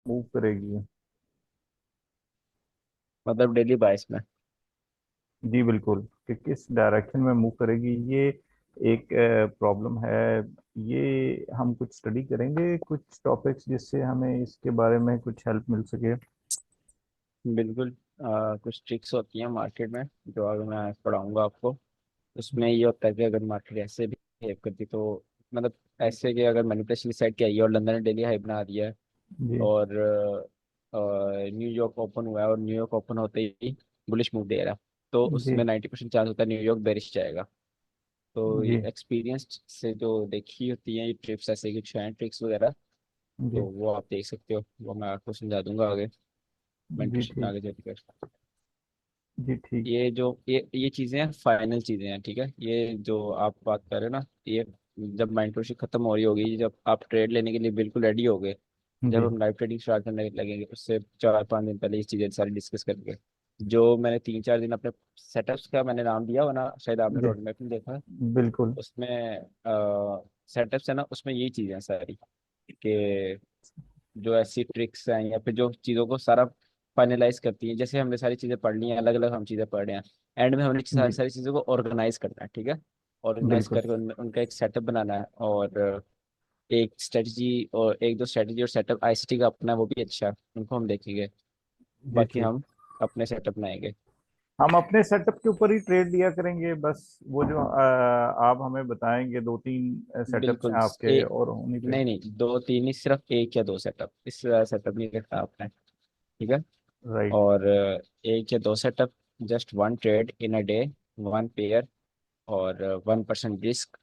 Move करेगी। मतलब daily बाइस में। जी बिल्कुल, कि किस डायरेक्शन में मूव करेगी, ये एक प्रॉब्लम है। ये हम कुछ स्टडी करेंगे, कुछ टॉपिक्स, जिससे हमें इसके बारे में कुछ हेल्प मिल सके। बिल्कुल। कुछ ट्रिक्स होती हैं मार्केट में जो अगर मैं पढ़ाऊंगा आपको। उसमें ये होता है कि अगर मार्केट ऐसे बिहेव करती तो मतलब ऐसे कि अगर मैनिपुलेशन की साइड की आई है और लंदन ने डेली हाई बना दिया है जी और न्यूयॉर्क ओपन हुआ है और न्यूयॉर्क ओपन होते ही बुलिश मूव दे रहा है, तो जी उसमें 90% चांस होता है न्यूयॉर्क बेरिश जाएगा। तो जी एक्सपीरियंस से जो देखी होती हैं ये ट्रिप्स, ऐसे कुछ हैं ट्रिक्स वगैरह, तो जी वो आप देख सकते हो, वो मैं आपको समझा दूंगा आगे जी मेंटरशिप में ठीक। आगे चलकर। जी ठीक। ये चीज़ें हैं, फाइनल चीज़ें हैं, ठीक है। ये जो आप बात कर रहे हो ना, ये जब मेंटरशिप खत्म हो रही होगी, जब आप ट्रेड लेने के लिए बिल्कुल रेडी हो गए, जब जी हम लाइव ट्रेडिंग स्टार्ट करने लगेंगे उससे 4-5 दिन पहले ये चीज़ें सारी डिस्कस करके, जो मैंने 3-4 दिन अपने सेटअप्स का मैंने नाम दिया हो ना, शायद आपने जी रोड मैप में देखा है। बिल्कुल। उसमें सेटअप्स है ना, उसमें यही चीज़ें हैं सारी, कि जो ऐसी ट्रिक्स हैं या फिर जो चीज़ों को सारा फाइनलाइज करती हैं। जैसे हमने सारी चीज़ें पढ़ ली हैं, अलग अलग हम चीज़ें पढ़ रहे हैं, एंड में हमने सारी जी सारी चीज़ों को ऑर्गेनाइज करना है, ठीक है। ऑर्गेनाइज बिल्कुल। करके उनका एक सेटअप बनाना है, और एक स्ट्रेटजी और एक दो स्ट्रेटजी और सेटअप आईसीटी का अपना है, वो भी अच्छा है, उनको हम देखेंगे। जी बाकी ठीक। हम अपने सेटअप बनाएंगे। हम अपने सेटअप के ऊपर ही ट्रेड लिया करेंगे बस। वो जो आप हमें बताएंगे, दो तीन सेटअप्स बिल्कुल। हैं आपके, एक, और उन्हीं पे। नहीं नहीं, दो तीन ही, सिर्फ एक या दो सेटअप, इस सेटअप नहीं रखा आपने, ठीक है। राइट। और एक या दो setup, just one trade in a day, one pair, और 1% रिस्क,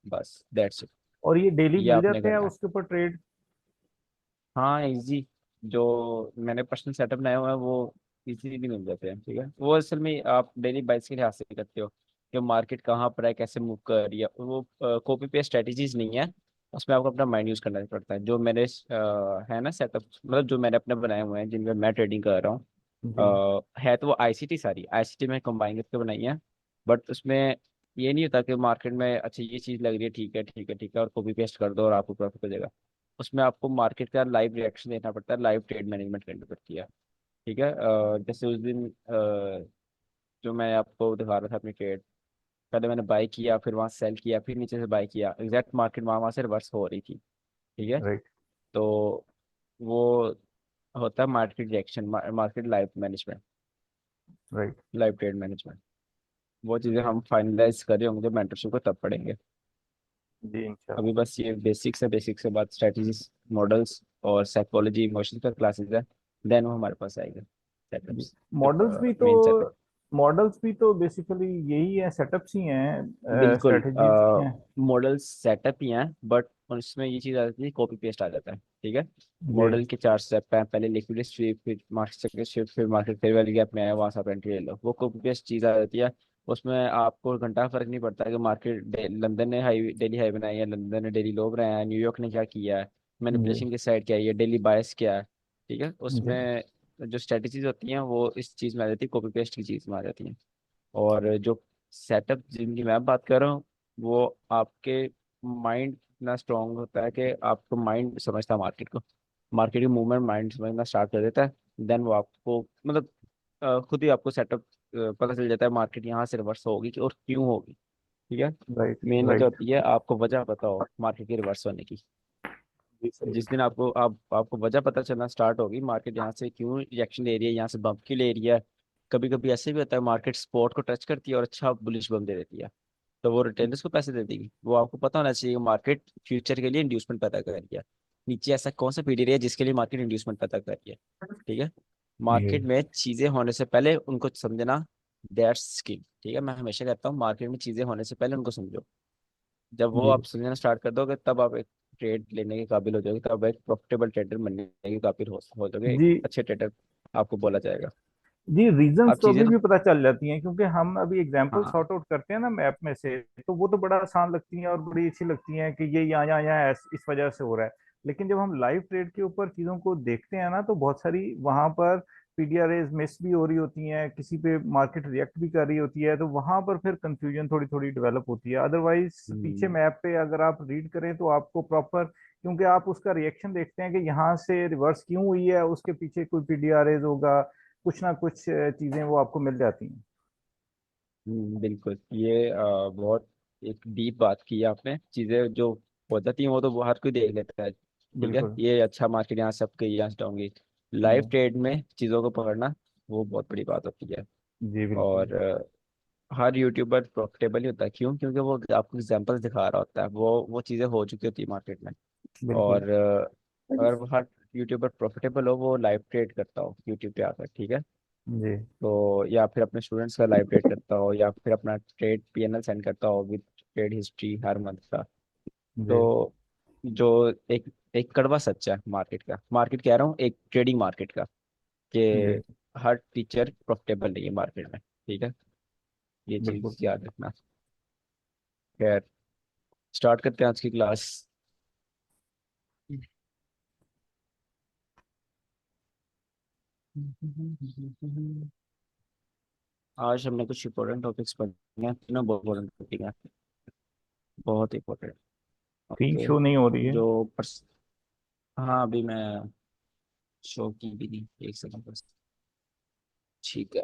बस दैट्स इट। और ये डेली ये मिल आपने जाते हैं करना है। उसके ऊपर ट्रेड? हाँ इजी, जो मैंने पर्सनल सेटअप बनाया हुआ है वो इजीली मिल जाते हैं, ठीक है। वो असल में आप डेली बाइस के लिहाज से करते हो कि मार्केट कहाँ पर है, कैसे मूव कर रही है, वो कॉपी पेस्ट स्ट्रेटेजीज नहीं है। उसमें आपको अपना माइंड यूज करना पड़ता है। जो मेरे है ना सेटअप, मतलब जो मैंने अपने बनाए हुए हैं जिनमें मैं ट्रेडिंग कर रहा हूँ, जी है तो वो आईसीटी, सारी आईसीटी में कंबाइन करके बनाई है। बट उसमें ये नहीं होता कि मार्केट में अच्छा ये चीज़ लग रही है, ठीक है ठीक है ठीक है, और कॉपी पेस्ट कर दो और आपको प्रॉफिट हो जाएगा। उसमें आपको मार्केट का लाइव रिएक्शन देना पड़ता है, लाइव ट्रेड मैनेजमेंट करनी पड़ती है, ठीक है। जैसे उस दिन जो मैं आपको दिखा रहा था अपनी ट्रेड, पहले मैंने बाई किया, फिर वहाँ सेल किया, फिर नीचे से बाई किया, एग्जैक्ट मार्केट वहाँ वहाँ से रिवर्स हो रही थी, ठीक है। राइट। तो वो होता है market reaction, market live management, right. Live trade management. वो चीज़ें हम फाइनलाइज कर रहे होंगे जब मेंटरशिप को तब पढ़ेंगे। जी इंशाल्लाह। अभी बस ये बेसिक्स है, बेसिक्स के बाद स्ट्रेटजीज, मॉडल्स और साइकोलॉजी इमोशंस का क्लासेस है, देन वो हमारे पास आएगा जी सेटअप्स, जो मॉडल्स भी तो मेन सेटअप। बेसिकली यही है, सेटअप्स ही हैं, बिल्कुल। स्ट्रेटजीज ही हैं। मॉडल सेटअप ही हैं, बट उसमें ये चीज़ आ जाती है, कॉपी पेस्ट आ जाता है, ठीक है। जी मॉडल के 4 स्टेप हैं, पहले लिक्विड स्वीप, फिर मार्केट सेक्टर शिफ्ट, फिर मार्केट फेयर वैल्यू गैप में आया, वहाँ से आप एंट्री ले लो, वो कॉपी पेस्ट चीज़ आ जाती है। उसमें आपको घंटा फर्क नहीं पड़ता कि मार्केट लंदन ने हाई डेली हाई बनाई है, लंदन ने डेली लो बनाया है, न्यूयॉर्क ने क्या किया है, जी मैनिपुलेशन की साइड क्या है, ये डेली बायस क्या है, ठीक है। जी उसमें जो स्ट्रेटजीज होती हैं वो इस चीज़ में आ जाती है, कॉपी पेस्ट की चीज़ में आ जाती हैं। और जो सेटअप जिनकी मैं बात कर रहा हूँ, वो आपके माइंड इतना स्ट्रांग होता है कि आपको माइंड समझता है मार्केट को, मार्केट की मूवमेंट माइंड समझना स्टार्ट कर देता है। देन वो आपको मतलब खुद ही आपको सेटअप पता चल जाता है, मार्केट यहाँ से रिवर्स होगी कि और क्यों होगी, ठीक है। राइट मेन वजह राइट। होती है आपको वजह पता हो मार्केट की रिवर्स होने की। जी सही। जिस दिन आपको वजह पता चलना स्टार्ट होगी, मार्केट यहाँ से क्यों रिएक्शन ले रही है, यहाँ से बम्प क्यों ले रही है। कभी कभी ऐसे भी होता है मार्केट स्पॉट को टच करती है और अच्छा बुलिश बम दे देती है, तो वो रिटेलर्स को पैसे दे देगी। वो आपको पता होना चाहिए मार्केट फ्यूचर के लिए इंड्यूसमेंट पैदा कर रही है, नीचे ऐसा कौन सा पीरियड है जिसके लिए मार्केट इंड्यूसमेंट पैदा कर रही है, ठीक है। जी मार्केट में चीजें होने से पहले उनको समझना, दैट्स स्किल, ठीक है। मैं हमेशा कहता हूँ मार्केट में चीजें होने से पहले उनको समझो। जब वो जी आप समझना स्टार्ट कर दोगे तब आप एक ट्रेड लेने के काबिल हो जाओगे, तब एक प्रॉफिटेबल ट्रेडर बनने के काबिल हो जाओगे, एक जी अच्छे ट्रेडर आपको बोला जाएगा। जी रीजंस आप तो चीजें अभी ना, भी पता चल जाती हैं, क्योंकि हम अभी एग्जांपल हाँ सॉर्ट आउट करते हैं ना मैप में से, तो वो तो बड़ा आसान लगती हैं और बड़ी अच्छी लगती हैं कि ये यहाँ इस वजह से हो रहा है। लेकिन जब हम लाइव ट्रेड के ऊपर चीज़ों को देखते हैं ना, तो बहुत सारी वहां पर पीडीआरएस मिस भी हो रही होती हैं, किसी पे मार्केट रिएक्ट भी कर रही होती है, तो वहां पर फिर कंफ्यूजन थोड़ी थोड़ी डेवलप होती है। अदरवाइज पीछे हम्म, मैप पे अगर आप रीड करें तो आपको प्रॉपर क्योंकि आप उसका रिएक्शन देखते हैं कि यहाँ से रिवर्स क्यों हुई है, उसके पीछे कोई पीडीआरएस होगा, कुछ ना कुछ चीजें वो आपको मिल जाती हैं। बिल्कुल। ये बहुत एक डीप बात की है आपने। चीजें जो हो जाती हैं वो तो हर कोई देख लेता है, ठीक है, बिल्कुल। ये अच्छा मार्केट यहाँ सबके यहाँ से होंगी। लाइव हम्म, ट्रेड में चीज़ों को पकड़ना वो बहुत बड़ी बात होती है। जी बिल्कुल। और हर यूट्यूबर प्रॉफिटेबल ही होता है, क्यों? क्योंकि वो आपको एग्जांपल दिखा रहा होता है, वो चीज़ें हो चुकी होती है मार्केट में। बिल्कुल। और अगर वो हर यूट्यूबर प्रॉफिटेबल हो, वो लाइव ट्रेड करता हो यूट्यूब पे आकर, ठीक है, जी। तो या फिर अपने स्टूडेंट्स का लाइव ट्रेड करता हो, या फिर अपना ट्रेड पीएनएल सेंड करता हो with trade history her month का, जी। तो जो एक एक कड़वा सच्चा है मार्केट का, मार्केट कह रहा हूँ, एक ट्रेडिंग मार्केट का, कि जी हर टीचर प्रॉफिटेबल नहीं है मार्केट में, ठीक है, ये बिल्कुल। चीज याद रखना। खैर, स्टार्ट करते हैं आज की क्लास। आज हमने कुछ इंपॉर्टेंट टॉपिक्स पढ़े हैं ना, बहुत इंपॉर्टेंट टॉपिक है, बहुत इंपॉर्टेंट। Screen okay. शो नहीं हो रही है। जो पर्स हाँ, अभी मैं शो की भी नहीं, एक सेकंड बस। ठीक है।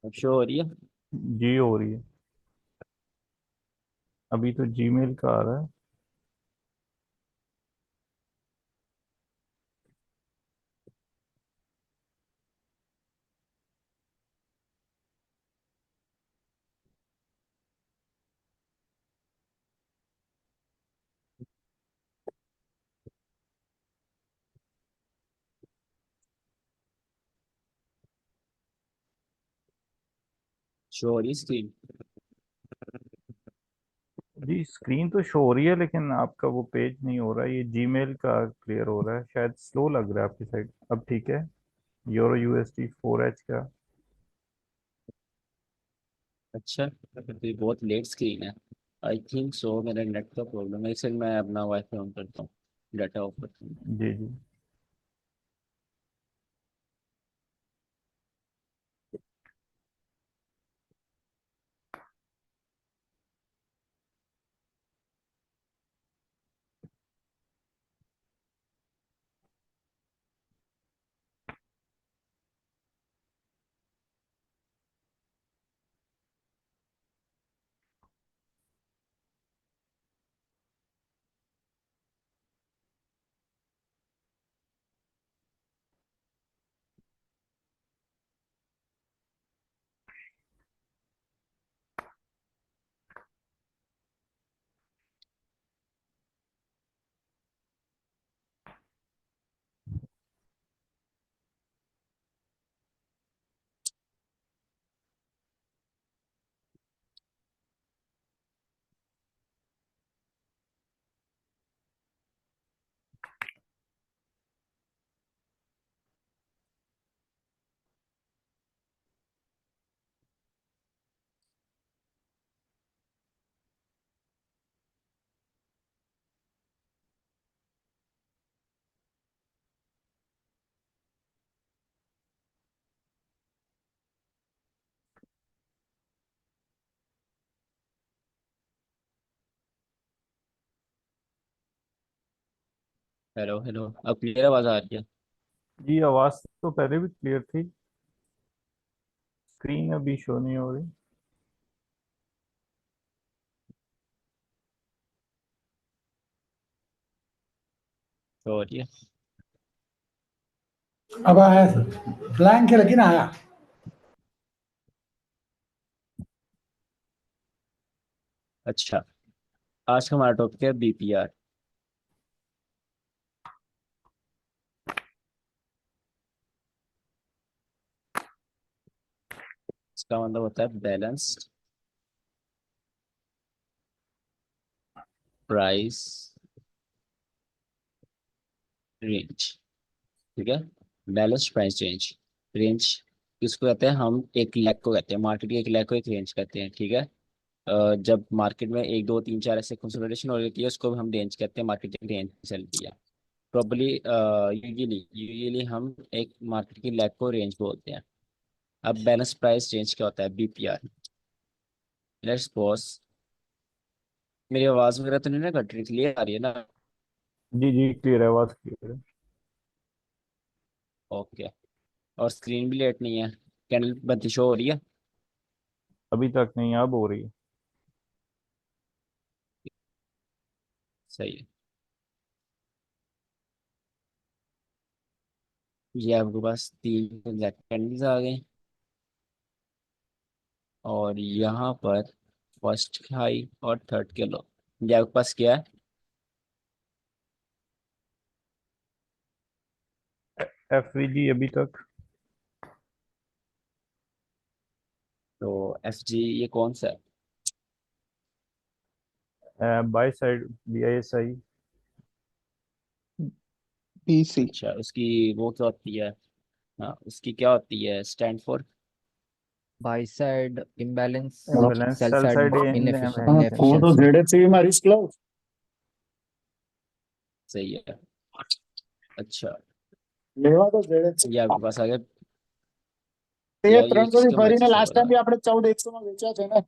अब शो हो रही है। जी हो रही है। अभी तो जीमेल का आ रहा है। शो हो रही है स्क्रीन। जी स्क्रीन तो शो हो रही है, लेकिन आपका वो पेज नहीं हो रहा है, ये जीमेल का क्लियर हो रहा है, शायद स्लो लग रहा है आपकी साइड। अब ठीक है। यूरो यूएसडी 4H का। अच्छा, तो ये बहुत लेट स्क्रीन है। आई थिंक सो मेरा नेट का प्रॉब्लम है, इसलिए मैं अपना वाईफाई ऑन करता हूँ, डाटा ऑफ करता हूँ। जी जी। हेलो हेलो, अब क्लियर आवाज आ रही है? जी आवाज़ तो पहले भी क्लियर थी। स्क्रीन अभी शो नहीं हो रही। शो हो रही है। अब आया सर, ब्लैंक है लेकिन आया। अच्छा, आज का हमारा टॉपिक है बीपीआर। इसका मतलब होता है बैलेंस्ड प्राइस रेंज, ठीक है, बैलेंस्ड प्राइस रेंज। रेंज किसको कहते हैं? हम एक लेग को कहते हैं, मार्केट के एक लेग को एक रेंज कहते हैं, ठीक है। जब मार्केट में एक दो तीन चार ऐसे कंसोलिडेशन हो रही है उसको भी हम रेंज कहते हैं, मार्केट की रेंज चलती है प्रॉब्ली। यूजुअली यूजुअली हम एक मार्केट की लेग को रेंज बोलते हैं। अब बैलेंस प्राइस रेंज क्या होता है? बीपीआर। लेट्स सपोज, मेरी आवाज वगैरह तो नहीं ना कट रही, क्लियर आ रही है ना? जी जी, क्लियर है, आवाज क्लियर है। ओके। और स्क्रीन भी लेट नहीं है? कैंडल बनती शो हो रही है? अभी तक नहीं, अब हो रही है। सही है। ये आपके पास तीन कैंडल्स आ गए, और यहाँ पर फर्स्ट हाई और थर्ड के लो। ये आपके पास क्या है? एफवीजी अभी तक। तो एफ जी ये कौन सा है? Buy side BISI. पीसी। अच्छा, उसकी वो क्या होती है? हाँ, उसकी क्या होती है stand for? Buy side imbalance, imbalance, sell sell side side वो तो इनएफिशिएंसी। ZFC हमारी क्लोज। सही है। अच्छा, लेवा तो ZFC। ये आपके पास आ गया। ये यार ये ત્રણસો ની किसके ફરીને मैसेज से हो લાસ્ટ रहा ટાઈમ है? બી આપણે 14,100 માં વેચ્યા છે ને।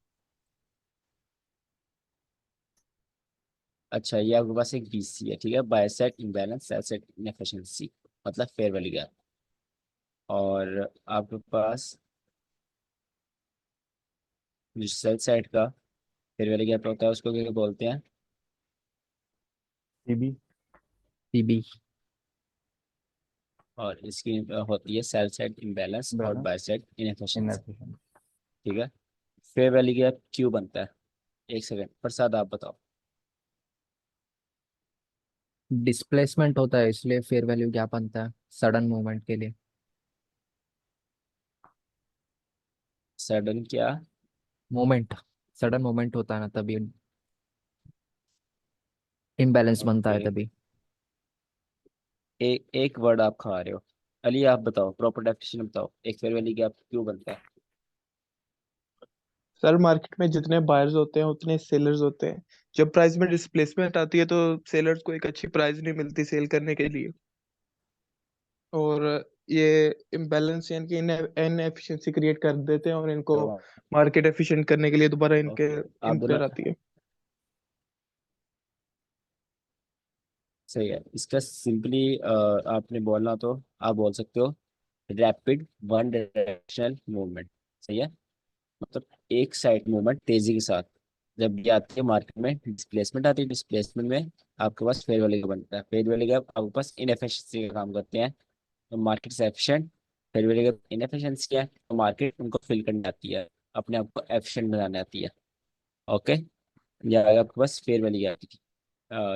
अच्छा, ये आपके पास एक बीसी है, ठीक है, buy side imbalance sell side inefficiency, मतलब फेयर वैल्यू गैप। और आपके पास जो सेल साइड का फेयर वैल्यू गैप होता है उसको क्या बोलते हैं? सीबी। सीबी। और इसकी होती है सेल साइड इम्बैलेंस और balance by side inefficiency, inefficient. ठीक है। फेयर वैल्यू गैप क्यों बनता है? एक सेकंड प्रसाद आप बताओ। डिस्प्लेसमेंट होता है इसलिए फेयर वैल्यू गैप बनता है, सडन मूवमेंट के लिए। सडन क्या? मोमेंट, सडन मोमेंट होता है ना तभी इम्बैलेंस बनता है ओके, तभी। एक वर्ड आप खा रहे हो। अली आप बताओ, प्रॉपर डेफिनेशन बताओ, एक फेयर वैल्यू गैप क्यों बनता है? सर मार्केट में जितने बायर्स होते हैं उतने सेलर्स होते हैं। जब प्राइस में डिस्प्लेसमेंट आती है तो सेलर्स को एक अच्छी प्राइस नहीं मिलती सेल करने के लिए, और ये इम्बैलेंस यानी कि इनएफिशिएंसी क्रिएट कर देते हैं, और इनको तो मार्केट एफिशिएंट करने के लिए दोबारा इनके ओके, आप दोनों इम्पेयर आती है। सही है। इसका सिंपली आपने बोलना तो आप बोल सकते हो रैपिड वन डायरेक्शनल मूवमेंट। सही है, मतलब एक साइड मूवमेंट तेजी के साथ। जब ये आती है मार्केट में डिस्प्लेसमेंट आती है, डिस्प्लेसमेंट में आपके पास फेयर वैल्यू गैप बनता है। फेयर वैल्यू गैप आपके पास इनएफिशिएंसी का काम करते हैं, तो मार्केट से efficient. Fair value gap inefficiency क्या है? तो मार्केट उनको फिल करने आती है, अपने आप को एफिशिएंट बनाने आती है। ओके, ये आएगा आपके पास फेयर वैल्यू गैप की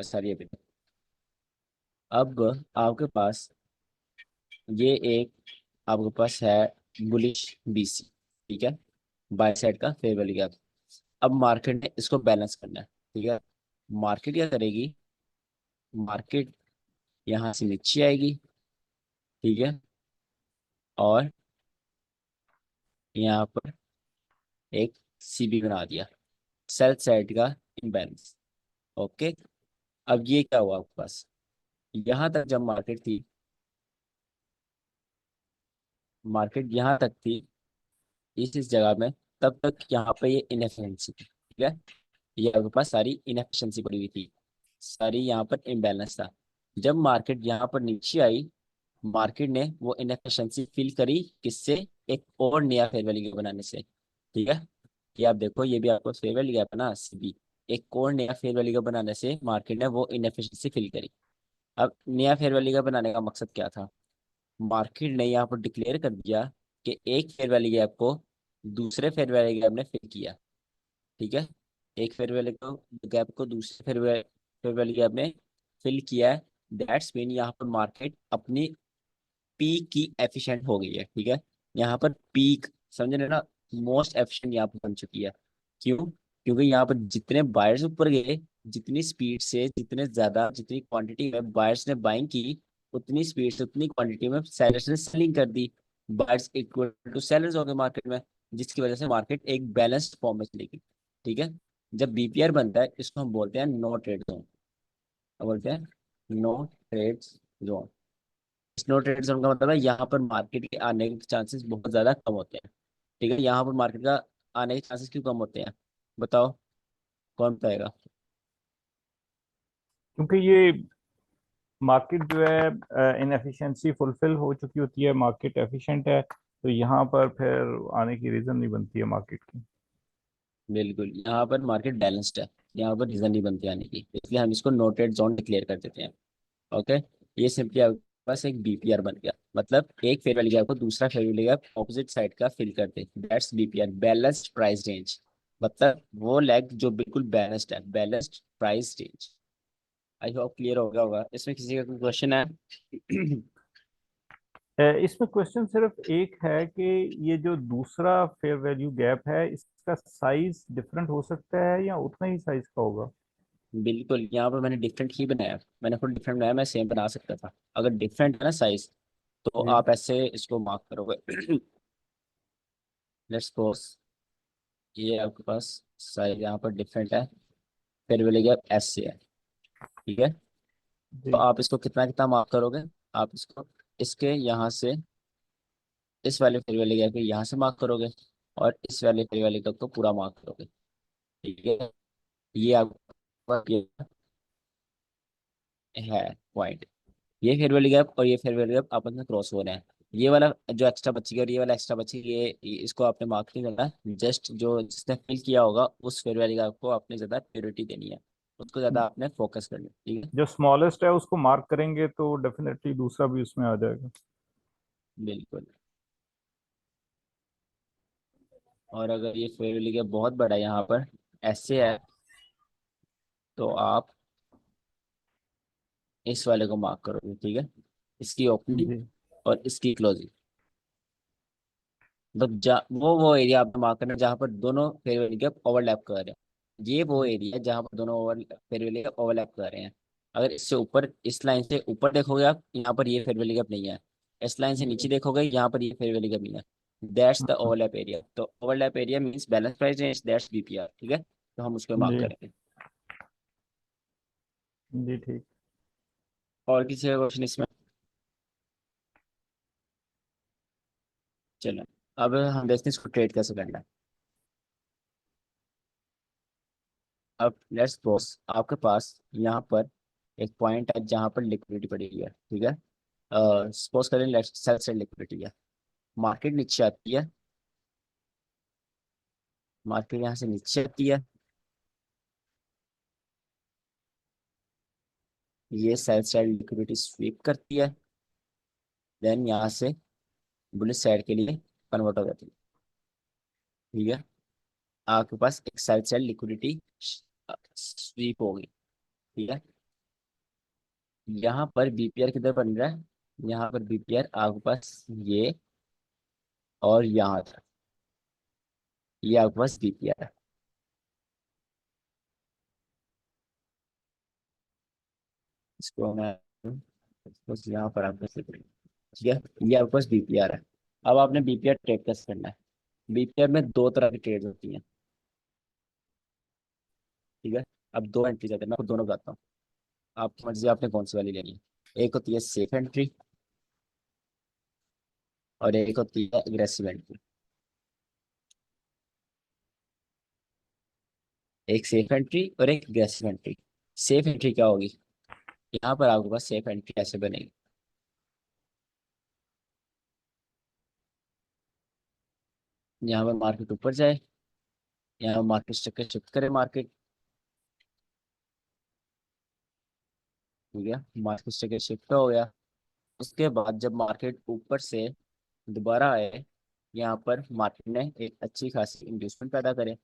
सारी अभी। अब आपके पास ये एक आपके पास है बुलिश बीसी, ठीक है, बाय साइड का फेयर वैल्यू गैप। अब मार्केट ने इसको बैलेंस करना है, ठीक है। मार्केट क्या करेगी? मार्केट यहाँ से नीचे आएगी, ठीक है, और यहाँ पर एक सीबी बना दिया, सेल साइड का इम्बैलेंस। ओके, अब ये क्या हुआ आपके पास? यहाँ तक जब मार्केट थी, मार्केट यहाँ तक थी इस जगह में, तब तक यहाँ पे ये इनएफिशिएंसी थी, ठीक है। ये आपके पास सारी इनएफिशिएंसी पड़ी हुई थी, सारी यहाँ पर इम्बैलेंस था। जब मार्केट यहाँ पर नीचे आई, मार्केट ने वो इनएफिशिएंसी फिल करी किससे? एक और नया फेयर वैल्यू गैप बनाने से, ठीक है। ये आप देखो, ये भी आपको फेयर वैल्यू गैप है ना, सीबी। एक और नया फेयर वैल्यू गैप बनाने से मार्केट ने वो इनएफिशिएंसी फिल करी। अब नया फेयर वैल्यू गैप बनाने का मकसद क्या था? मार्केट ने यहाँ पर डिक्लेयर कर दिया कि एक फेयर वैल्यू गैप को दूसरे फेयर वैल्यू गैप ने फिल किया, ठीक है। एक फेयर वैल्यू को गैप को दूसरे फेयर वैल्यू गैप ने फिल किया है। दैट्स मीन यहाँ पर मार्केट अपनी पीक की एफिशिएंट हो गई है, ठीक है। यहाँ पर पीक समझ रहे ना, मोस्ट एफिशिएंट यहाँ पर बन चुकी है। क्यों? क्योंकि यहाँ पर जितने बायर्स ऊपर गए, जितनी स्पीड से, जितने ज्यादा, जितनी क्वांटिटी में बायर्स ने बाइंग की, उतनी स्पीड से, उतनी क्वांटिटी में सेलर्स ने सेलिंग कर दी। बायर्स इक्वल टू सेलर्स हो गए मार्केट में, जिसकी वजह से मार्केट एक बैलेंस्ड फॉर्म में चलेगी। ठीक है, जब बीपीआर बनता है इसको हम बोलते हैं नो ट्रेड जोन। क्या बोलते हैं? No trade zone. इस नो ट्रेड जोन का मतलब है यहाँ पर मार्केट के आने के चांसेस बहुत ज्यादा कम होते हैं। ठीक है, यहाँ पर मार्केट का आने के चांसेस क्यों कम होते हैं? बताओ, कौन बताएगा? क्योंकि ये मार्केट जो है इनएफिशिएंसी फुलफिल हो चुकी होती है, मार्केट एफिशिएंट है, तो यहाँ पर फिर आने की रीजन नहीं बनती है मार्केट की। बिल्कुल, यहाँ पर मार्केट बैलेंस्ड है, यहाँ पर रीजन नहीं बनती आने की, इसलिए हम इसको नोटेड जोन डिक्लेयर कर देते हैं। ओके, ये सिंपली आपके पास एक बीपीआर बन गया, मतलब एक फेयर वैल्यू गैप को दूसरा fair value gap opposite side का फिल कर दे, that's BPR, balanced price range. मतलब वो लेग जो बिल्कुल बैलेंस्ड है, balanced price range. I hope clear हो गया होगा। इसमें किसी का कोई क्वेश्चन है? इसमें क्वेश्चन सिर्फ एक है कि ये जो दूसरा फेयर वैल्यू गैप है, इसका साइज डिफरेंट हो सकता है या उतना ही साइज का होगा? बिल्कुल, यहाँ पर मैंने डिफरेंट ही बनाया, मैंने खुद डिफरेंट बनाया, मैं सेम बना सकता था। अगर डिफरेंट है ना साइज, तो जी। आप ऐसे इसको मार्क करोगे। लेट्स सपोज ये आपके पास साइज यहाँ पर डिफरेंट है, फिर बोलेगा एस से है। ठीक है, तो जी। आप इसको कितना कितना मार्क करोगे? आप इसको इसके यहाँ से इस वाले फिर वाले गैप के यहाँ से मार्क करोगे, और इस वाले फिर वाले गैप को पूरा मार्क करोगे। ठीक है, ये आपका ये है पॉइंट। ये फेयर वैल्यू गैप और ये फेयर वैल्यू गैप आपस में क्रॉस हो रहे हैं। ये वाला जो एक्स्ट्रा बचेगा और ये वाला एक्स्ट्रा बचेगा, ये इसको आपने मार्क नहीं करना, जस्ट जो जिसने फिल किया होगा उस फेयर वैल्यू गैप को आपने ज्यादा प्रायोरिटी देनी है, उसको ज्यादा आपने फोकस करना है। ठीक है, जो स्मॉलेस्ट है उसको मार्क करेंगे तो डेफिनेटली दूसरा भी उसमें आ जाएगा। बिल्कुल। और अगर ये फेयर वैल्यू गैप बहुत बड़ा है यहाँ पर ऐसे है, तो आप इस वाले को मार्क करोगे। ठीक है, इसकी ओपनिंग जी। और इसकी क्लोजिंग, मतलब वो एरिया आप मार्क करना जहाँ पर दोनों फेयर वैल्यू गैप ओवरलैप कर रहे हैं। ये वो एरिया है जहाँ पर दोनों फेयर वैल्यू गैप ओवरलैप कर रहे हैं। अगर इससे ऊपर, इस लाइन से ऊपर देखोगे आप, यहाँ पर ये फेयर वैल्यू गैप नहीं है। इस लाइन से नीचे देखोगे, यहाँ पर ये फेयर वैल्यू गैप नहीं है। That's the overlap area. तो overlap area means balance price range, that's BPR. ठीक है, तो हम उसको मार्क जी। करेंगे। जी ठीक। और किसी का क्वेश्चन इसमें? चलो, अब हम देखते हैं इसको ट्रेड कैसे करना है। अब लेट्स सपोज आपके पास यहाँ पर एक पॉइंट है जहाँ पर लिक्विडिटी पड़ी हुई है। ठीक है, सपोज करें लेट्स सेल साइड लिक्विडिटी है, मार्केट नीचे आती है, मार्केट यहाँ से नीचे आती है, ये सेल साइड लिक्विडिटी स्वीप करती है, देन यहाँ से बुलिश साइड के लिए कन्वर्ट हो जाती है। ठीक है, आपके पास एक सेल साइड लिक्विडिटी स्वीप होगी। ठीक है, यहाँ पर बीपीआर किधर बन रहा है? यहाँ पर बीपीआर आपके पास ये और यहाँ था, ये आपके पास बीपीआर है। इसको मैं बस यहाँ पर आप कैसे करेंगे? ठीक है, ये आपके पास बीपीआर है। अब आपने बीपीआर ट्रेड कैसे करना है? बीपीआर में दो तरह की ट्रेड होती हैं। ठीक है, अब दो एंट्री जाते हैं, मैं आपको दोनों बताता हूँ, आपकी मर्जी आपने कौन सी वाली लेनी है। एक होती है सेफ एंट्री और एक होती है एग्रेसिव एंट्री। एक सेफ एंट्री और एक एग्रेसिव एंट्री। सेफ एंट्री क्या होगी? यहाँ पर आपके पास सेफ एंट्री ऐसे बनेगी, यहाँ पर मार्केट ऊपर जाए, यहाँ मार्केट स्ट्रक्चर शिफ्ट करे मार्केट। ठीक है, मार्केट स्ट्रक्चर शिफ्ट हो गया, उसके बाद जब मार्केट ऊपर से दोबारा आए, यहाँ पर मार्केट ने एक अच्छी खासी इंड्यूसमेंट पैदा करे,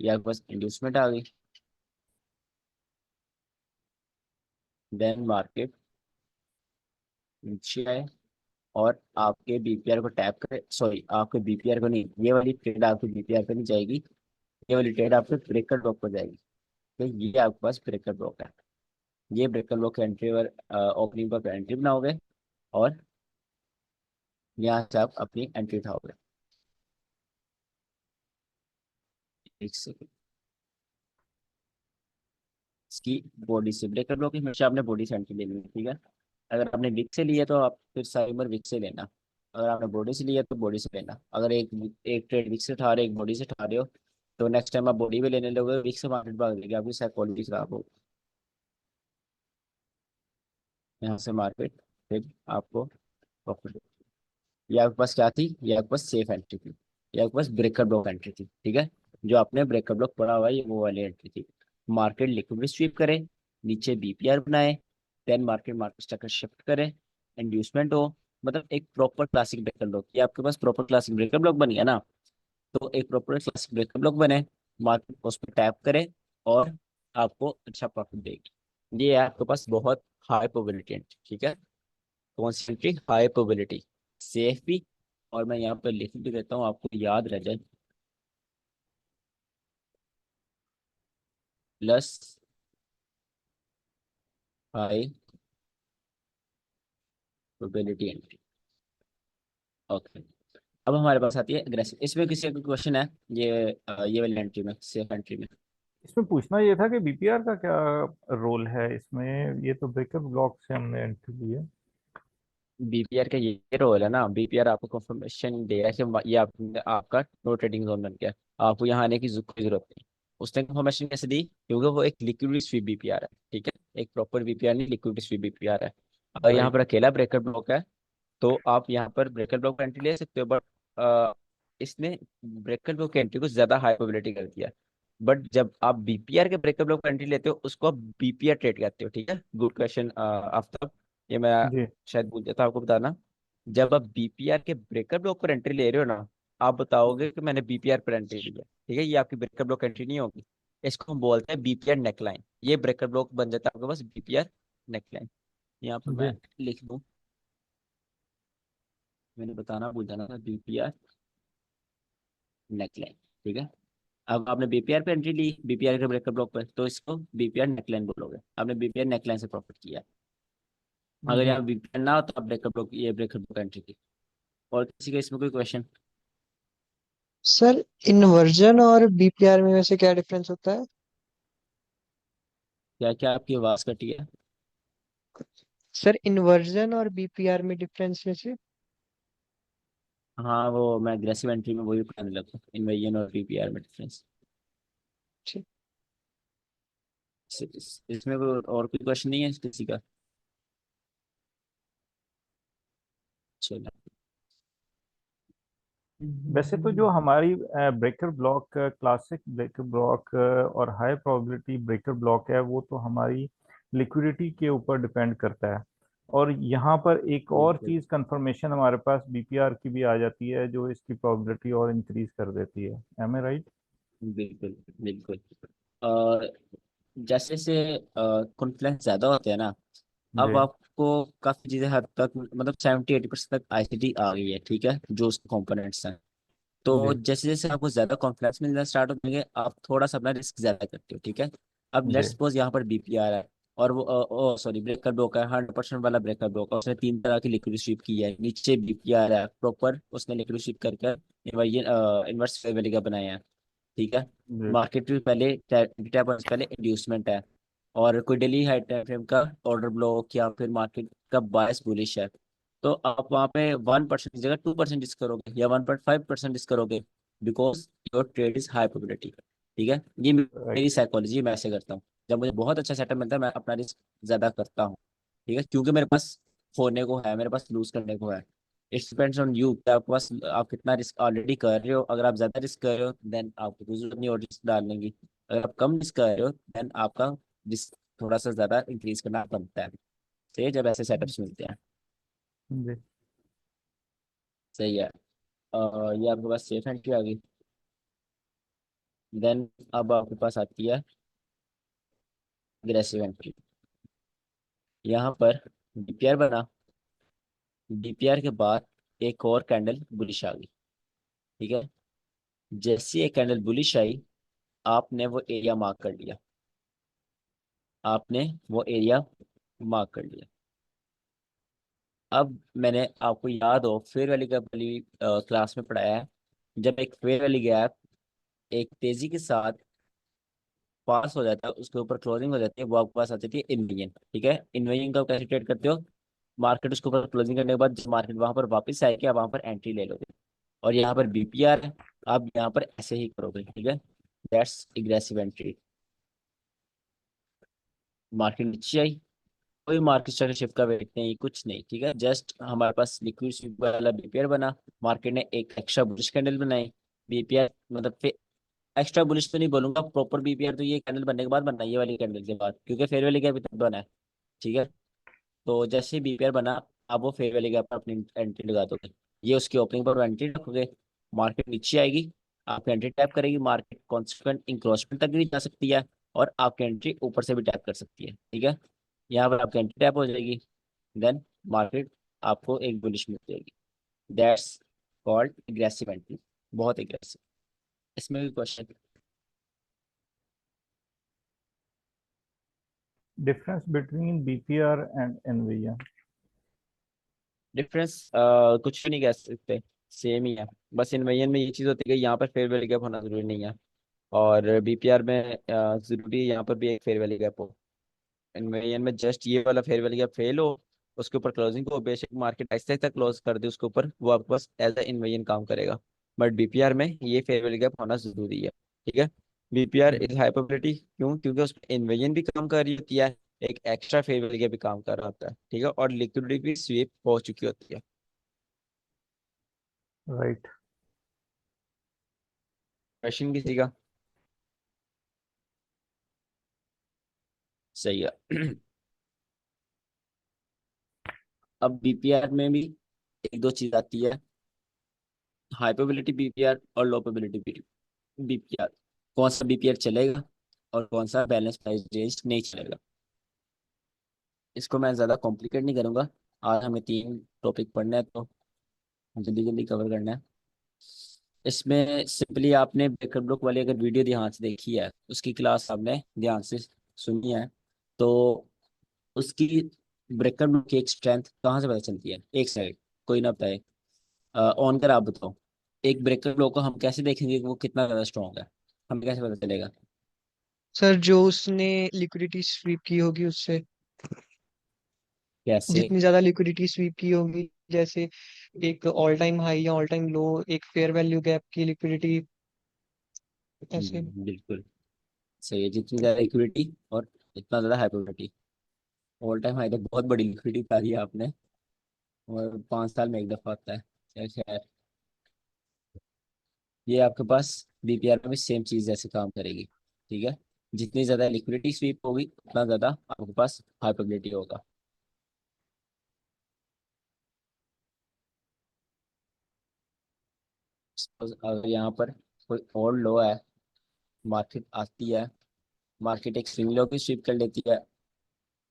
या बस इंड्यूसमेंट आ गई, देन मार्केट नीचे आए और आपके बीपीआर को टैप करे, सॉरी आपके बीपीआर को नहीं, ये वाली ट्रेड आपके बीपीआर पे नहीं जाएगी, ये वाली ट्रेड आपके ब्रेकर ब्लॉक पर जाएगी। तो ये आपके पास ब्रेकर ब्लॉक है, ये ब्रेकर ब्लॉक एंट्री और ओपनिंग पर एंट्री बनाओगे, और यहाँ से आप अपनी एंट्री उठाओगे। एक सेकेंड, इसकी बॉडी से ब्रेकर ब्लॉक हमेशा आपने बॉडी से एंट्री लेनी है, ठीक है। अगर आपने विक से लिया तो आप फिर सारी उम्र विक से लेना। अगर आपने बॉडी से लिया तो बॉडी से लेना। अगर एक एक ट्रेड विक से उठा रहे हो, एक बॉडी से उठा रहे हो, तो नेक्स्ट टाइम आप बॉडी में लेने लोगे, विक से मार्केट भाग लेगी, आपकी साइकोलॉजी खराब हो। यहाँ से मार्केट फिर आपको प्रॉफिट। ये आपके पास क्या थी, ये आपके पास सेफ एंट्री थी, ये आपके पास ब्रेकर ब्लॉक एंट्री थी, ठीक है। जो आपने ब्रेकर ब्लॉक पढ़ा हुआ है, ये वो वाली एंट्री थी। मार्केट लिक्विड स्वीप करे, नीचे बीपीआर बनाए, then market market structure shift करे, इंड्यूसमेंट हो, मतलब एक प्रॉपर क्लासिक ब्रेकर ब्लॉक। ये आपके पास प्रॉपर क्लासिक ब्रेकर ब्लॉक बन गया ना। तो एक प्रॉपर क्लासिक ब्रेकर ब्लॉक बने, मार्केट उस पर टैप करे और आपको अच्छा प्रॉफिट देगी। ये है आपके पास बहुत हाई प्रोबेबिलिटी एंट्री, ठीक है। कौन सी एंट्री, हाई प्रोबेबिलिटी, सेफ भी। और मैं यहाँ पर लिख भी देता हूँ, आपको याद रह जाए, plus high probability entry. Okay, अब हमारे पास आती है एग्रेसिव। इसमें किसी का क्वेश्चन है, ये वाली एंट्री में, सेफ एंट्री में। इसमें पूछना ये था कि बीपीआर का क्या रोल है इसमें, ये तो ब्रेकर ब्लॉक से हमने एंट्री ली है। बीपीआर का ये रोल है ना, बीपीआर आपको कंफर्मेशन दे रहा है कि ये आपका नो ट्रेडिंग जोन बन गया, आपको यहाँ आने की कोई जरूरत नहीं। उसने कंफर्मेशन कैसे दी, क्योंकि वो एक लिक्विड स्वीप बीपीआर है, ठीक है। एक प्रॉपर बीपीआर नहीं, लिक्विड स्वीप बीपीआर है। अगर यहाँ राइट। पर अकेला ब्रेकर ब्लॉक है तो आप यहाँ पर ब्रेकर ब्लॉक एंट्री ले सकते हो, बट इसने ब्रेकर ब्लॉक एंट्री को ज्यादा हाई प्रोबेबिलिटी कर दिया। बट जब आप बीपीआर के ब्रेकर ब्लॉक एंट्री लेते हो, उसको आप बीपीआर ट्रेड करते हो, ठीक है। गुड क्वेश्चन आफ्ताब, ये मैं जी। शायद भूल जाता आपको बताना। जब आप बीपीआर के ब्रेकर ब्लॉक पर एंट्री ले रहे हो ना, आप बताओगे कि मैंने बीपीआर पर एंट्री ली है, ठीक है। ये आपकी ब्रेकर ब्लॉक एंट्री नहीं होगी। इसको हम बोलते हैं बीपीआर नेकलाइन। ये ब्रेकर ब्लॉक बन जाता है आपके पास बीपीआर नेकलाइन। यहाँ पर मैं जी। लिख दूँ, मैंने बताना भूल जाना था, बीपीआर नेकलाइन, ठीक है। अब आपने बीपीआर पे एंट्री ली, बीपीआर के ब्रेकर ब्लॉक पर, तो इसको बीपीआर नेकलाइन बोलोगे। आपने बीपीआर नेकलाइन से प्रॉफिट किया। अगर जी। यहाँ बीपीआर ना हो तो आप ब्रेकर ब्लॉक, ये ब्रेकर ब्लॉक एंट्री की। और किसी का इसमें कोई क्वेश्चन? सर इन्वर्जन और बीपीआर में वैसे क्या डिफरेंस होता है? क्या क्या आपकी आवाज कटी है? सर इन्वर्जन और बीपीआर में डिफरेंस वैसे? हाँ, वो मैं अग्रेसिव एंट्री में वही बताने लगा, इन्वर्जन और बीपीआर में डिफरेंस। ठीक। इसमें कोई और कोई क्वेश्चन नहीं है किसी का? चलो। वैसे तो जो हमारी breaker block, classic breaker block और हाई प्रोबेबिलिटी ब्रेकर ब्लॉक है, वो तो हमारी लिक्विडिटी के ऊपर डिपेंड करता है। और यहाँ पर एक और बिल्कुल चीज़ कंफर्मेशन हमारे पास बीपीआर की भी आ जाती है, जो इसकी प्रोबेबिलिटी और इंक्रीज कर देती है। एम आई राइट? बिल्कुल बिल्कुल। अ, जैसे जैसे कॉन्फ्लेक्स ज्यादा होते हैं ना, अब जी। आपको काफी चीजें हद तक, मतलब 70-80% तक आईसीटी आ गई है, ठीक है, जो उसके कंपोनेंट्स हैं। तो जी। जैसे जैसे आपको ज्यादा कॉन्फ्लेक्स मिलना स्टार्ट हो जाएंगे, आप थोड़ा सा अपना रिस्क ज्यादा करते हो, ठीक है। अब जी। लेट्स सपोज यहाँ पर बीपीआर है, और वो ओ सॉरी ब्रेकर ब्लॉक है, 100% वाला ब्रेकर ब्लॉक है, उसने 3 तरह की लिक्विड स्वीप की है, नीचे बीपीआर है प्रॉपर, उसने लिक्विड स्वीप करके इन्वर्स फेयर वैल्यू का बनाया है, ठीक है। जी। मार्केट में पहले डेटा पॉइंट्स पहले इंड्यूसमेंट है, और कोई डेली हाई टाइम फ्रेम का ऑर्डर ब्लॉक, या फिर मार्केट का बायस बुलिश है, तो आप वहाँ पे 1% की जगह 2% रिस्क करोगे, या 1.5% रिस्क करोगे, because your trade is high probability, ठीक है। ये राइट। मेरी साइकोलॉजी, मैं ऐसे करता हूँ। जब मुझे बहुत अच्छा सेटअप मिलता है, मैं अपना रिस्क ज्यादा करता हूँ, ठीक है, क्योंकि मेरे पास खोने को है, मेरे पास लूज करने को है। इट्स डिपेंड्स ऑन यू कि आपके पास आप कितना रिस्क ऑलरेडी कर रहे हो। अगर आप ज्यादा रिस्क कर रहे हो, देन आपको कोई जरूरत नहीं और रिस्क डालने की। अगर आप कम रिस्क कर रहे हो, देन आपका रिस्क थोड़ा सा ज्यादा इंक्रीज करना बनता है, सही है, जब ऐसे सेटअप्स मिलते हैं। जी। सही है। ये आपके पास सेफ एंट्री आ गई। देन अब आपके पास आती है अग्रेसिव एंट्री। यहाँ पर डीपीआर बना, डीपीआर के बाद एक और कैंडल बुलिश आ गई, ठीक है। जैसे एक कैंडल बुलिश आई, आपने वो एरिया मार्क कर लिया, आपने वो एरिया मार्क कर लिया, अब मैंने आपको याद हो फेयर वैल्यू गैप वाली क्लास में पढ़ाया है। जब एक फेयर वैल्यू गैप एक तेजी के साथ पास हो जाता है, उसके ऊपर क्लोजिंग हो जाती है, वो आपके पास आ जाती है इन्वेजन। ठीक है, इन्वेजन का आप कैसे ट्रेड करते हो? मार्केट उसके ऊपर क्लोजिंग करने के बाद जब मार्केट वहां पर वापस आएगी, आप वहां पर एंट्री ले लोगे। और यहाँ पर बीपीआर है, आप यहाँ पर ऐसे ही करोगे। ठीक है, दैट्स एग्रेसिव एंट्री। मार्केट नीचे आई, कोई मार्केट स्ट्रक्चर शिफ्ट का वेट नहीं, कुछ नहीं। ठीक है, जस्ट हमारे पास लिक्विड स्वीप वाला बीपीआर बना, मार्केट ने एक एक्स्ट्रा बुलिश कैंडल बनाई। बीपीआर मतलब एक्स्ट्रा बुलिश तो नहीं बोलूंगा, प्रॉपर बीपीआर तो ये कैंडल बनने के बाद बनना है, ये वाली कैंडल के बाद, क्योंकि फेयर वैल्यू गैप तक बना है। ठीक है, तो जैसे ही बीपीआर बना, अब वो फेयर वैल्यू गैप पर अपनी एंट्री लगा दोगे। ये उसकी ओपनिंग पर एंट्री रखोगे, मार्केट नीचे आएगी, आपकी एंट्री टैप करेगी, मार्केट कॉन्सिक्वेंट इंक्रोचमेंट तक भी जा सकती है, और आपकी एंट्री ऊपर से भी टैप कर सकती है। ठीक है, यहाँ पर आपकी एंट्री टैप हो जाएगी, देन मार्केट आपको एक बुलिश मिल जाएगी। दैट्स कॉल्ड एग्रेसिव एंट्री, बहुत एग्रेसिव। इसमें भी question? Difference between BPR and NVM? Difference कुछ भी नहीं कह सकते, सेम ही है। बस इन्वेजन में ये चीज़ होती है कि यहाँ पर फेयर वैल्यू गैप होना जरूरी नहीं है, और बीपीआर में जरूरी है यहाँ पर भी एक फेयर वैल्यू गैप हो। इन्वेजन में जस्ट ये वाला फेयर वैल्यू गैप फेल हो, उसके ऊपर क्लोजिंग को बेशक मार्केट ऐसे तक क्लोज कर दे उसके ऊपर, वो आपके पास एज ए इन्वेजन काम करेगा। बट बीपीआर में ये फेयर वैल्यू गैप होना जरूरी है। ठीक है, बीपीआर इज हाई प्रोबेबिलिटी, क्यों? क्योंकि उसमें इन्वेजन भी काम कर रही होती है, एक एक्स्ट्रा फेयर वैल्यू गैप भी काम कर रहा होता है। ठीक है, और लिक्विडिटी भी स्वीप हो चुकी होती है। राइट। क्वेश्चन किसी का? सही है। अब बीपीआर में भी एक दो चीज आती है, हाई प्रोबेबिलिटी बीपीआर और लो प्रोबेबिलिटी बीपीआर। कौन सा बीपीआर चलेगा और कौन सा बैलेंस प्राइस रेंज नहीं चलेगा। इसको मैं ज़्यादा कॉम्प्लिकेट नहीं करूंगा, आज हमें तीन टॉपिक पढ़ना है, तो जल्दी जल्दी कवर करना है। इसमें सिंपली आपने ब्रेकर ब्लॉक वाली अगर वीडियो ध्यान से देखी है, उसकी क्लास आपने ध्यान से सुनी है, तो उसकी ब्रेकर ब्लॉक की एक स्ट्रेंथ कहाँ से पता चलती है? एक साइड कोई ना बताए, ऑन कर आप बताओ। एक ब्रेकर ब्लॉक को हम कैसे देखेंगे कि वो कितना ज़्यादा स्ट्रॉन्ग है? हमें कैसे पता चलेगा? सर जो उसने लिक्विडिटी स्वीप की होगी उससे, कैसे? जितनी ज्यादा लिक्विडिटी स्वीप की होगी, जैसे एक ऑल टाइम हाई या ऑल टाइम लो, एक फेयर वैल्यू गैप की लिक्विडिटी, ऐसे। बिल्कुल सही है, जितनी ज़्यादा लिक्विडिटी और इतना ज़्यादा हाइपरबिलिटी। ऑल टाइम हाई तो बहुत बड़ी लिक्विडिटी बता दी है आपने, और 5 साल में एक दफ़ा आता है। खैर खैर, ये आपके पास बीपीआर में भी सेम चीज़ जैसे काम करेगी। ठीक है, जितनी ज़्यादा लिक्विडिटी स्वीप होगी, उतना ज़्यादा आपके पास हाइपरबिलिटी होगा। Suppose अगर यहाँ पर कोई और लो है, मार्केट आती है, मार्केट एक स्विंग लो की स्वीप कर लेती है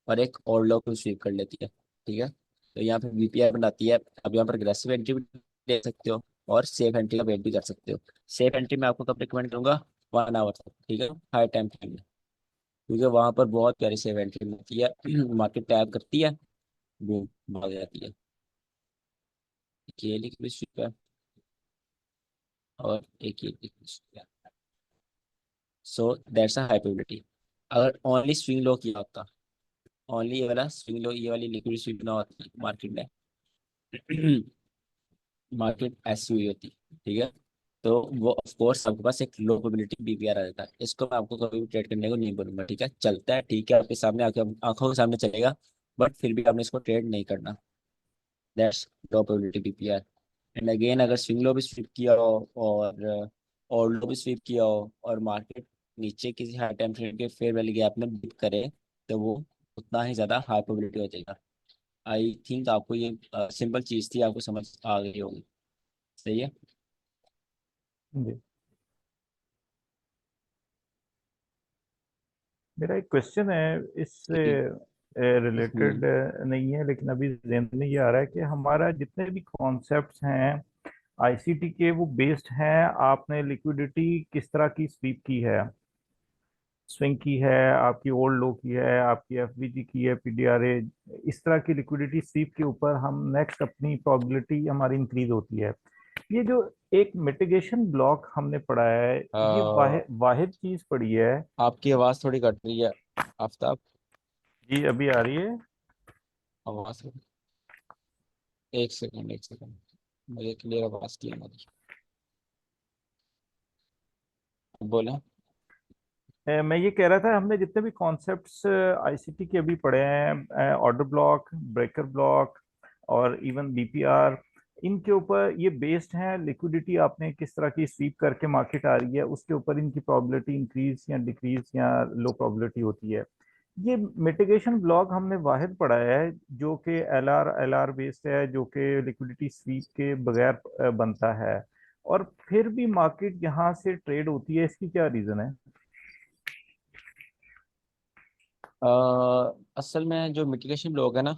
और एक और लो को स्वीप कर लेती है। ठीक है, तो यहाँ पे बीपीआई बनाती है। अब यहाँ पर अग्रेसिव एंट्री भी ले सकते हो और सेफ एंट्री का वेट भी कर सकते हो। सेफ एंट्री मैं आपको कब रिकमेंड करूंगा? 1 आवर तक। ठीक है, हाई टाइम फ्रेम में, क्योंकि वहां पर बहुत प्यारी सेफ एंट्री मिलती है। मार्केट टैप करती है, बूम, भाग जाती है। एक ये लिक्विड स्वीप है और एक ये लिक्विड स्वीप है। So that's a high probability. अगर ओनली स्विंग लो किया होता, ओनली ये वाला स्विंग लो, ये वाली लिक्विड स्वीप ना होती मार्केट में, मार्केट ऐसी हुई होती। ठीक है, तो वो ऑफ कोर्स आपके पास एक लो प्रोबेबिलिटी बीपीआर आ जाता है। इसको मैं आपको कभी भी ट्रेड करने को नहीं बोलूंगा। ठीक है, चलता है, ठीक है, आपके सामने आके आंखों के सामने चलेगा, बट फिर भी आपने इसको ट्रेड नहीं करना। That's low probability BPR. And again, अगर स्विंग लो भी स्वीप किया हो और लो भी स्वीप किया हो और मार्केट नीचे किसी हाई टाइम फ्रेम के फेयर वैल्यू गैप में बिट करे, तो वो उतना ही ज्यादा हाई प्रोबेबिलिटी हो जाएगा। आई थिंक आपको ये सिंपल चीज थी, आपको समझ आ गई होगी। सही है। जी। मेरा एक क्वेश्चन है, इससे ठीक। रिलेटेड नहीं है, लेकिन अभी ज़हन में ये आ रहा है कि हमारा जितने भी कॉन्सेप्ट्स हैं आईसीटी के, वो बेस्ड हैं आपने लिक्विडिटी किस तरह की स्वीप की है। स्विंग की है, आपकी ओल्ड लो की है, आपकी एफवीजी की है, पीडीआरए, इस तरह की लिक्विडिटी स्वीप के ऊपर हम नेक्स्ट अपनी प्रोबेबिलिटी हमारी इंक्रीज होती है। ये जो एक मिटिगेशन ब्लॉक हमने पढ़ा है, ये अ, वाहिद चीज पढ़ी है। आपकी आवाज़ थोड़ी कट रही है आफ्ताब। जी अभी आ रही है। आवाज़, एक सेकंड एक सेकंड, मुझे क्लियर आवाज़ की हमारी। बोले। मैं ये कह रहा था, हमने जितने भी कॉन्सेप्ट्स आईसीटी के अभी पढ़े हैं, ऑर्डर ब्लॉक, ब्रेकर ब्लॉक और इवन बीपीआर, इनके ऊपर ये बेस्ड हैं। लिक्विडिटी आपने किस तरह की स्वीप करके मार्केट आ रही है, उसके ऊपर इनकी प्रोबेबिलिटी इंक्रीज या डिक्रीज या लो प्रोबेबिलिटी होती है। ये मिटिगेशन ब्लॉक हमने वाहिद पढ़ा है जो कि एलआर बेस्ड है, जो कि लिक्विडिटी स्वीप के बगैर बनता है, और फिर भी मार्केट यहाँ से ट्रेड होती है। इसकी क्या रीजन है? असल में जो मिटिगेशन लोग है ना,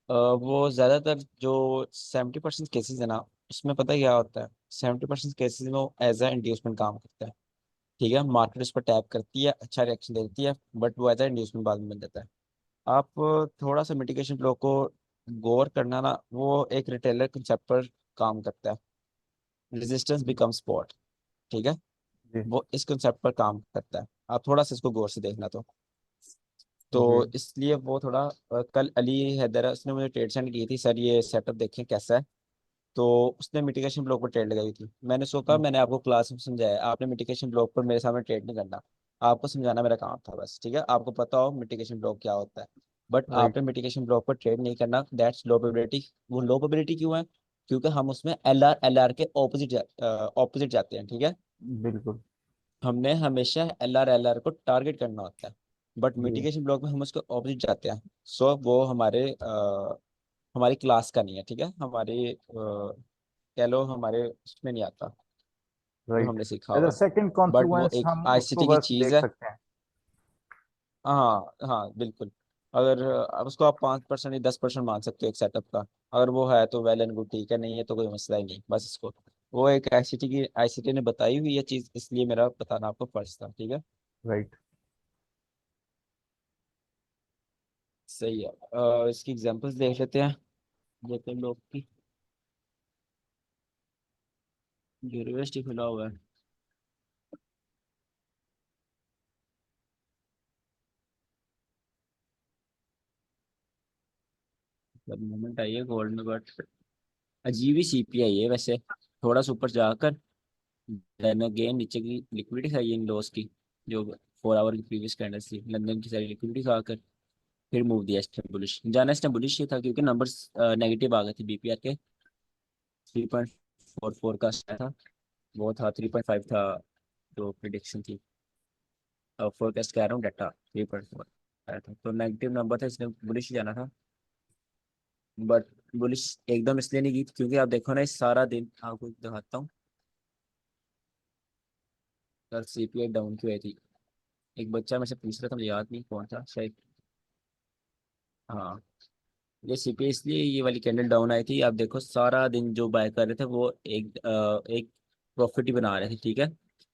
वो ज़्यादातर जो 70% केसेस है ना, उसमें पता है क्या होता है। 70% केसेस में वो एज ए इंड्यूसमेंट काम करता है। ठीक है, मार्केट उस पर टैप करती है, अच्छा रिएक्शन देती है, बट वो एज ए इंड्यूसमेंट बाद में बन जाता है। आप थोड़ा सा मिटिगेशन लोग को गौर करना ना, वो एक रिटेलर कंसेप्ट पर काम करता है। Resistance become support. ठीक है, जी वो इस कंसेप्ट पर काम करता है। आप थोड़ा सा इसको गौर से देखना। जी तो इसलिए वो थोड़ा कल अली हैदर है, उसने मुझे ट्रेड सेंड की थी, सर ये सेटअप देखें कैसा है। तो उसने मिटिगेशन ब्लॉक पर ट्रेड लगाई थी। मैंने सोचा, मैंने आपको क्लास में समझाया, आपने मिटिगेशन ब्लॉक पर मेरे सामने ट्रेड नहीं करना। आपको समझाना मेरा काम था बस। ठीक है, आपको पता हो मिटिगेशन ब्लॉक क्या होता है, बट राइट। आपने मिटिगेशन ब्लॉक पर ट्रेड नहीं करना। That's low probability. वो लो प्रोबेबिलिटी क्यों है? क्योंकि हम उसमें एल आर के ऑपोजिट जाते हैं। ठीक है, बिल्कुल। हमने हमेशा एल आर को टारगेट करना होता है, बट जी मिटिगेशन ब्लॉक में हम उसके ऑपोजिट जाते हैं। सो वो हमारी क्लास का नहीं है। ठीक है, कह लो हमारे उसमें नहीं आता जो राइट। हमने सीखा एज अ हुआ है। सेकंड बट वो कॉन्फ्लुएंस एक हम उसको आईसीटी की बस चीज़ देख है। सकते हैं। हाँ हाँ बिल्कुल। अगर अब उसको आप 5% या 10% मान सकते हो एक सेटअप का। अगर वो है तो वेल एंड गुड, ठीक है, नहीं है तो कोई मसला ही नहीं। बस इसको, वो एक आईसीटी ने बताई हुई ये चीज़, इसलिए मेरा बताना आपको फर्ज था। ठीक है, राइट। सही है। इसकी एग्जांपल्स देख लेते हैं जितने लोग की। यूनिवर्सिटी खुला हुआ है। मतलब मूवमेंट आई है गोल्ड में, बट अजीब ही सीपीआई है वैसे। थोड़ा सा ऊपर जाकर देन अगेन नीचे की लिक्विडिटी आई है इन लॉस की, जो 4 आवर की प्रीवियस कैंडल थी। लंदन की सारी लिक्विडिटी खाकर फिर मूव दिया स्टेम बुलिश। जाना स्टेम बुलिश ही था क्योंकि नंबर्स नेगेटिव आ गए थे बीपीआर के। 3.44 का आया था, वो था 3.5 था जो प्रिडिक्शन थी। फोरकास्ट कह रहा हूँ, डाटा 3.4 आया था, तो नेगेटिव नंबर था, इसने बुलिश ही जाना था। बट बुलिश एकदम इसलिए नहीं की क्योंकि आप देखो ना, इस सारा दिन आपको दिखाता हूँ, कल सीपीआई डाउन क्यों आई थी। एक बच्चा मेरे से पूछ रहा था, मुझे याद नहीं कौन था शायद। हाँ, ये सीपीआई इसलिए ये वाली कैंडल डाउन आई थी। आप देखो सारा दिन जो बाय कर रहे थे वो एक प्रॉफिट ही बना रहे थे। ठीक है,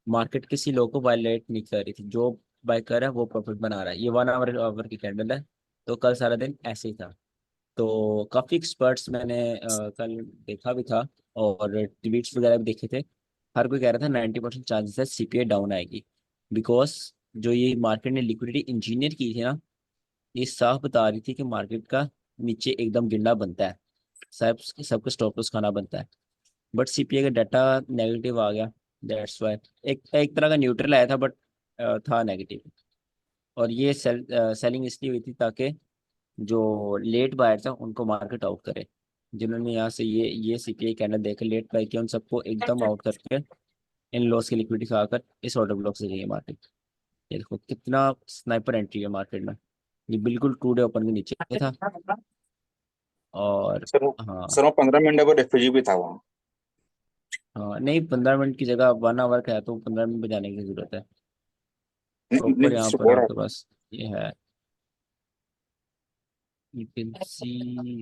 मार्केट किसी लो को वायलेट नहीं कर रही थी। जो बाय कर रहा है वो प्रॉफिट बना रहा है। ये 1 आवर की कैंडल है। तो कल सारा दिन ऐसे ही था। तो काफी एक्सपर्ट्स मैंने कल देखा भी था, और ट्वीट्स वगैरह भी देखे थे। हर कोई कह रहा था 90% चांसेस है सीपीआई डाउन आएगी। बिकॉज जो ये मार्केट ने लिक्विडिटी इंजीनियर की थी ना, ये साफ बता रही थी कि मार्केट का नीचे एकदम गिरना बनता है, सब सबको स्टॉप लॉस खाना बनता है। बट सीपीआई का डाटा नेगेटिव आ गया। दैट्स वाई एक एक तरह का न्यूट्रल आया था, बट था नेगेटिव। और ये सेलिंग इसलिए हुई थी ताकि जो लेट बायर था उनको मार्केट आउट करे। जिन्होंने यहाँ से ये सीपीआई कैंडल देकर लेट बाय किया, उन सबको एकदम आउट करके इन लॉस की लिक्विडिटी खाकर इस ऑर्डर ब्लॉक से गई है मार्केट। ये देखो कितना स्नाइपर एंट्री है मार्केट में। ये बिल्कुल टू डे ओपन के नीचे था। और सर हाँ, सर वो 15 मिनट का रेफ्यूजी भी था वहाँ। हाँ नहीं, 15 मिनट की जगह 1 आवर का है तो 15 मिनट बजाने की जरूरत है। नहीं प्रॉपर नहीं, यहाँ पर सपोर्ट आपके पास ये है। यू कैन सी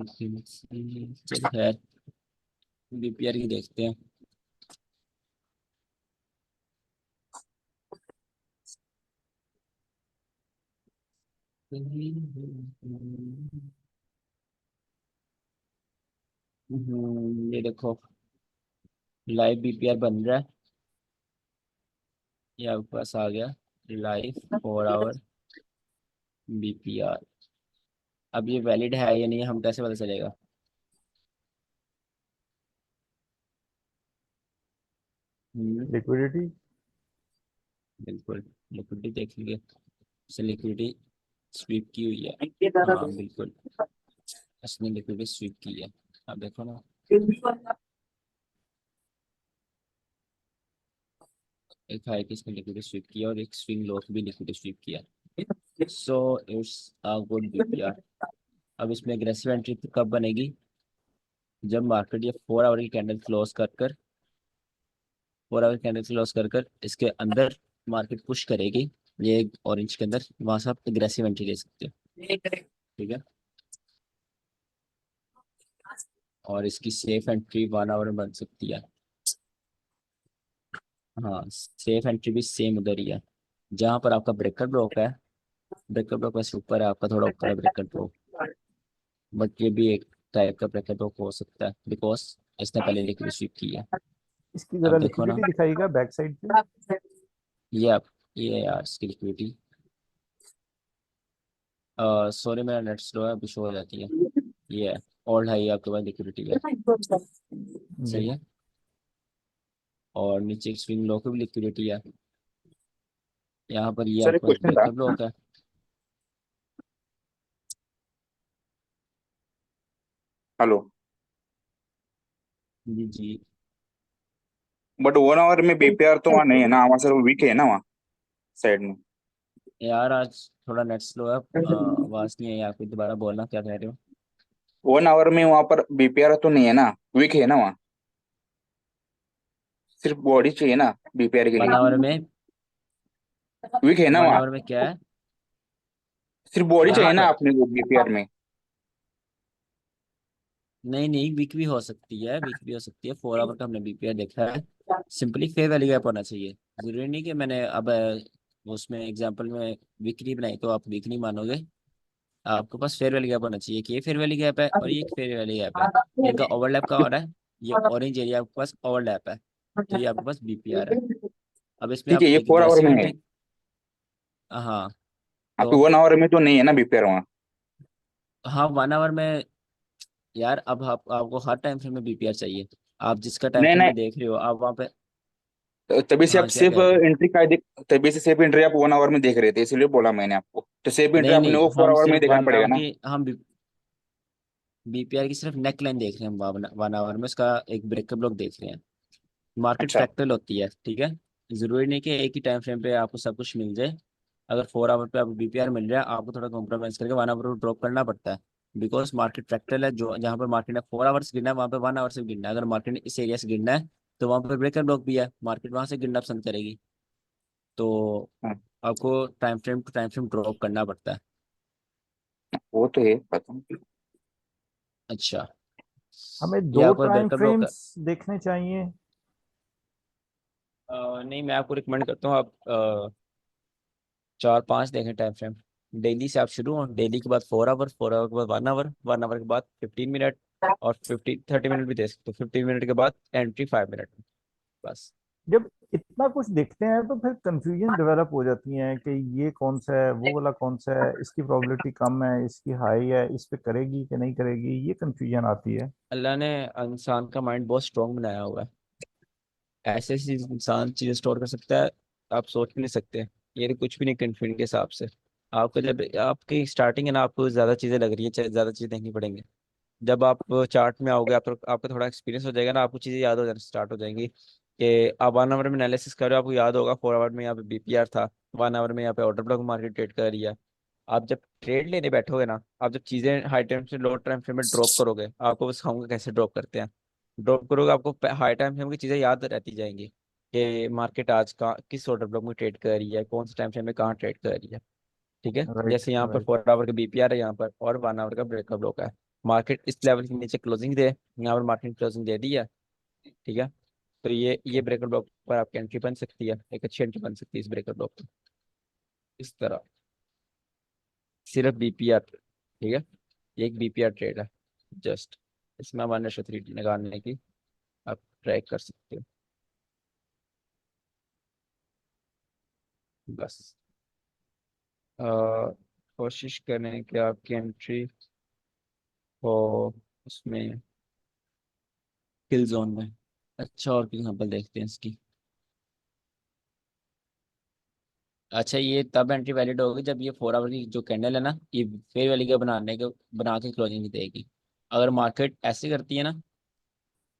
चल खैर, बीपीआर की देखते हैं। ये देखो लाइव बीपीआर बन रहा है, ये आपके पास आ गया लाइव 4 आवर बीपीआर। अब ये वैलिड है या नहीं हम कैसे पता चलेगा? लिक्विडिटी। बिल्कुल लिक्विडिटी देखेंगे, इससे लिक्विडिटी स्वीप की हुई है। हाँ बिल्कुल, इसने लिक्विडिटी स्वीप की है। अब देखो ना, एक हाई की इसने लिक्विडिटी स्वीप किया और एक स्विंग लो की भी लिक्विडिटी स्वीप किया। So it's a good BPR. अब इसमें एग्रेसिव एंट्री कब बनेगी? जब मार्केट ये 4 आवर की कैंडल क्लोज कर कर 4 आवर कैंडल क्लोज कर कर इसके अंदर मार्केट पुश करेगी, ये ऑरेंज के अंदर, वहां से आप एग्रेसिव एंट्री ले सकते हो। ठीक है, और इसकी सेफ एंट्री 1 आवर में बन सकती है। हाँ, सेफ एंट्री भी सेम उधर ही है जहाँ पर आपका ब्रेकर ब्लॉक है। ब्रेकर ब्लॉक वैसे ऊपर है, आपका थोड़ा ऊपर है ब्रेकर ब्लॉक, बट ये भी एक टाइप का ब्रेकर ब्लॉक हो सकता है बिकॉज इसने पहले लिक्विड स्वीप की है। इसकी अब जरा देखो ना, लिक्विडिटी दिखाइएगा बैक साइड पे। ये आप ये है यार इसकी लिक्विडिटी। सॉरी मेरा नेट स्लो है, अभी शो हो जाती है। ये है ऑल हाई आपके पास लिक्विडिटी है, जी। सही है। और नीचे स्विंग लो की भी लिक्विडिटी है। यहाँ पर ये सर एक आपके पास क्वेश्चन था। ब्रेकर ब्लॉक है। हेलो। जी जी। बट 1 आवर में बीपीआर तो वहाँ नहीं है ना, वहाँ सर वीक है ना वहाँ साइड में। यार आज थोड़ा नेट स्लो है, आवाज नहीं है, आप कुछ दोबारा बोलना क्या कह रहे हो? 1 आवर में वहाँ पर बीपीआर तो नहीं है ना, वीक है ना वहाँ, सिर्फ बॉडी चाहिए ना बीपीआर के वन लिए। आवर में वीक है ना वन वहाँ, आवर में क्या है सिर्फ बॉडी यहाँ चाहिए ना पर? अपने को बीपीआर में। नहीं नहीं, वीक भी हो सकती है, वीक भी हो सकती है। 4 आवर का हमने बीपीआर देखा है। सिंपली फेयर वैल्यू गैप होना चाहिए। जरूरी नहीं कि मैंने अब उसमें एग्जांपल में वीकली बनाई तो आप वीकली मानोगे। आपके पास फेयर वैल्यू गैप होना चाहिए कि ये फेयर वैल्यू गैप है और ये एक फेयर वैल्यू गैप है। इनका ओवरलैप कहाँ हो रहा है? ये ऑरेंज एरिया आपके पास ओवरलैप है, तो ये आपके पास बीपीआर है। अब इसमें ठीक है, आप ये एक 4 आवर एग्रेसिव में है। एंट्री, हाँ आपके तो 1 आवर में तो नहीं है ना बीपीआर वहाँ। हाँ 1 आवर में। यार अब आपको हर टाइम फ्रेम में बीपीआर चाहिए। आप जिसका टाइम नहीं फ्रेम नहीं, में देख रहे हो आप वहाँ पे। तभी से आप हाँ क्या सेफ कह रहे थे? एंट्री का देख, तभी से सेफ एंट्री आप 1 आवर में देख रहे थे, इसलिए बोला मैंने आपको। तो सेफ एंट्री नहीं अपने नहीं, को 4 आवर में ही हम सिर्फ देखना वन पड़ेगा आवर ना। की हम बीपीआर की सिर्फ नेक लाइन देख रहे हैं। हम 1 आवर में उसका एक ब्रेकअप ब्लॉक देख रहे हैं। मार्केट अच्छा। फ्रैक्टल होती है, ठीक है। जरूरी नहीं कि एक ही टाइम फ्रेम पे आपको सब कुछ मिल जाए। अगर 4 आवर पे आपको बीपीआर मिल रहा है, आपको थोड़ा कॉम्प्रोमाइज करके 1 आवर को ड्रॉप करना पड़ता है। बिकॉज मार्केट फ्रैक्टल है, जो जहाँ पर मार्केट ने 4 आवर से गिरना है वहाँ पे 1 आवर से गिरना है। अगर मार्केट ने इस एरिया से गिरना है तो वहाँ पर ब्रेकर ब्लॉक भी है, मार्केट वहाँ से गिरना पसंद करेगी। तो हाँ, आपको time frame to time frame drop करना पड़ता है। वो तो है पता। अच्छा, हमें ये दो आपको टाइम ब्रेकर ब्लॉक है। फ्रेम्स देखने चाहिए। नहीं, मैं आपको रिकमेंड करता हूँ आप 4 5 देखें टाइम फ्रेम। डेली से आप शुरू हो, डेली के बाद 4 आवर, 4 आवर के बाद 1 आवर, 1 आवर के बाद 15 मिनट, और 30 मिनट भी दे सकते हो। 15 मिनट के बाद एंट्री 5 मिनट, बस। जब इतना कुछ देखते हैं तो फिर कंफ्यूजन डेवलप हो जाती है कि ये कौन सा है, वो वाला कौन सा है, इसकी प्रोबेबिलिटी कम है, इसकी हाई है, इस पे करेगी कि नहीं करेगी, ये कंफ्यूजन आती है। अल्लाह ने इंसान का माइंड बहुत स्ट्रांग बनाया हुआ है। ऐसे ऐसी इंसान चीजें स्टोर कर सकता है, आप सोच भी नहीं सकते। ये तो कुछ भी नहीं कन्फ्यूजन के हिसाब से। आपको जब आपकी स्टार्टिंग है ना, आपको ज्यादा चीजें लग रही है, ज्यादा चीजें देखनी पड़ेंगी। जब आप चार्ट में आओगे, आप तो आपका थोड़ा एक्सपीरियंस हो जाएगा ना, आपको चीजें याद हो जाना स्टार्ट हो जाएंगी कि आप 1 आवर में एनालिसिस कर रहे हो, आपको याद होगा 4 आवर में यहाँ पे बीपीआर था, 1 आवर में यहाँ पे ऑर्डर ब्लॉक मार्केट ट्रेड कर रही है। आप जब ट्रेड लेने बैठोगे ना, आप जब चीजें हाई टाइम से लो टाइम फ्रेम में ड्रॉप करोगे, आपको बस सिखाऊंगा कैसे ड्रॉप करते हैं। ड्रॉप करोगे, आपको हाई टाइम फ्रेम की चीजें याद रहती जाएंगी कि मार्केट आज का किस ऑर्डर ब्लॉक में ट्रेड कर रही है, कौन से टाइम फ्रेम में कहाँ ट्रेड कर रही है। ठीक है, राइट जैसे यहाँ पर राइट। 4 आवर का बीपीआर है यहाँ पर, और 1 आवर का ब्रेकअप ब्लॉक है। मार्केट इस लेवल के नीचे क्लोजिंग दे, यहाँ पर मार्केट क्लोजिंग दे दी है। ठीक है, तो ये ब्रेकअप ब्लॉक पर आपकी एंट्री बन सकती है, एक अच्छी एंट्री बन सकती है इस ब्रेकअप ब्लॉक पर, इस तरह। सिर्फ बीपीआर, ठीक है, ये एक बीपीआर ट्रेड है जस्ट। इसमें 1:3 निकालने की आप ट्राई कर सकते हो बस। अ, कोशिश करें कि आपकी एंट्री हो उसमें किल जोन में। अच्छा, और एग्जाम्पल देखते हैं इसकी। अच्छा, ये तब एंट्री वैलिड होगी जब ये 4 आवर की जो कैंडल है ना, ये फेयर वैल्यू का बना के क्लोजिंग देगी। अगर मार्केट ऐसे करती है ना,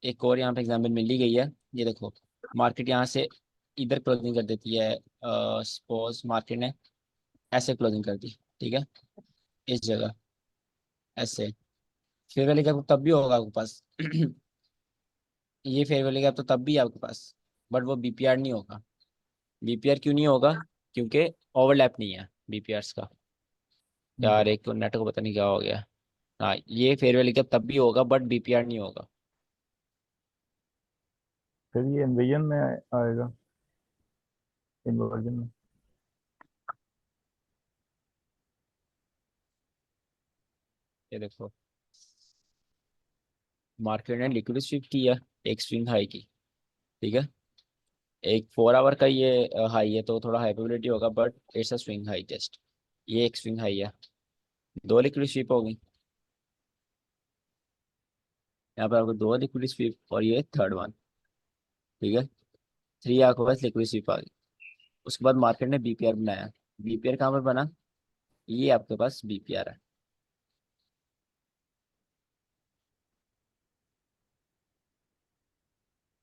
एक और यहाँ पे एग्जांपल मिल ही गई है, ये देखो, मार्केट यहाँ से इधर क्लोजिंग कर देती है। सपोज मार्केट ने ऐसे क्लोजिंग कर दी, ठीक है, इस जगह ऐसे, फेयर वैल्यू गैप तब भी होगा आपके पास। ये फेयर वैल्यू गैप तो तब भी है आपके पास, बट वो बीपीआर नहीं होगा। बीपीआर क्यों नहीं होगा? क्योंकि ओवरलैप नहीं है बीपीआर का। यार एक तो नेट को पता नहीं क्या हो गया। हाँ, ये फेयर वैल्यू गैप तब भी होगा बट बीपीआर नहीं होगा। फिर ये इन्वेजन में आएगा, इन्वर्जन में। ये देखो, मार्केट ने लिक्विड स्वीप की है एक स्विंग हाई की, ठीक है, एक 4 आवर का ये हाई है तो थोड़ा हाई प्रोबेबिलिटी होगा, but it's a swing high just. ये एक स्विंग हाई है, 2 लिक्विड स्वीप होगी। यहाँ पर आपको 2 लिक्विड स्वीप और ये थर्ड वन, ठीक है, 3 आपके पास लिक्विड स्वीप आ गई। उसके बाद मार्केट ने बीपीआर बनाया। बीपीआर कहाँ पर बना? ये आपके पास बीपीआर है।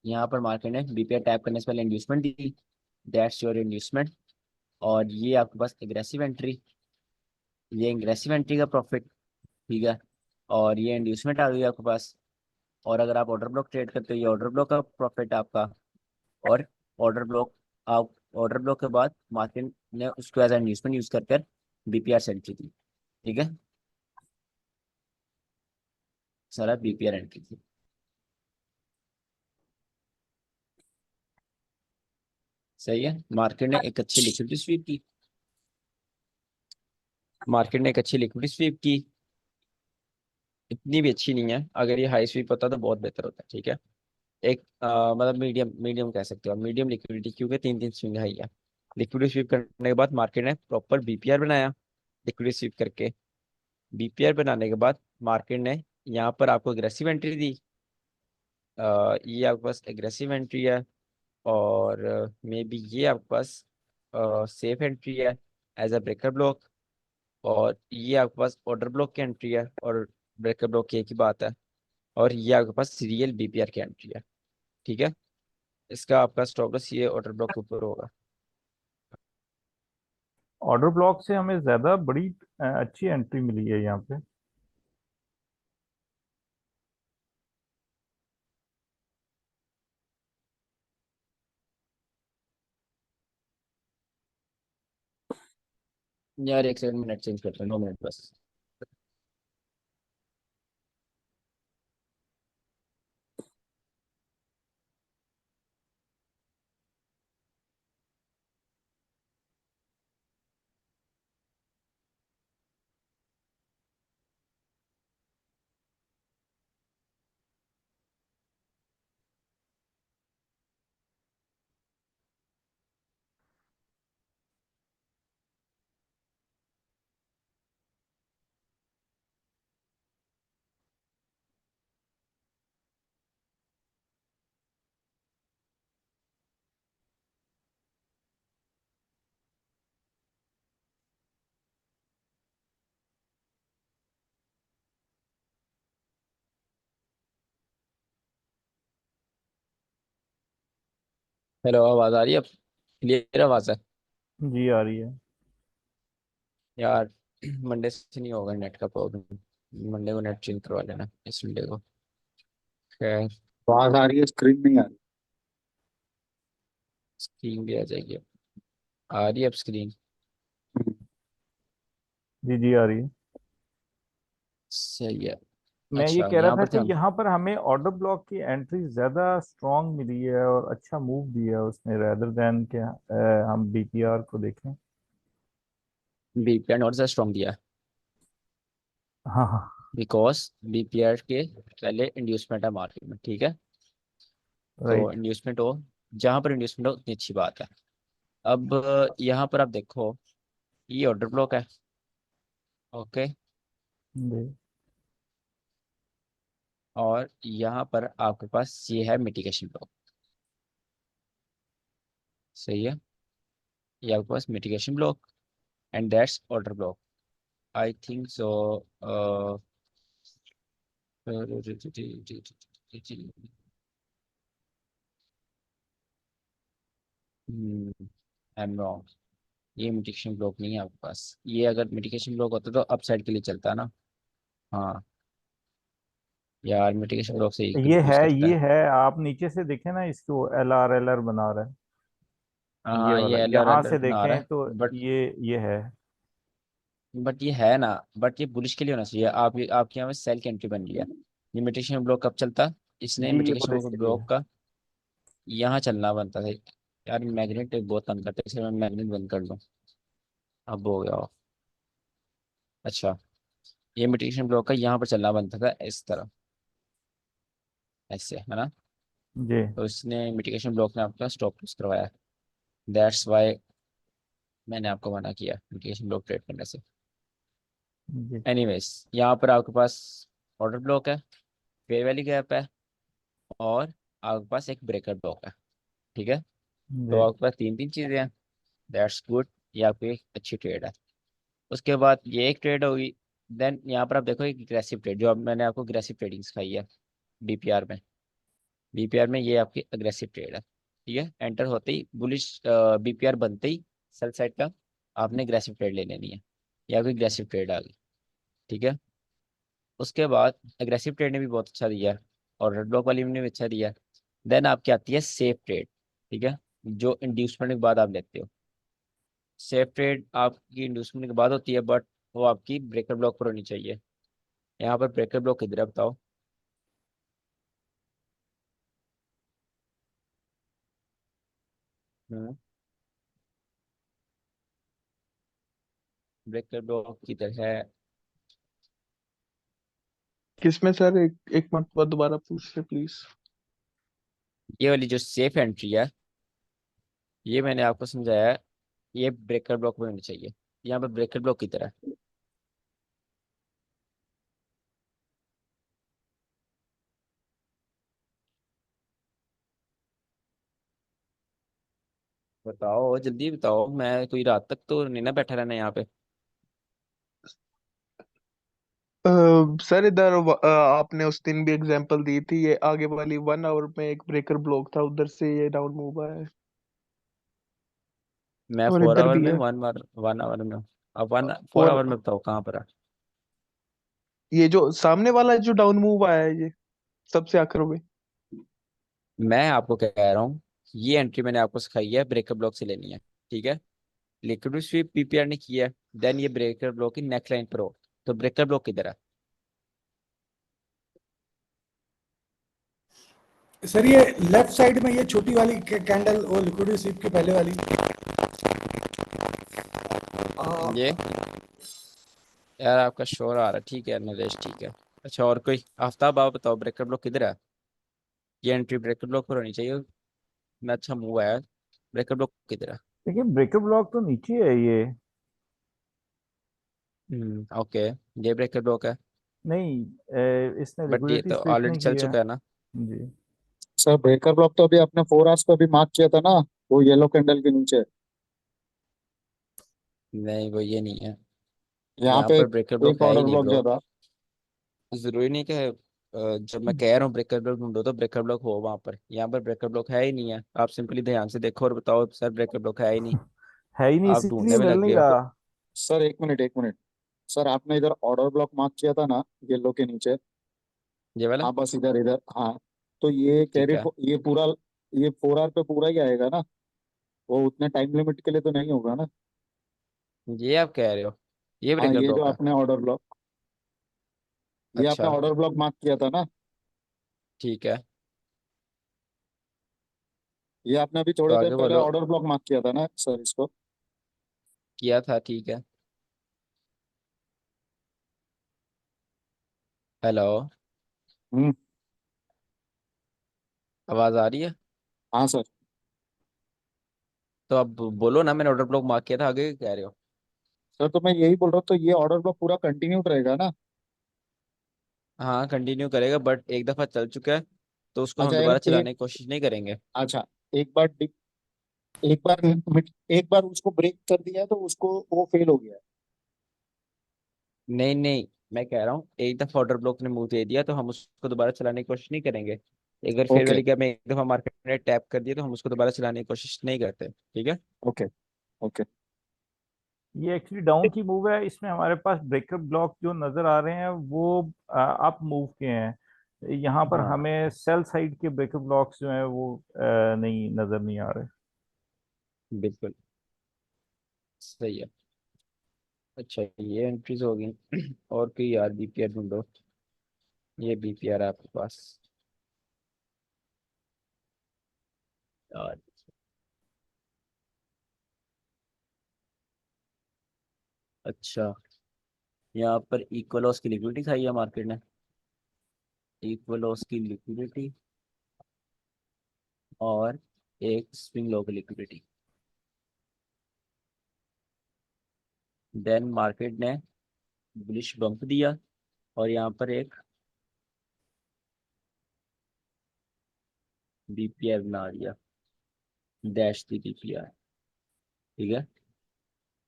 यहाँ पर मार्केट ने बीपीआर टैप करने से पहले inducement the, that's your inducement. और ये आपके पास एग्रेसिव एंट्री, ये एग्रेसिव एंट्री का प्रॉफिट, ठीक है, और ये इंड्यूसमेंट आ गई आपके पास। और अगर आप ऑर्डर ब्लॉक ट्रेड करते हो, ये ऑर्डर ब्लॉक का प्रॉफिट आपका। और ऑर्डर ब्लॉक, आप ऑर्डर ब्लॉक के बाद मार्केट ने उसको एज इंड्यूसमेंट यूज कर कर बीपीआर सेंड की थी, ठीक है, सारा बीपीआर एंट्री थी। सही है, मार्केट ने एक अच्छी लिक्विडिटी स्वीप की, मार्केट ने एक अच्छी लिक्विडिटी स्वीप की। इतनी भी अच्छी नहीं है, अगर ये हाई स्वीप होता तो बहुत बेहतर होता, ठीक है। एक मतलब मीडियम मीडियम कह सकते हो, मीडियम लिक्विडिटी, क्योंकि 3 3 स्विंग हाई है। लिक्विडिटी स्वीप करने के बाद मार्केट ने प्रॉपर बीपीआर बनाया लिक्विडिटी स्वीप करके। बीपीआर बनाने के बाद मार्केट ने यहाँ पर आपको एग्रेसिव एंट्री दी। ये आपके पास एग्रेसिव एंट्री है, और मे बी ये आपके पास सेफ एंट्री है एज अ ब्रेकर ब्लॉक। और ये आपके पास ऑर्डर ब्लॉक की एंट्री है, और ब्रेकर ब्लॉक की एक ही बात है। और ये आपके पास सीरियल बीपीआर की एंट्री है, ठीक है। इसका आपका स्टॉप लॉस ये ऑर्डर ब्लॉक के ऊपर होगा। ऑर्डर ब्लॉक से हमें ज्यादा बड़ी अच्छी एंट्री मिली है यहाँ पे। यार एक सेकंड, मिनट चेंज करते हैं, 2 मिनट बस। हेलो, आवाज आ रही है अब? क्लियर आवाज है? जी आ रही है। यार मंडे से नहीं होगा नेट का प्रॉब्लम, मंडे को नेट चेंज करवा लेना इस संडे को। खैर, आवाज आ रही है, स्क्रीन नहीं आ रही। स्क्रीन भी आ जाएगी अब। आ रही है अब स्क्रीन? जी जी आ रही है। सही है। मैं ये अच्छा, कह रहा यहाँ था पर कि थे हम। यहाँ पर हमें ऑर्डर ब्लॉक की एंट्री ज्यादा स्ट्रांग मिली है और अच्छा मूव दिया है उसने, रेदर देन के हम बीपीआर को देखें। बीपीआर नॉट ज़्यादा स्ट्रॉन्ग दिया है। हाँ हाँ बिकॉज बीपीआर के पहले इंड्यूसमेंट है मार्केट में, ठीक है। तो राइट। इंड्यूसमेंट हो, जहाँ पर इंड्यूसमेंट हो उतनी अच्छी बात है। अब यहाँ पर आप देखो, ये ऑर्डर ब्लॉक है, ओके। जी और यहाँ पर आपके पास ये है मिटिगेशन ब्लॉक, सही है। ये आपके पास mitigation block and that's order block, I think so. I am wrong, ये मिटिगेशन ब्लॉक नहीं है आपके पास। ये अगर मिटिगेशन ब्लॉक होता तो अपसाइड के लिए चलता ना। हाँ यार, मिटिगेशन ब्लॉक से ही कंफ्यूज करता ये है। है, आप नीचे से देखें ना इसको, एल आर बना रहा है ये हाँ, वाला, ये एलर यहाँ एलर से बना रहा देखें है, तो बट ये है। बट ये है ना, बट ये बुलिश के लिए होना चाहिए। आप आपके यहाँ में सेल की एंट्री बन गया। ये मिटिगेशन ब्लॉक कब चलता, इसने ये मिटिगेशन पुलिस के लिए ब्लॉक है। का यहाँ चलना बनता था। यार मैग्नेट बहुत तंग करता है, इसलिए मैं मैग्नेट बंद कर दूँ। अब हो गया off। अच्छा, ये मिटिगेशन ब्लॉक का यहाँ पर चलना बनता था इस तरह, ऐसे है ना। जी तो इसने मिटिगेशन ब्लॉक ने आपका स्टॉप लॉस करवाया। दैट्स वाई मैंने आपको मना किया मिटिगेशन ब्लॉक ट्रेड करने से। जी एनीवेज, यहाँ पर आपके पास ऑर्डर ब्लॉक है, फेयर वैल्यू गैप है, और आपके पास एक ब्रेकर ब्लॉक है, ठीक है। तो जी आपके पास तीन तीन चीज़ें हैं, दैट्स गुड। ये आपकी एक अच्छी ट्रेड है। उसके बाद ये एक ट्रेड होगी। देन यहाँ पर आप देखो एक एग्रेसिव ट्रेड, जो अब मैंने आपको एग्रेसिव ट्रेडिंग सिखाई है बीपीआर में। बीपीआर में ये आपकी अग्रेसिव ट्रेड है, ठीक है। एंटर होते ही बुलिश, बीपीआर बनते ही सेल साइड का आपने अग्रेसिव ट्रेड ले लेनी है। ये आपकी अग्रेसिव ट्रेड आ गई, ठीक है। उसके बाद अग्रेसिव ट्रेड ने भी बहुत अच्छा दिया है, और रेड ब्लॉक वाली ने भी अच्छा दिया है। देन आपकी आती है सेफ ट्रेड, ठीक है, जो इंड्यूसमेंट के बाद आप लेते हो। सेफ ट्रेड आपकी इंड्यूसमेंट के बाद होती है, बट वो आपकी ब्रेकर ब्लॉक पर होनी चाहिए। यहाँ पर ब्रेकर ब्लॉक किधर है बताओ। ब्रेकर ब्लॉक किधर है। किसमें सर? एक मिनट बाद दोबारा पूछ ले प्लीज। ये वाली जो सेफ एंट्री है, ये मैंने आपको समझाया है, ये ब्रेकर ब्लॉक में होनी चाहिए। यहाँ पर ब्रेकर ब्लॉक किधर है। बताओ जल्दी बताओ, मैं कोई रात तक तो नहीं ना बैठा रहना यहाँ पे। सर इधर आपने उस दिन भी एग्जांपल दी थी, ये आगे वाली 1 आवर में एक ब्रेकर ब्लॉक था, उधर से ये डाउन मूव आया है। मैं और 4 आवर इधर भी में, है 1 आवर में। अब 4 फोर। आवर में बताओ कहाँ पर है। ये जो सामने वाला जो डाउन मूव आया है, ये सबसे आखिर में। मैं आपको कह रहा हूँ, ये एंट्री मैंने आपको सिखाई है ब्रेकर ब्लॉक से लेनी है, ठीक है। लिक्विड स्वीप पीपीआर ने किया है, देन ये ब्रेकर ब्लॉक की नेक लाइन पर हो, तो ब्रेकर ब्लॉक किधर है। सर ये लेफ्ट साइड में ये छोटी वाली कैंडल, वो लिक्विड स्वीप के पहले वाली। आ, ये यार आपका शोर आ रहा है, ठीक है नरेश, ठीक है। अच्छा, और कोई आफ्ताब, आप बताओ ब्रेकर ब्लॉक किधर है। ये एंट्री ब्रेकर ब्लॉक पर होनी चाहिए, इतना अच्छा मूव आया है। ब्रेकर ब्लॉक किधर है। देखिए ब्रेकर ब्लॉक तो नीचे है ये। ओके, ये ब्रेकर ब्लॉक है, नहीं, इसने बट ये लिक्विडिटी तो स्वीप ऑलरेडी नहीं चल किया। चुका है ना। जी सर ब्रेकर ब्लॉक तो अभी आपने 4 आवर्स पे भी मार्क किया था ना, वो येलो कैंडल के नीचे। नहीं, वो ये नहीं है। यहाँ यहाँ पे पर ब्रेकर एक ब्लॉक है ही ऑर्डर नहीं ब्लॉक ब्रो। जो था। जरूरी नहीं कि जब मैं कह रहा हूँ ब्रेकर ब्लॉक ढूंढो तो ब्रेकर ब्लॉक हो वहां पर। यहाँ पर ब्रेकर ब्लॉक है ही नहीं है, आप सिंपली ध्यान से देखो और बताओ सर ब्रेकर ब्लॉक है ही नहीं। है ही नहीं, आप इसीलिए ढूंढने में मिल लग नहीं गए हो। रहा। सर एक मिनट एक मिनट। सर आपने इधर ऑर्डर ब्लॉक मार्क किया था ना, येलो के नीचे। ये वाला, हाँ बस इधर इधर, हाँ। तो ये ठीक कैरी, है। ये पूरा, ये 4 आवर पे पूरा ही आएगा ना। वो उतने टाइम लिमिट के लिए तो नहीं होगा ना। ये आप कह रहे हो, ये हाँ ब्रेकर ये जो ब्लॉक है। आपने ऑर्डर ब्लॉक, ये आपने अच्छा, ऑर्डर ब्लॉक मार्क किया था ना। ठीक है, ये आपने अभी तो थोड़ी देर आगे पहले बोलो। ऑर्डर ब्लॉक मार्क किया था ना सर इसको। किया था, ठीक है। हेलो, हम्म। आवाज आ रही है? हाँ सर। तो अब बोलो ना, मैंने ऑर्डर ब्लॉक मार्क किया था, आगे क्या कह रहे हो? सर तो मैं यही बोल रहा हूँ, तो ये ऑर्डर ब्लॉक पूरा कंटिन्यू रहेगा ना? हाँ कंटिन्यू करेगा, बट एक दफा चल चुका है तो उसको हम अच्छा दोबारा एक चलाने की कोशिश नहीं करेंगे। अच्छा, एक बार एक बार एक बार उसको ब्रेक कर दिया है तो उसको वो फेल हो गया है। नहीं नहीं, मैं कह रहा हूँ एक दफा ऑर्डर ब्लॉक ने मुंह दे दिया तो हम उसको दोबारा चलाने की कोशिश नहीं करेंगे। एक बार फेयर ओके। वैल्यू गैप में एक दफा मार्केट ने टैप कर दिया तो हम उसको दोबारा चलाने की कोशिश नहीं करते, ठीक है? ओके। ओके। ये एक्चुअली डाउन की मूव है, इसमें हमारे पास ब्रेकर ब्लॉक जो नजर आ रहे हैं वो अप मूव के हैं। यहाँ पर हाँ। हमें सेल साइड के ब्रेकर ब्लॉक्स जो हैं वो नहीं नजर नहीं आ रहे। बिल्कुल सही है। अच्छा ये एंट्रीज हो गई। और कोई यार बीपीआर ढूंढो। ये बीपीआर आपके पास यार। अच्छा, यहाँ पर इक्वल लॉस की लिक्विडिटी खाई है मार्केट ने। इक्वल लॉस की लिक्विडिटी और एक स्विंग लो की लिक्विडिटी। देन मार्केट ने बुलिश बम्प दिया और यहाँ पर एक बीपीआर बना दिया, डैश दी बीपीआर, ठीक है।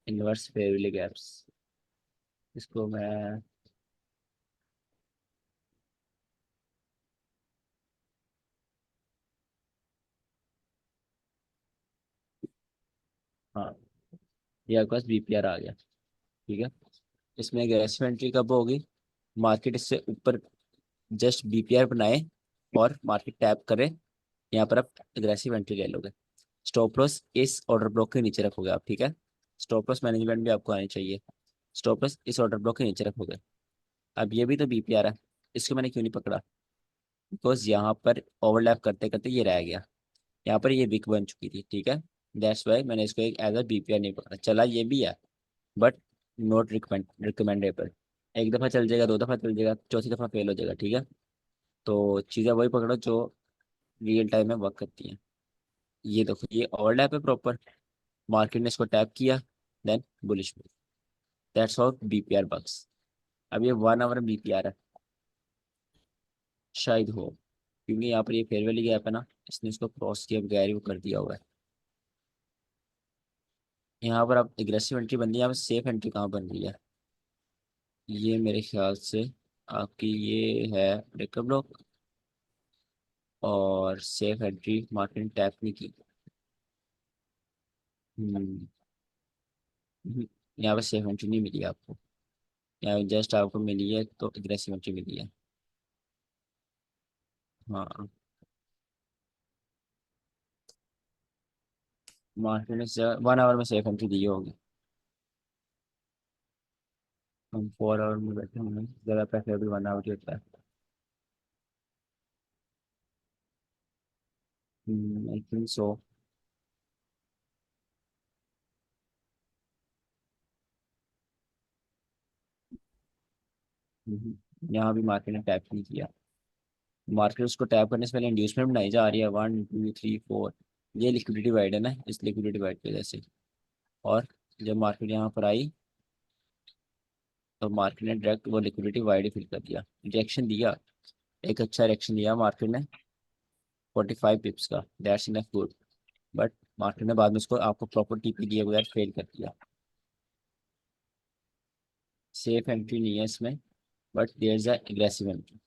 इनवर्स फेवरली गैप्स, इसको मैं हाँ, ये आपके पास बीपीआर आ गया, ठीक है। इसमें एग्रेसिव एंट्री कब होगी? मार्केट इससे ऊपर जस्ट बीपीआर बनाए और मार्केट टैप करे, यहाँ पर आप एग्रेसिव एंट्री ले लोगे। स्टॉप लॉस इस ऑर्डर ब्लॉक के नीचे रखोगे आप, ठीक है। स्टॉप लॉस मैनेजमेंट भी आपको आनी चाहिए। स्टॉप लॉस इस ऑर्डर ब्लॉक के नीचे रखोगे। अब ये भी तो बीपीआर है, इसको मैंने क्यों नहीं पकड़ा? बिकॉज यहाँ पर ओवरलैप करते करते ये रह गया, यहाँ पर ये वीक बन चुकी थी, ठीक है। दैट्स वाई मैंने इसको एक एज अ बीपीआर नहीं पकड़ा। चला ये भी है बट नॉट रिकमेंडेबल। एक दफ़ा चल जाएगा, दो दफ़ा चल जाएगा, चौथी दफ़ा फेल हो जाएगा, ठीक है। तो चीज़ें वही पकड़ो जो रियल टाइम में वर्क करती हैं। ये देखो ये ओवरलैप है प्रॉपर, मार्केट ने इसको टैप किया, then bullish. That's all BPR bugs. अब ये 1 आवर बीपीआर है शायद हो, क्योंकि यहाँ पर ये फेयर वैल्यू गैप है ना, इसने इसको क्रॉस किया बगैर ही वो कर दिया हुआ है। यहाँ पर अब एग्रेसिव एंट्री बन रही है, यहाँ पर सेफ एंट्री कहाँ बन रही है? ये मेरे ख्याल से आपकी ये है ब्रेकर ब्लॉक, और सेफ एंट्री मार्केट ने टैप नहीं की। हम्म, हम्म, यहाँ पर सेफ एंट्री नहीं मिली आपको, यहाँ जस्ट आपको मिली है तो एग्रेसिव एंट्री मिली है। हाँ, मार्केट ने 1 आवर में सेफ एंट्री दी होगी। हम 4 आवर में बैठे हैं, ज़्यादा प्रेफरेबल 1 आवर ही होता है। आई थिंक सो। यहाँ भी मार्केट ने टैप नहीं किया। मार्केट उसको टैप करने से पहले इंड्यूसमेंट बनाई जा रही है, 1 2 3 4। ये लिक्विडिटी वाइड है ना, इस लिक्विडिटी वाइड की वजह से। और जब मार्केट यहाँ पर आई तो मार्केट ने डायरेक्ट वो लिक्विडिटी वाइड ही फिल कर दिया, रिएक्शन दिया, एक अच्छा रिएक्शन दिया मार्केट ने 45 पिप्स का, that's enough good. But market ने बाद में उसको आपको प्रॉपर टीपी दिए बगैर फेल कर दिया। सेफ एंट्री नहीं है इसमें, but there is aggressive entry.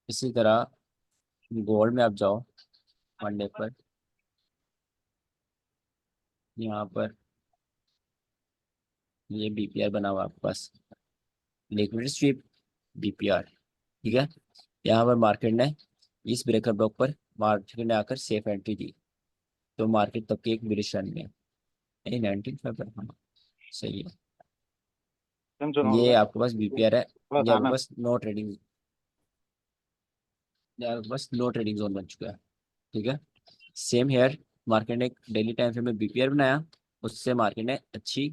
इसी तरह गोल्ड में आप जाओ मंडे पर, यहाँ पर ये बीपीआर बना हुआ आपके पास, लिक्विडिटी स्वीप बीपीआर, ठीक है। यहाँ पर मार्केट ने इस ब्रेकर ब्लॉक पर मार्केट ने आकर सेफ एंट्री दी, तो मार्केट तब की एक बुलिश रन में है। नहीं 19 हाँ सही है। ये आपके पास बीपीआर है, ये आपके पास नो ट्रेडिंग, ये आपके पास नो ट्रेडिंग जोन बन चुका है, ठीक है। सेम हेयर, मार्केट ने एक डेली टाइम फ्रेम में बीपीआर बनाया, उससे मार्केट ने अच्छी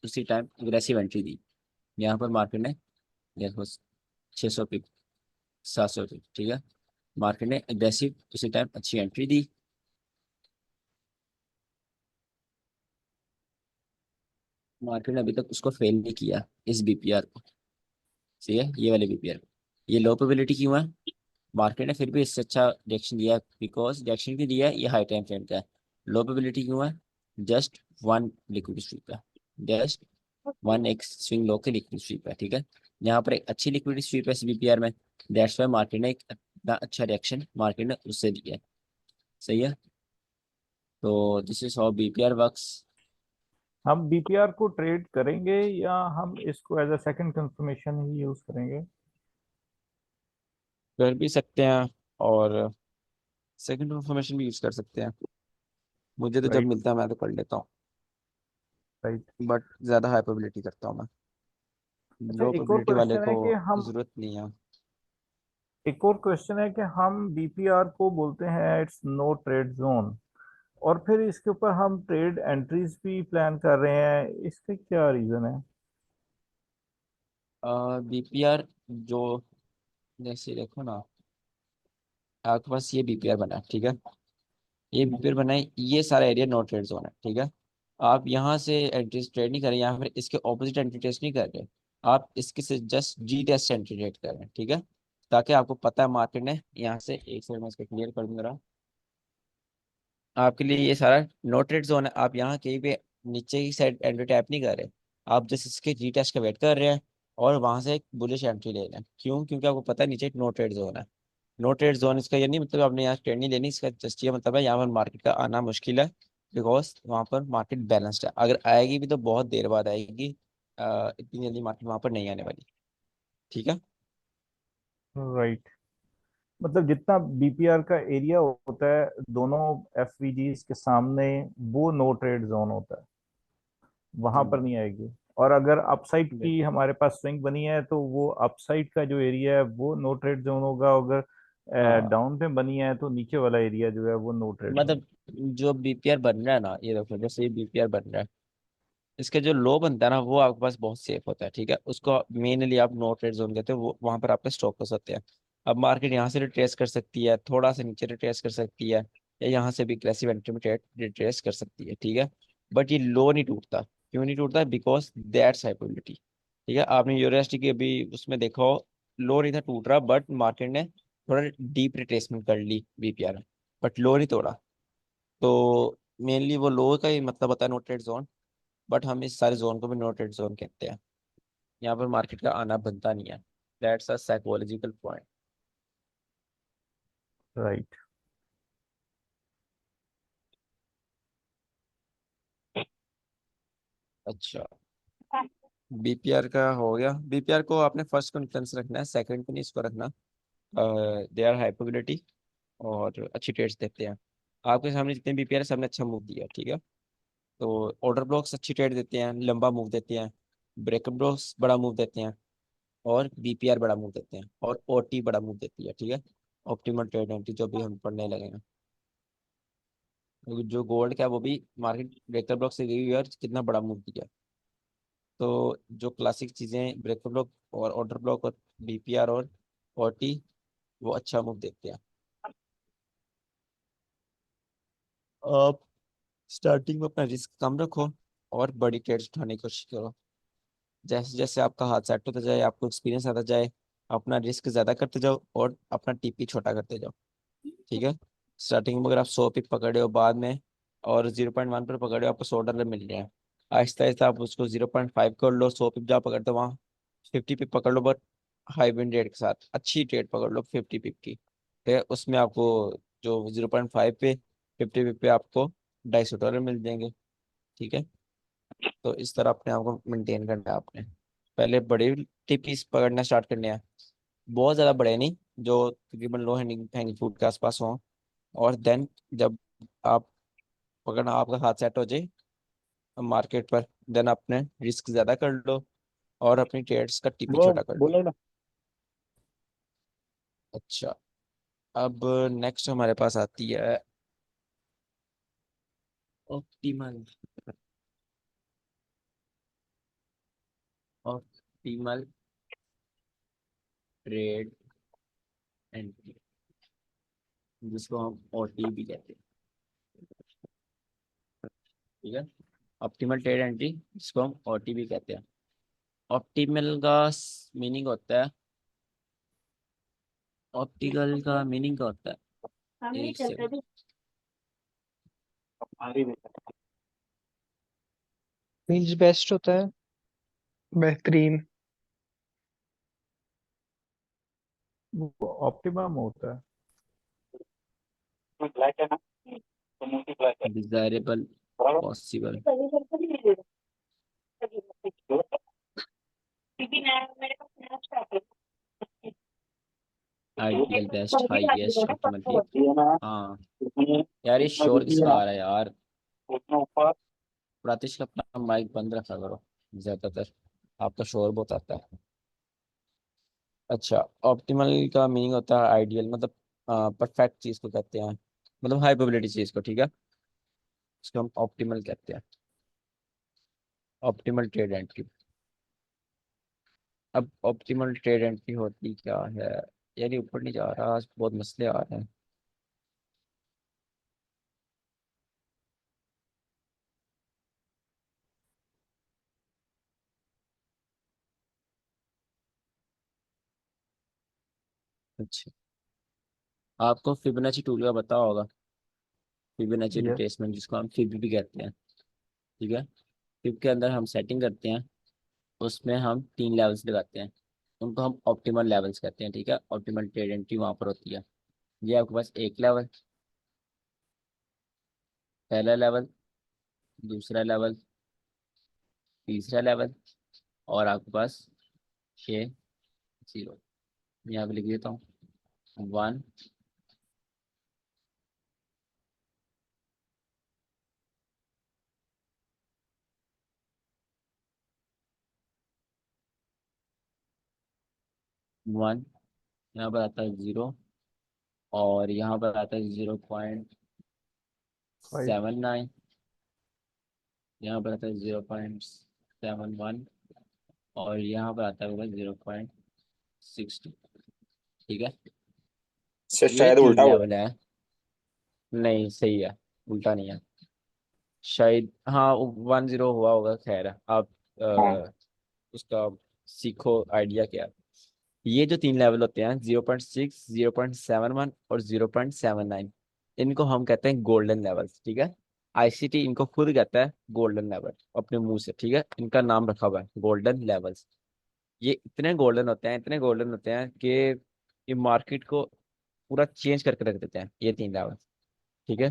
उसी टाइम एग्रेसिव एंट्री दी। यहाँ पर मार्केट ने देखो 600 पिप 700 पिप, ठीक है, मार्केट ने एग्रेसिव उसी टाइम अच्छी एंट्री दी। मार्केट ने अभी तक उसको फेल नहीं किया इस बीपीआर को, ठीक है, ये वाले बीपीआर को। ये लो प्रोबेबिलिटी क्यों है? मार्केट ने फिर भी इससे अच्छा रिएक्शन दिया, बिकॉज रिएक्शन भी दिया है, ये हाई टाइम फ्रेम का है। लो प्रोबेबिलिटी क्यों है? जस्ट वन लिक्विड स्वीप है, जस्ट वन एक स्विंग लो के लिक्विड स्वीप है, ठीक है। यहाँ पर एक अच्छी लिक्विड स्वीप है इस बीपीआर में, दैट्स वाई मार्केट ने एक इतना अच्छा रिएक्शन मार्केट ने उससे दिया है। सही है, तो this is how BPR works. हम बीपीआर को ट्रेड करेंगे या हम इसको एज अ सेकंड कंफर्मेशन ही यूज करेंगे? कर भी सकते हैं और सेकंड इन्फॉर्मेशन भी यूज कर सकते हैं। मुझे तो जब राइट। मिलता है मैं तो कर लेता हूँ, राइट। बट ज्यादा हाई प्रोबेबिलिटी करता हूँ मैं। अच्छा, लो एक और प्रोबेबिलिटी वाले क्वेश्चन है को कि हम जरूरत नहीं है। एक और क्वेश्चन है कि हम बीपीआर को बोलते हैं इट्स नो ट्रेड जोन, और फिर इसके ऊपर हम ट्रेड एंट्रीज भी प्लान कर रहे हैं, इसका क्या रीजन है? बीपीआर जो, जैसे देखो ना, आपके पास ये बीपीआर बना है, ठीक है, ये बीपीआर बना है, ये सारा एरिया नो ट्रेड जोन है, ठीक है। आप यहाँ से एंट्री ट्रेड नहीं कर रहे, यहाँ पर इसके ऑपोजिट एंट्री टेस्ट नहीं कर रहे, आप इसके से जस्ट जी टेस्ट एंट्री ट्रेड कर रहे हैं, ठीक है। ताकि आपको पता है मार्केट ने यहाँ से, एक सेकंड में इसको क्लियर कर दूंगा आपके लिए, ये सारा नो ट्रेड जोन है। आप यहाँ कहीं पे नीचे की साइड एंट्री टैप नहीं कर रहे, आप जस्ट इसके जी टेस्ट का वेट कर रहे हैं और वहां से एक बुलिश एंट्री ले रहे हैं। क्यों? क्योंकि आपको पता है नीचे एक नो ट्रेड जोन है। नो ट्रेड जोन इसका ये नहीं मतलब आपने यहाँ ट्रेड नहीं लेनी, इसका जस्ट ये मतलब है यहाँ पर मार्केट का आना मुश्किल है, बिकॉज वहाँ पर मार्केट बैलेंस्ड है। अगर आएगी भी तो बहुत देर बाद आएगी, इतनी जल्दी मार्केट वहाँ पर नहीं आने वाली, ठीक है। राइट। मतलब जितना बीपीआर का एरिया होता है दोनों एफवीजीज के सामने, वो नो ट्रेड जोन होता है, वहां पर हम्म, नहीं आएगी। और अगर अपसाइड की बिल्कुल। हमारे पास स्विंग बनी है तो वो अपसाइड का जो एरिया है वो नो ट्रेड जोन होगा, अगर हाँ, डाउन पे बनी है तो नीचे वाला एरिया जो है वो नो ट्रेड जोन। मतलब जो बीपीआर बन रहा है ना, ये देखो जैसे ये बीपीआर बन रहा है, इसका जो लो बनता है ना वो आपके पास बहुत सेफ होता है, ठीक है। उसको मेनली आप नो ट्रेड जोन कहते हो, वो वहां पर आपके स्टॉप हो सकते हैं। अब मार्केट यहाँ से रिट्रेस कर सकती है, थोड़ा सा नीचे रिट्रेस कर सकती है, या यहाँ से भी aggressive एंट्री में रिट्रेस कर सकती है, ठीक है। बट ये लो नहीं टूटता। क्यों नहीं टूटता? बिकॉज दैट्स हाइपोबिलिटी, ठीक है। आपने यूरोएसडी की अभी उसमें देखा हो, लो नहीं था टूट रहा, बट मार्केट ने थोड़ा डीप रिट्रेसमेंट कर ली बीपीआर में, बट लो नहीं तोड़ा। तो मेनली वो लो का ही मतलब होता है नो ट्रेड जोन, बट हम इस सारे जोन को भी नो ट्रेड जोन कहते हैं। यहाँ पर मार्केट का आना बनता नहीं है, that's a psychological point. Right. अच्छा, बीपीआर का हो गया। बीपीआर को आपने फर्स्ट कॉन्फिडेंस रखना है, सेकंड को नहीं इसको रखना। दे आर हाइपोबिलिटी और अच्छी ट्रेड्स देते हैं। आपके सामने जितने बीपीआर है सबने अच्छा मूव दिया, ठीक है। तो ऑर्डर ब्लॉक्स अच्छी ट्रेड देते हैं, लंबा मूव देते हैं, ब्रेकअप ब्लॉक्स बड़ा मूव देते हैं, और बीपीआर बड़ा मूव देते हैं, और ओटी बड़ा मूव देती है, ठीक है। ऑप्टिमल ट्रेड जो भी हम पढ़ने लगे हैं, क्योंकि जो गोल्ड का है वो भी मार्केट ब्रेकर ब्लॉक से गई हुई है और कितना बड़ा मूव दिया। तो जो क्लासिक चीज़ें ब्रेकर ब्लॉक और ऑर्डर ब्लॉक और बीपीआर और ओटी, वो अच्छा मूव देते हैं। आप स्टार्टिंग में अपना रिस्क कम रखो और बड़ी ट्रेड्स उठाने की कोशिश करो। जैसे जैसे आपका हाथ सेट होता जाए, आपको एक्सपीरियंस आता जाए, अपना रिस्क ज़्यादा करते जाओ और अपना टीपी छोटा करते जाओ, ठीक है। स्टार्टिंग में अगर आप 100 पिप पकड़े हो बाद में, और 0.1 पर पकड़े हो, आपको $100 मिल रहे हैं, आहिस्ता आहिस्ता आप उसको 0.5 कर लो, 100 पिप जहाँ पकड़ते हो वहाँ 50 पिप पकड़ लो, बट हाई विन रेट के साथ अच्छी ट्रेड पकड़ लो 50 पिप की, ठीक है। उसमें आपको जो 0.5 पे 50 पिप पे आपको $250 मिल जाएंगे, ठीक है। तो इस तरह अपने आप को मेंटेन करना है आपने। पहले बड़े टिप्स पकड़ना स्टार्ट करने हैं, बहुत ज़्यादा बड़े नहीं, जो तकरीबन लो हैंगिंग हैंगिंग फ्रूट के आसपास हों। और देन जब आप पकड़ना आपका हाथ सेट हो जाए मार्केट पर, देन अपने रिस्क ज़्यादा कर लो और अपनी ट्रेड्स का टीपी वो छोटा कर लो। बोलो ना। अच्छा, अब नेक्स्ट हमारे पास आती है ऑप्टिमल। ऑप्टिमल ट्रेड एंट्री, जिसको हम ओटी भी कहते हैं, ठीक है। ऑप्टिमल ट्रेड एंट्री जिसको हम ओटी भी कहते हैं। ऑप्टिमल का मीनिंग होता है, ऑप्टिकल का मीनिंग क्या होता है, एक सेकंड। मीन्स बेस्ट होता है। बेहतरीन। वो ऑप्टिमम होता है। Desirable, possible, ideal, best, highest, optimal, peak. हाँ यार, ये शोर किसका आ रहा है यार? प्रातिश का अपना माइक बंद रखा करो ज्यादातर, आपका शोर बहुत आता है। अच्छा, ऑप्टिमल का मीनिंग होता है आइडियल, मतलब परफेक्ट चीज को कहते हैं, मतलब हाई प्रोबेबिलिटी चीज को, ठीक है। उसको हम ऑप्टिमल कहते हैं, ऑप्टिमल ट्रेड एंट्री। अब ऑप्टिमल ट्रेड एंट्री होती क्या है? यार ये ऊपर नहीं जा रहा, आज बहुत मसले आ रहे हैं। अच्छा, आपको फिबोनाची टूल का पता होगा, फिबोनाची यस। रिट्रेसमेंट जिसको हम फिब भी कहते हैं, ठीक है। फिब के अंदर हम सेटिंग करते हैं, उसमें हम 3 लेवल्स लगाते हैं, उनको हम ऑप्टिमल लेवल्स कहते हैं, ठीक है। ऑप्टिमल ट्रेड एंट्री वहां पर होती है। ये आपके पास एक लेवल, पहला लेवल, दूसरा लेवल, तीसरा लेवल, और आपके पास 6 0। यहाँ पे लिख देता हूँ 1, 1, यहाँ पर आता है 0, और यहाँ पर आता है 5। 0.79, यहाँ पर आता है 0.71, और यहाँ पर आता है 0.62, ठीक है। से ये शायद तीन उल्टा हुआ। लेवल है। नहीं सही है, उल्टा नहीं है शायद, हाँ 1-0 हुआ होगा, खैर आप हाँ, उसका सीखो आइडिया क्या है। ये जो 3 लेवल होते हैं, 0.6, 0.71 और 0.79, इनको हम कहते हैं गोल्डन लेवल्स, ठीक है। आईसीटी इनको खुद कहता है गोल्डन लेवल अपने मुंह से, ठीक है। इनका नाम रखा हुआ है गोल्डन लेवल्स। ये इतने गोल्डन होते हैं, इतने गोल्डन होते हैं कि ये मार्केट को पूरा चेंज करके रख देते हैं, ये 3 लेवल, ठीक है।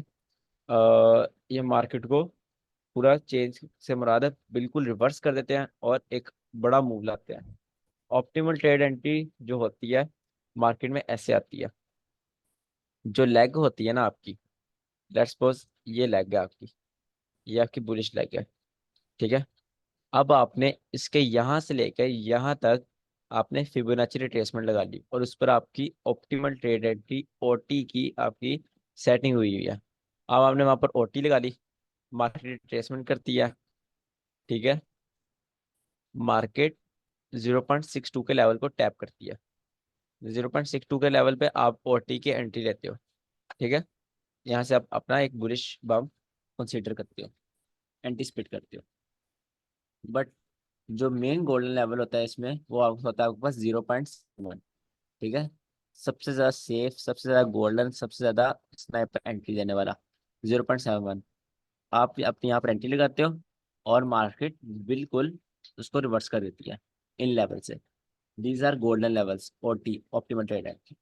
ये मार्केट को पूरा चेंज से मुराद है बिल्कुल रिवर्स कर देते हैं और एक बड़ा मूव लाते हैं। ऑप्टिमल ट्रेड एंट्री जो होती है मार्केट में ऐसे आती है, जो लेग होती है ना आपकी, लेट्स सपोज ये लेग है आपकी, ये आपकी बुलिश लेग है, ठीक है। अब आपने इसके यहाँ से लेकर यहाँ तक आपने फिबोनाची रिट्रेसमेंट लगा ली, और उस पर आपकी ऑप्टिमल ट्रेड एंट्री ओटी की आपकी सेटिंग हुई हुई है। अब आपने वहां पर ओटी लगा ली, मार्केट रिट्रेसमेंट करती है, ठीक है। मार्केट 0.62 के लेवल को टैप करती है, 0.62 के लेवल पे आप ओटी की एंट्री लेते हो, ठीक है। यहाँ से आप अपना एक बुलिश बम कंसीडर करते हो, एंटीसिपेट करते हो। बट जो मेन गोल्डन लेवल होता है इसमें, वो होता है आपके पास 0.7, ठीक है। सबसे ज्यादा सेफ, सबसे ज्यादा गोल्डन, सबसे ज्यादा स्नाइपर एंट्री देने वाला 0.71। आप अपनी यहाँ पर एंट्री लगाते हो और मार्केट बिल्कुल उसको रिवर्स कर देती है इन लेवल से। These are golden levels, OT, optimal trade entry,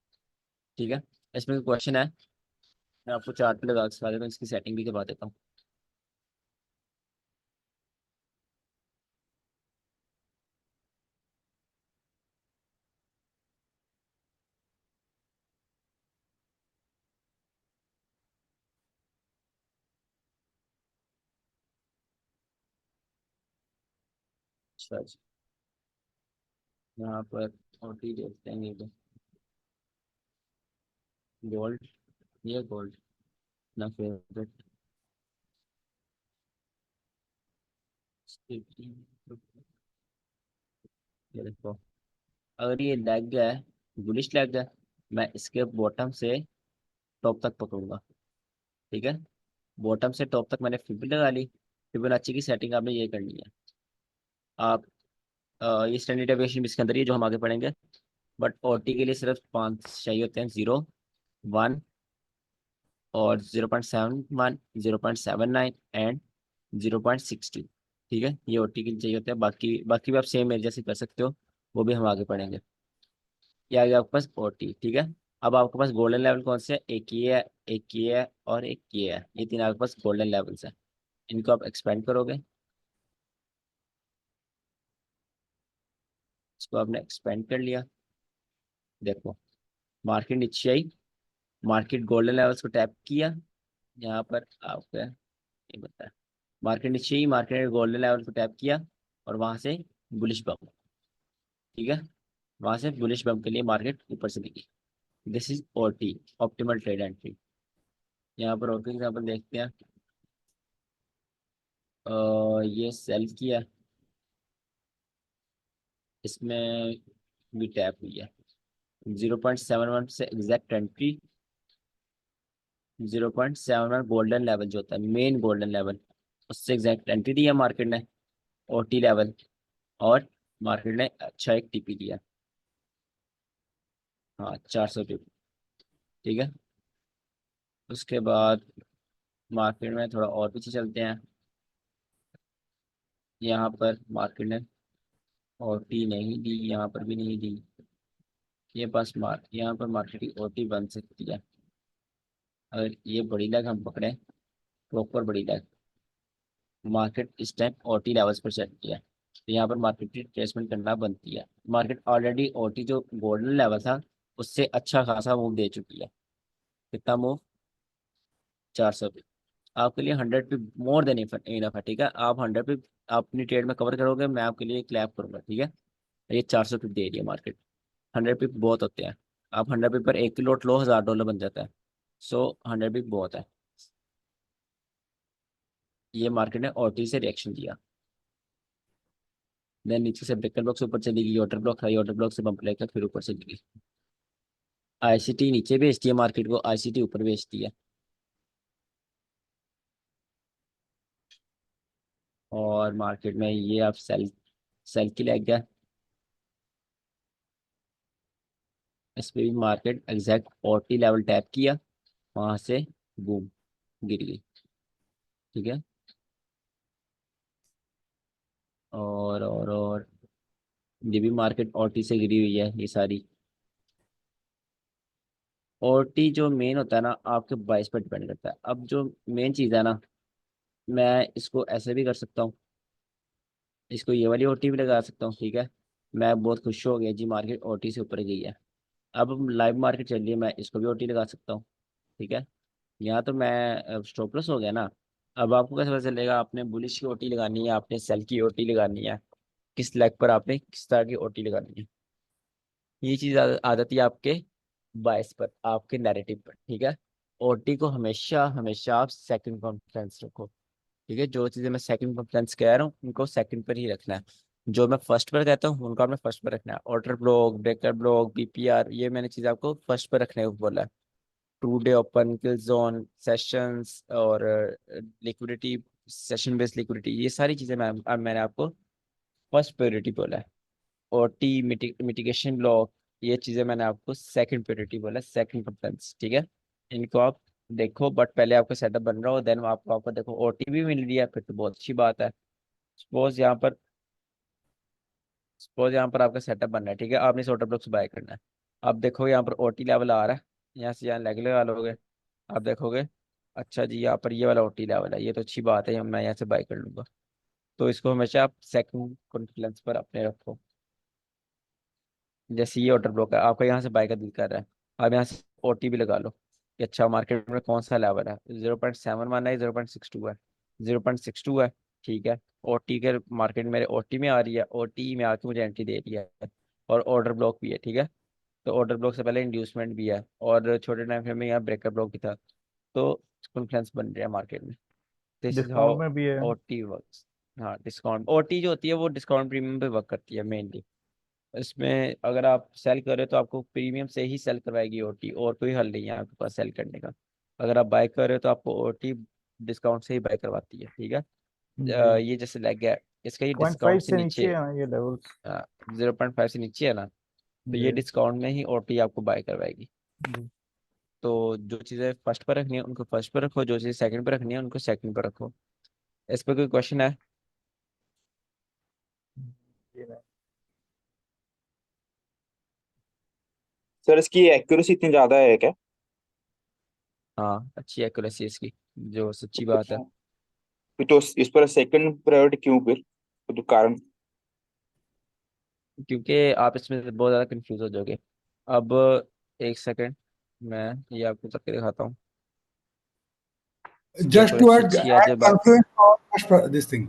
ठीक है। इसमें क्वेश्चन है, मैं आपको चार्ट पे लगा के सिखा देता हूँ, इसकी सेटिंग भी करवा देता हूँ। अच्छा जी, यहाँ पर ओटी देखते हैं, ये गोल्ड, ये गोल्ड ना फेवरेट, ये देखो, अगर ये लेग है, बुलिश लेग है, मैं इसके बॉटम से टॉप तक पकड़ूंगा। ठीक है, बॉटम से टॉप तक मैंने फिब लगा ली। फिबोनाची की सेटिंग आपने ये करनी है। आप ये स्टैंडर्ड डेविएशन भी इसके अंदर ही है, जो हम आगे पढ़ेंगे। बट ओटी के लिए सिर्फ 5 चाहिए होते हैं, 0, 1 और 0.71, 0.79 एंड 0.60। ठीक है, ये ओटी के लिए चाहिए होते हैं। बाकी बाकी भी आप सेम मेरे जैसे कर सकते हो, वो भी हम आगे पढ़ेंगे। ये आ गया आपके पास ओटी। ठीक है, अब आपके पास गोल्डन लेवल कौन से है? एक ये है, एक ये है और एक ये है। ये तीन आपके पास गोल्डन लेवल्स है। इनको आप एक्सपेंड करोगे, इसको आपने एक्सपेंड कर लिया। देखो, मार्केट नीचे आई, मार्केट गोल्डन लेवल्स को टैप किया। यहाँ पर आपका ये बता है, मार्केट नीचे ही मार्केट गोल्डन लेवल को टैप किया और वहां से बुलिश बम्प। ठीक है, वहां से बुलिश बम्प के लिए मार्केट ऊपर से दिखी। This is OT, optimal trade entry. यहाँ पर और एग्जाम्पल देखते हैं। ये सेल किया, इसमें भी टैप हुई है। 0.71 से एग्जैक्ट एंट्री। 0.71 गोल्डन लेवल जो होता है, मेन गोल्डन लेवल, उससे एग्जैक्ट एंट्री दिया मार्केट ने, ओटी लेवल। और मार्केट ने अच्छा एक टीपी दिया, हाँ 400 टिप। ठीक है, उसके बाद मार्केट में थोड़ा और पीछे चलते हैं। यहाँ पर मार्केट ने ओटी नहीं दी, यहाँ पर भी नहीं दी। ये पास यहाँ पर मार्केट की ओटी बन सकती है अगर ये बड़ी लैग हम पकड़े, प्रॉपर बड़ी लैग। मार्केट इस टाइम ओटी लेवल्स पर चल रही है, तो यहाँ पर मार्केट की ट्रेसमेंट करना बनती है। मार्केट ऑलरेडी ओटी जो गोल्डन लेवल था उससे अच्छा खासा मूव दे चुकी है। कितना मूव? 400 पे। आपके लिए 100 पे मोर देन इनफ है। ठीक है, आप 100 पे आप अपनी ट्रेड में कवर करोगे, मैं आपके लिए क्लैप करूंगा। ठीक है, ये 400 पे दे रही है मार्केट। 100 पे बहुत होते हैं। आप 100 पे पर एक लॉट लो, $1000 बन जाता है। सो 100 पे बहुत है। ये मार्केट ने ओटी से रिएक्शन दिया, देन नीचे से ब्रेकर ब्लॉक से ऊपर चली गई, ऑर्डर ब्लॉक है, ऑर्डर ब्लॉक से बम्प लेकर फिर ऊपर चली गई। आईसीटी नीचे भेजती है मार्केट को, आईसीटी ऊपर भेजती है। और मार्केट में ये आप सेल सेल की लग गया, इस पे भी मार्केट एग्जैक्ट 40 लेवल टैप किया, वहां से बूम गिर गई। ठीक है, और ये भी मार्केट 40 से गिरी हुई है ये सारी। 40 जो मेन होता है ना, आपके बाइस पर डिपेंड करता है। अब जो मेन चीज़ है ना, मैं इसको ऐसे भी कर सकता हूँ, इसको ये वाली ओटी भी लगा सकता हूँ। ठीक है, मैं बहुत खुश हो गया जी, मार्केट ओटी से ऊपर गई है। अब लाइव मार्केट चल रही है, मैं इसको भी ओटी लगा सकता हूँ। ठीक है, यहाँ तो मैं स्टॉप लॉस हो गया ना। अब आपको कैसे पता चलेगा आपने बुलिश की ओटी लगानी है, आपने सेल की ओटी लगानी है, किस लेग पर आपने किस तरह की ओटी लगानी है? ये चीज़ आ जाती है आपके बायस पर, आपके नैरेटिव पर। ठीक है, ओटी को हमेशा हमेशा आप सेकंड कॉन्फिडेंस रखो। ठीक है, जो चीज़ें मैं सेकंड कॉन्फिडेंस कह रहा हूँ उनको सेकंड पर ही रखना है, जो मैं फर्स्ट पर कहता हूँ उनको आपने फर्स्ट पर रखना है। Order block, breaker block, BPR, ये मैंने चीज़ आपको फर्स्ट पर रखने को बोला है। 2 डे ओपन, किल जोन, सेशंस और लिक्विडिटी, सेशन बेस्ड लिक्विडिटी, ये सारी चीज़ें मैंने आपको फर्स्ट प्रायोरिटी बोला है। और टी मिटिगेशन ब्लॉक, ये चीज़ें मैंने आपको सेकंड प्रायोरिटी बोला, सेकंड प्रेफरेंस। ठीक है, इनको आप देखो, बट पहले आपका सेटअप बन रहा हो, देन आपको आपको देखो ओटी भी मिल रही है, फिर तो बहुत अच्छी बात है। सपोज यहाँ पर सपोज यहाँ पर आपका सेटअप बन रहा है। ठीक है, आपने इस ऑर्डर ब्लॉक से बाय करना है। अब देखो यहाँ पर ओटी लेवल आ रहा है, यहाँ से यहाँ लेग लगा लोगे, आप देखोगे अच्छा जी यहाँ पर ये वाला ओटी लेवल है, ये तो अच्छी बात है, मैं यहाँ से बाय कर लूंगा। तो इसको हमेशा आप सेकंड कॉन्फिडेंस पर अपने रखो। जैसे ये ऑर्डर ब्लॉक है, आपका यहाँ से बाय का दिल कर रहा है, आप यहाँ से ओटी भी लगा लो कि अच्छा मार्केट में कौन सा लेवल है, 0.71 है, 0.62 है, 0.62 है। ठीक है, ओटी के मार्केट मेरे ओटी में आ रही है, ओटी में आके मुझे एंट्री दे रही है, और ऑर्डर ब्लॉक भी है। ठीक है, तो ऑर्डर ब्लॉक से पहले इंड्यूसमेंट भी है, और छोटे टाइम फ्रेम में यहाँ ब्रेकर ब्लॉक भी था। तो कॉन्फ्लुएंस बन रहा है मार्केट में। दिस इज डिस्काउंट हाउ में भी है। OT works. हाँ, डिस्काउंट ओटी जो होती है वो डिस्काउंट प्रीमियम पे वर्क करती है मेनली। इसमें अगर आप सेल कर रहे हो तो आपको प्रीमियम से ही सेल करवाएगी ओटी, और कोई हल नहीं है आपके पास सेल करने का। अगर आप बाय कर रहे हो तो आपको ओटी डिस्काउंट से ही बाय करवाती है, ठीक है। जी। ये जैसे लग गया, इसका ये 0.5 डिस्काउंट से से नीचे नीचे, है ना ये लेवल्स? 0.5 से नीचे है ना, तो ये जी। डिस्काउंट में ही ओटी आपको बाय करवाएगी। जी। तो जो चीज़ें फर्स्ट पर रखनी है उनको फर्स्ट पर रखो, जो चीज़ें सेकंड पर रखनी है उनको सेकंड पर रखो। इस पर कोई क्वेश्चन है? जी नहीं। सर इसकी एक्यूरेसी इतनी ज्यादा है क्या? हाँ, अच्छी एक्यूरेसी इसकी, जो सच्ची बात है। तो इस पर सेकंड प्रायोरिटी क्यों फिर? तो कारण? क्योंकि आप इसमें बहुत ज़्यादा कंफ्यूज हो जाओगे। अब एक सेकंड, मैं ये आपको करके दिखाता हूँ। इसकी Just to एक्यूरेसी add, अच्छी है add जब आप, confluence or just this thing.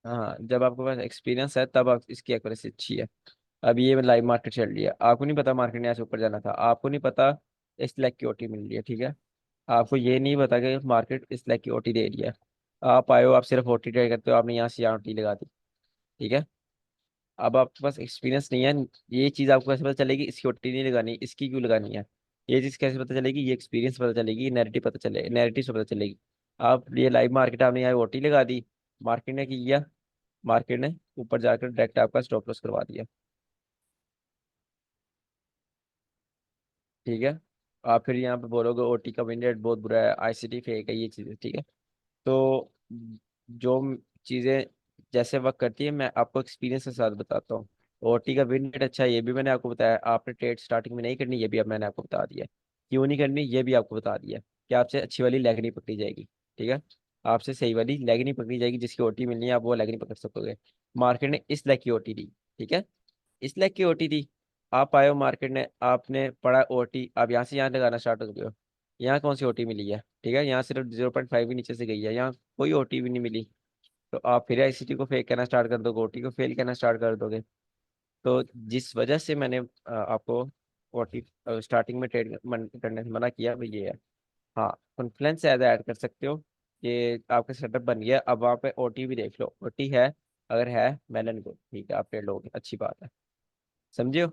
हाँ, जब आपके पास एक्सपीरियंस है तब आप इसकी एक्यूरेसी अच्छी है। अब ये लाइव मार्केट चल रही है, आपको नहीं पता मार्केट ने ऐसे ऊपर जाना था, आपको नहीं पता इस लाख की ओटी मिल रही है, ठीक है। आपको ये नहीं पता कि मार्केट इस लाख की ओटी दे रही है। आप आए हो, आप सिर्फ ओटी ट्रेड करते हो, आपने यहाँ से यहाँ ओटी लगा दी, ठीक है। अब आपके पास एक्सपीरियंस नहीं है, ये चीज़ आपको कैसे पता चलेगी इसकी ओटी नहीं लगानी, इसकी क्यों लगानी है? ये चीज़ कैसे पता चलेगी? ये एक्सपीरियंस पता चलेगी, ये नैरेटिव पता चलेगा, नैरेटिव से पता चलेगी। आप ये लाइव मार्केट, आपने यहाँ ओटी लगा दी, मार्केट ने किया, मार्केट ने ऊपर जाकर डायरेक्ट आपका स्टॉप लॉस करवा दिया, ठीक है। आप फिर यहाँ पे बोलोगे ओटी का विन रेट बहुत बुरा है, आईसीटी फेक है, ये चीज़ें, ठीक है। तो जो चीज़ें जैसे वर्क करती है मैं आपको एक्सपीरियंस के साथ बताता हूँ। ओटी का विन रेट अच्छा है, ये भी मैंने आपको बताया। आपने ट्रेड स्टार्टिंग में नहीं करनी, ये भी अब मैंने आपको बता दिया। क्यों नहीं करनी, ये भी आपको बता दिया, कि आपसे अच्छी वाली लेग नहीं पकड़ी जाएगी, ठीक है। आपसे सही वाली लेग नहीं पकड़ी जाएगी, जिसकी ओटी मिलनी है आप वो लेग नहीं पकड़ सकोगे। मार्केट ने इस लेग की ओटी दी, ठीक है, इस लेग की ओटी दी। आप आए हो, मार्केट ने, आपने पढ़ा ओटी, आप यहाँ से यहाँ लगाना स्टार्ट हो गए हो। यहाँ कौन सी ओटी मिली है, ठीक है, यहाँ सिर्फ 0.5 भी नीचे से गई है, यहाँ कोई ओटी भी नहीं मिली। तो आप फिर आईसीटी को फेक करना स्टार्ट कर दोगे, ओटी को फेल करना स्टार्ट कर दोगे। तो जिस वजह से मैंने आपको ओटी स्टार्टिंग में ट्रेड करने से मना किया, वो ये है। हाँ, कॉन्फ्लुएंस ऐड ऐड कर सकते हो, कि आपका सेटअप बन गया, अब वहाँ पे ओटी भी देख लो, ओटी है, अगर है मेलन को, ठीक है, आप ट्रेड लोगे, अच्छी बात है, समझियो।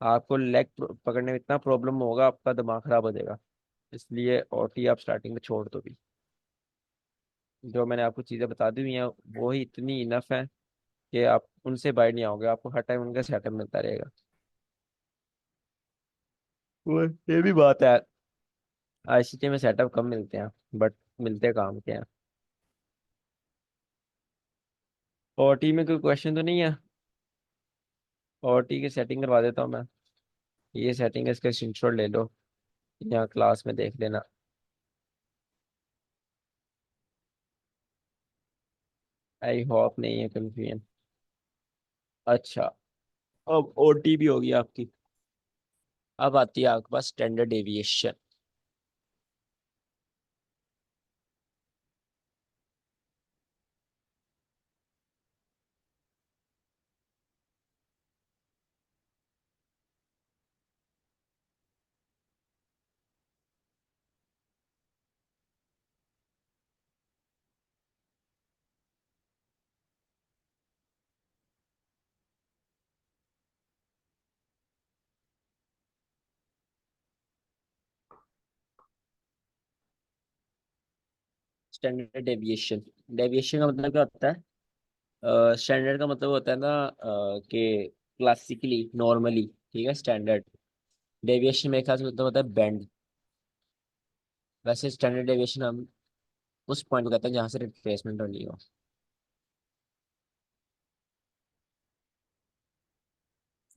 आपको लेग पकड़ने में इतना प्रॉब्लम होगा, आपका दिमाग खराब हो जाएगा, इसलिए ओटी आप स्टार्टिंग में छोड़ दो भी। जो मैंने आपको चीज़ें बता दी हुई हैं वो ही इतनी इनफ है कि आप उनसे बाहर नहीं आओगे, आपको हर टाइम उनका सेटअप मिलता रहेगा। वो ये भी बात है, आईसीटी में सेटअप कम मिलते हैं, बट मिलते काम के हैं। ओटी में कोई क्वेश्चन तो नहीं है? ओटी की सेटिंग करवा देता हूँ मैं, ये सेटिंग है, इसका स्क्रीनशॉट ले लो, यहाँ क्लास में देख लेना। आई होप नहीं है कंफ्यूजन। अच्छा, अब ओटी भी होगी आपकी। अब आती है आपके पास standard deviation. Standard deviation, deviation का मतलब क्या होता है? स्टैंडर्ड का मतलब होता है ना, कि क्लासिकली, नॉर्मली, ठीक है, स्टैंडर्ड। डेविएशन मेरे ख्याल से मतलब होता है बैंड। वैसे स्टैंडर्ड डेविएशन हम उस पॉइंट को कहते हैं जहाँ से रिट्रेसमेंट होनी हो।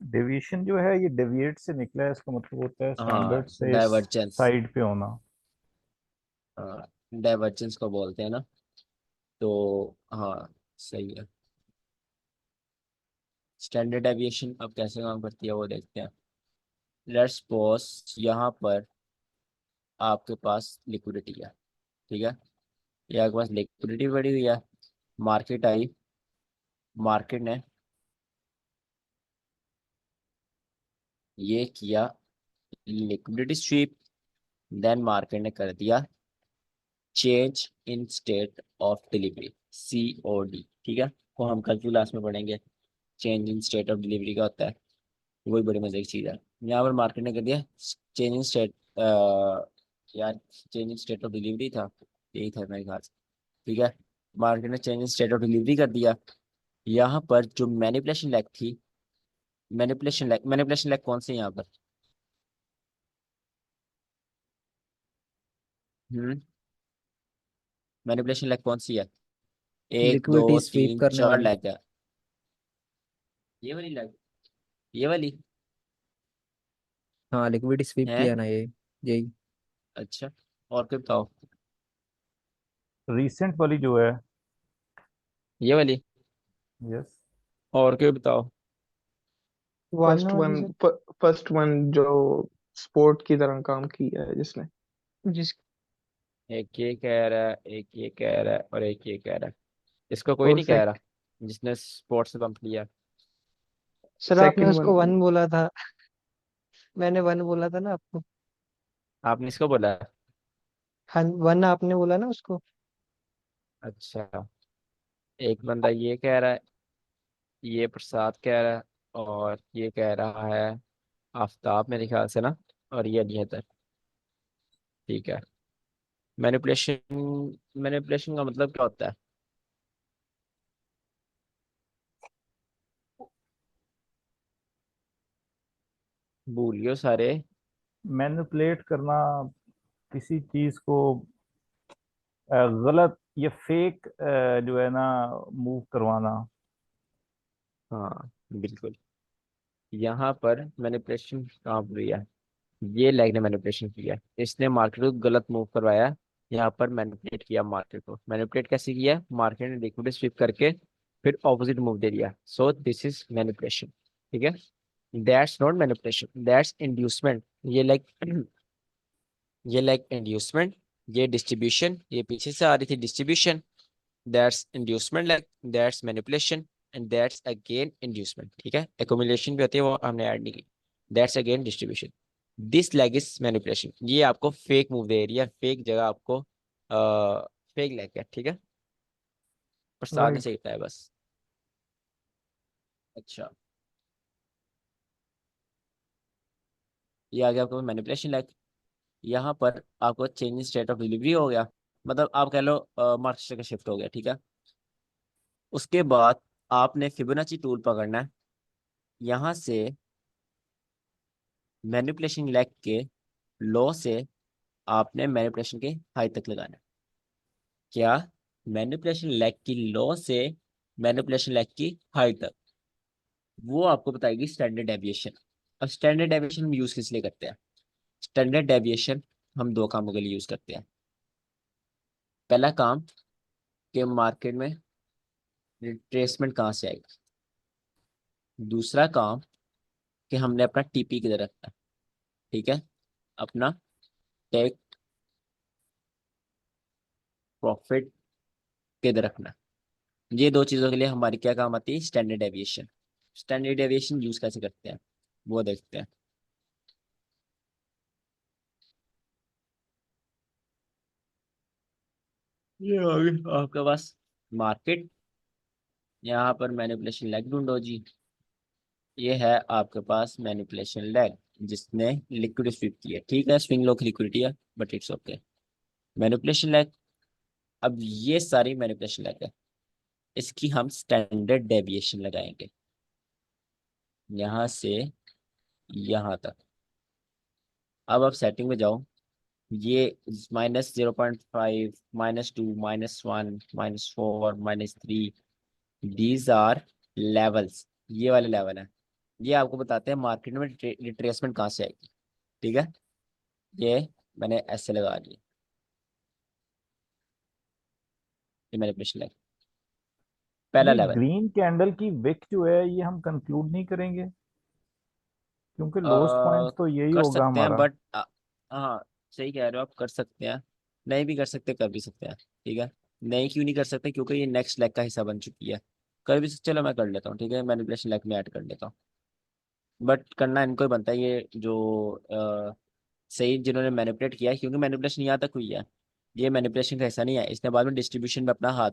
डेविएशन जो है ये डेविएट से निकला है, इसका मतलब होता है हाँ, स्टैंडर्ड से डाइवर्जेंस, साइड पे होना। डाइवर्जेंस को बोलते हैं ना, तो हाँ, सही है। स्टैंडर्ड डेविएशन अब कैसे काम करती है वो देखते हैं। लेट्स सपोज यहाँ पर आपके पास लिक्विडिटी है, ठीक है, ये आपके पास लिक्विडिटी बढ़ी हुई है, मार्केट आई, मार्केट ने ये किया लिक्विडिटी स्वीप, देन मार्केट ने कर दिया change in state of delivery, COD, ठीक है, वो हम कल की क्लास में पढ़ेंगे। Change in state of delivery का होता है, वही बड़ी मजे की चीज़ है। यहाँ पर मार्केट ने कर दिया चेंज इन स्टेट, यार change in state of delivery था, यही था मेरे ख्याल से। ठीक है, मार्केट ने change in state of delivery कर दिया। यहाँ पर जो मैनिपुलेशन लैग थी, मैनिपुलेशन लैग कौन सी है यहाँ पर? हम्म मैनिपुलेशन लैग कौन सी है? एक दो लिक्विडिटी स्वीप तीन करने चार वाली। लैग है। ये वाली लैग, ये वाली हाँ, लिक्विडिटी स्वीप है। किया ना ये, यही। अच्छा, और क्या बताओ? रिसेंट वाली जो है। ये वाली, यस। और क्या बताओ? बाद में फर्स्ट वाली वन, सर, फर्स्ट वन जो स्पोर्ट की तरह काम किया है जिसने। जिस एक ये कह रहा है, एक ये कह रहा है, और एक ये कह रहा है। इसको कोई और नहीं कह रहा जिसने स्पोर्ट्स से पंप लिया। सर आपने सेकंड उसको वन। वन बोला था, मैंने वन बोला था ना आपको। आपने इसको बोला? हाँ, वन आपने बोला ना उसको। अच्छा, एक बंदा ये कह रहा है, ये प्रसाद कह रहा है, और ये कह रहा है आफताब मेरे ख्याल से ना, और ये अलिहदर। ठीक है। मैनिपुलेशन, मैनिपुलेशन का मतलब क्या होता है? भूलियो सारे। मैनिपुलेट करना, किसी चीज को गलत या फेक जो है ना, मूव करवाना। हाँ बिल्कुल, यहाँ पर मैनिपुलेशन काम किया है, ये लेग ने मैनिपुलेशन किया, इसने मार्केट को गलत मूव करवाया। यहाँ पर मैनिपुलेट किया मार्केट को। मैनिपुलेट कैसे किया? मार्केट ने लिक्विडिटी स्विप करके फिर ऑपोजिट मूव दे दिया। So this is manipulation. ठीक है, that's not manipulation, that's inducement. ये लाइक ये लाइक इंड्यूसमेंट, ये डिस्ट्रीब्यूशन, ये पीछे से आ रही थी distribution. That's inducement, like that's manipulation, and that's again inducement. ठीक है, एकोमुलेशन भी होती है, वो हमने ऐड नहीं की। That's again distribution. This leg is manipulation. ये आपको फेक मूव दे रही है, फेक जगह आपको फेक लेग है। ठीक है, प्रसाद ने राइट। सही बताया बस। अच्छा, ये आ गया आपको मैनिपुलेशन लेग। यहाँ पर आपको change in state of delivery हो गया, मतलब आप कह लो मार्केट का शिफ्ट हो गया। ठीक है, उसके बाद आपने फिबोनाची टूल पकड़ना है। यहाँ से मैनिपुलेशन लेग के लो से आपने मैनिपुलेशन के हाई तक लगाना है। क्या? मैनिपुलेशन लेग की लो से मैनिपुलेशन लेग की हाई तक, वो आपको बताएगी स्टैंडर्ड डेविएशन। अब स्टैंडर्ड डेविएशन हम यूज किस लिए करते हैं? स्टैंडर्ड डेविएशन हम दो कामों के लिए यूज करते हैं। पहला काम कि मार्केट में रिट्रेसमेंट कहाँ से आएगा। दूसरा काम कि हमने अपना टीपी किधर रखना है। ठीक है, अपना टेक प्रॉफिट किधर रखना है। ये दो चीजों के लिए हमारी क्या काम आती है? Standard deviation. Standard deviation use कैसे करते हैं वो देखते हैं। ये आ गया आपके पास मार्केट। यहाँ पर मैनिपुलेशन लेग ढूंढो जी। ये है आपके पास मैनिपुलेशन लेग, जिसने लिक्विड स्वीप किया। ठीक है, स्विंग लो की लिक्विडिटी है, but it's okay. Manipulation leg, अब ये सारी मैनिपुलेशन लेग है, इसकी हम स्टैंडर्ड डेविएशन लगाएंगे यहाँ से यहाँ तक। अब आप सेटिंग में जाओ, ये -0.5, -2, -1, -4, -3, दीज आर लेवल्स। ये वाले लेवल है, ये आपको बताते हैं मार्केट में रिट्रेसमेंट कहाँ से आएगी। ठीक है, ये मैंने ऐसे लगा दिया, ये मैंने पिछले पहला ये लेवल। ग्रीन कैंडल की विक जो है, ये हम कंक्लूड नहीं करेंगे, क्योंकि लोएस्ट पॉइंट तो यही कर होगा सकते हैं, हमारा। बट हाँ सही कह रहे हो आप, कर सकते हैं। नहीं भी कर सकते, कर भी सकते हैं। ठीक है, नहीं क्यों नहीं कर सकते? क्योंकि ये नेक्स्ट लेग का हिस्सा बन चुकी है। कर भी सकते, चलो मैं कर लेता हूँ। ठीक है, मैनिपुलेशन लेग में ऐड कर लेता हूँ, बट करना इनको ही बनता है। ये जो सही जिन्होंने मैनिपुलेट किया है, क्योंकि मैनिपुलेशन यहाँ तक हुई है, ये मैनिपुलेशन का हिस्सा नहीं है। इसने बाद में डिस्ट्रीब्यूशन में अपना हाथ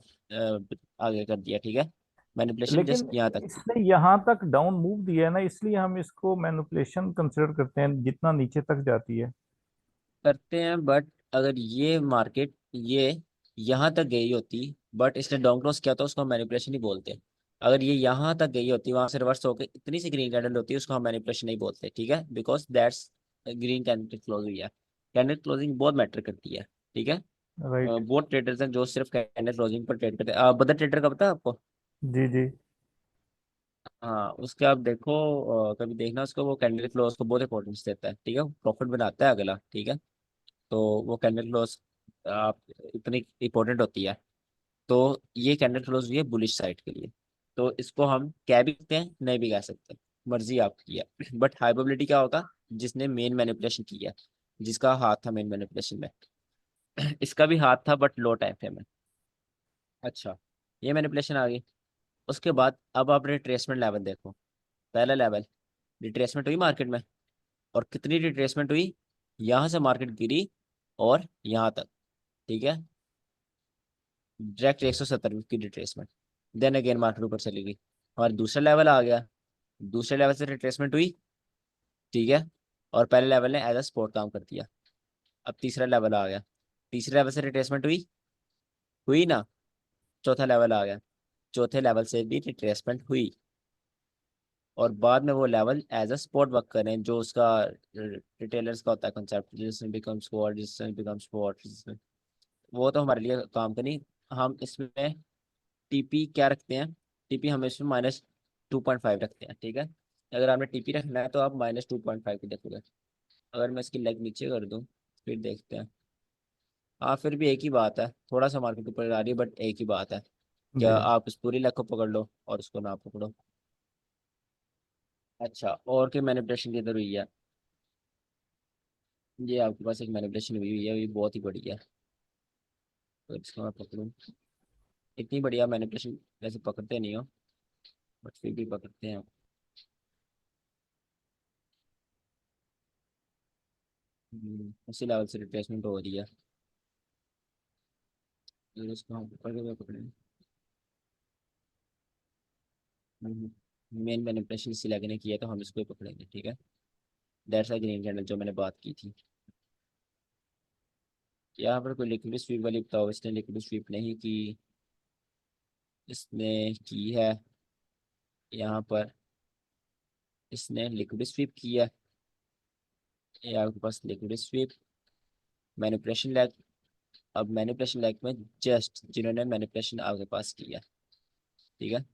आगे कर दिया। ठीक है, मैनिपुलेशन लेकिन जस्ट यहाँ तक। इसने यहाँ तक डाउन मूव दिया है ना, इसलिए हम इसको मैनिपुलेशन कंसिडर करते हैं, जितना नीचे तक जाती है। करते हैं, बट अगर ये मार्केट ये यहाँ तक गई होती बट इसने डाउन क्लोज किया तो उसको हम मैनिपुलेशन ही बोलते। अगर ये यहाँ तक गई होती, वहां से रिवर्स होकर इतनी सी ग्रीन कैंडल होती है, उसको हम मैनिपुलेशन नहीं बोलते, ठीक है, because that's green candle close हुई है। कैंडल क्लोजिंग बहुत मैटर करती है, ठीक है। राइट। बहुत ट्रेडर्स हैं जो सिर्फ कैंडल क्लोजिंग पर ट्रेड करते हैं। बदर ट्रेडर का पता है आपको? जी जी। हाँ, उसके आप देखो, कभी देखना उसको, वो कैंडल क्लोज को बहुत इंपॉर्टेंस देता है, ठीक है, प्रॉफिट बनाता है अगला, ठीक है। तो वो कैंडल क्लोज आप इतनी इंपॉर्टेंट होती है। तो ये कैंडल क्लोज हुई है बुलिश साइड के लिए, तो इसको हम कह भी सकते हैं, नहीं भी कह सकते, मर्जी आपकी है। बट हाई प्रोबेबिलिटी क्या होगा? जिसने मेन मैनिपुलेशन किया, जिसका हाथ था मेन मैनिपुलेशन में। इसका भी हाथ था बट लो टाइम फ्रेम में। अच्छा, ये मैनिपुलेशन आ गई। उसके बाद अब आप रिट्रेसमेंट लेवल देखो। पहला लेवल, रिट्रेसमेंट हुई मार्केट में, और कितनी रिट्रेसमेंट हुई? यहाँ से मार्केट गिरी और यहाँ तक, ठीक है, डायरेक्ट 170 की रिट्रेसमेंट। देन अगेन मार्केट ऊपर चली गई, और दूसरा लेवल आ गया। दूसरे लेवल से रिट्रेसमेंट हुई, ठीक है, और पहले लेवल ने एज अ सपोर्ट काम कर दिया। अब तीसरा लेवल आ गया। तीसरे लेवल से रिट्रेसमेंट हुई, हुई ना? चौथा लेवल आ गया। चौथे लेवल से भी रिट्रेसमेंट हुई, और बाद में वो level as a spot work करें, जो उसका रिटेलर्स का होता है कंसेप्ट, जिसमें बिकम स्पॉट, जिसमें बिकम स्पॉट, वो तो हमारे लिए काम का नहीं। हम इसमें टीपी क्या रखते हैं? टीपी हम इसमें -2.5 रखते हैं, ठीक है। अगर आपने टीपी रखना है तो आप -2.5 की देखोगे। अगर मैं इसकी लेग नीचे कर दूं, फिर देखते हैं। हाँ, फिर भी एक ही बात है, थोड़ा सा मार्केट ऊपर आ रही है, बट एक ही बात है, क्या जी। आप इस पूरी लेग को पकड़ लो और उसको ना पकड़ो। अच्छा, और क्या मैनिपुलेशन किधर हुई है? ये आपके पास एक मैनिपुलेशन हुई है, ये बहुत ही बढ़िया है। तो इसको मैं पकड़ूं, इतनी बढ़िया मैनिपुलेशन वैसे पकड़ते नहीं हो, बट फिर भी पकड़ते हैं। उसी लेवल से रिप्लेसमेंट हो रही है, फिर इसको हम पकड़ के पकड़ें। मेन मैनिपुलेशन इसी लेग ने किया, तो हम इसको ही पकड़ेंगे, ठीक है। दैट्स अ ग्रीन कैंडल जो मैंने बात की थी। यहाँ पर कोई लिक्विड स्वीप वाली बताओ, इसने लिक्विड स्वीप नहीं की, इसने की है यहाँ पर, इसने लिक्विड स्वीप किया। ये आपके पास लिक्विड स्वीप, मैनिपुलेशन लैग। अब मैनिपुलेशन लैग में जस्ट जिन्होंने मैनिपुलेशन आपके पास किया, ठीक है,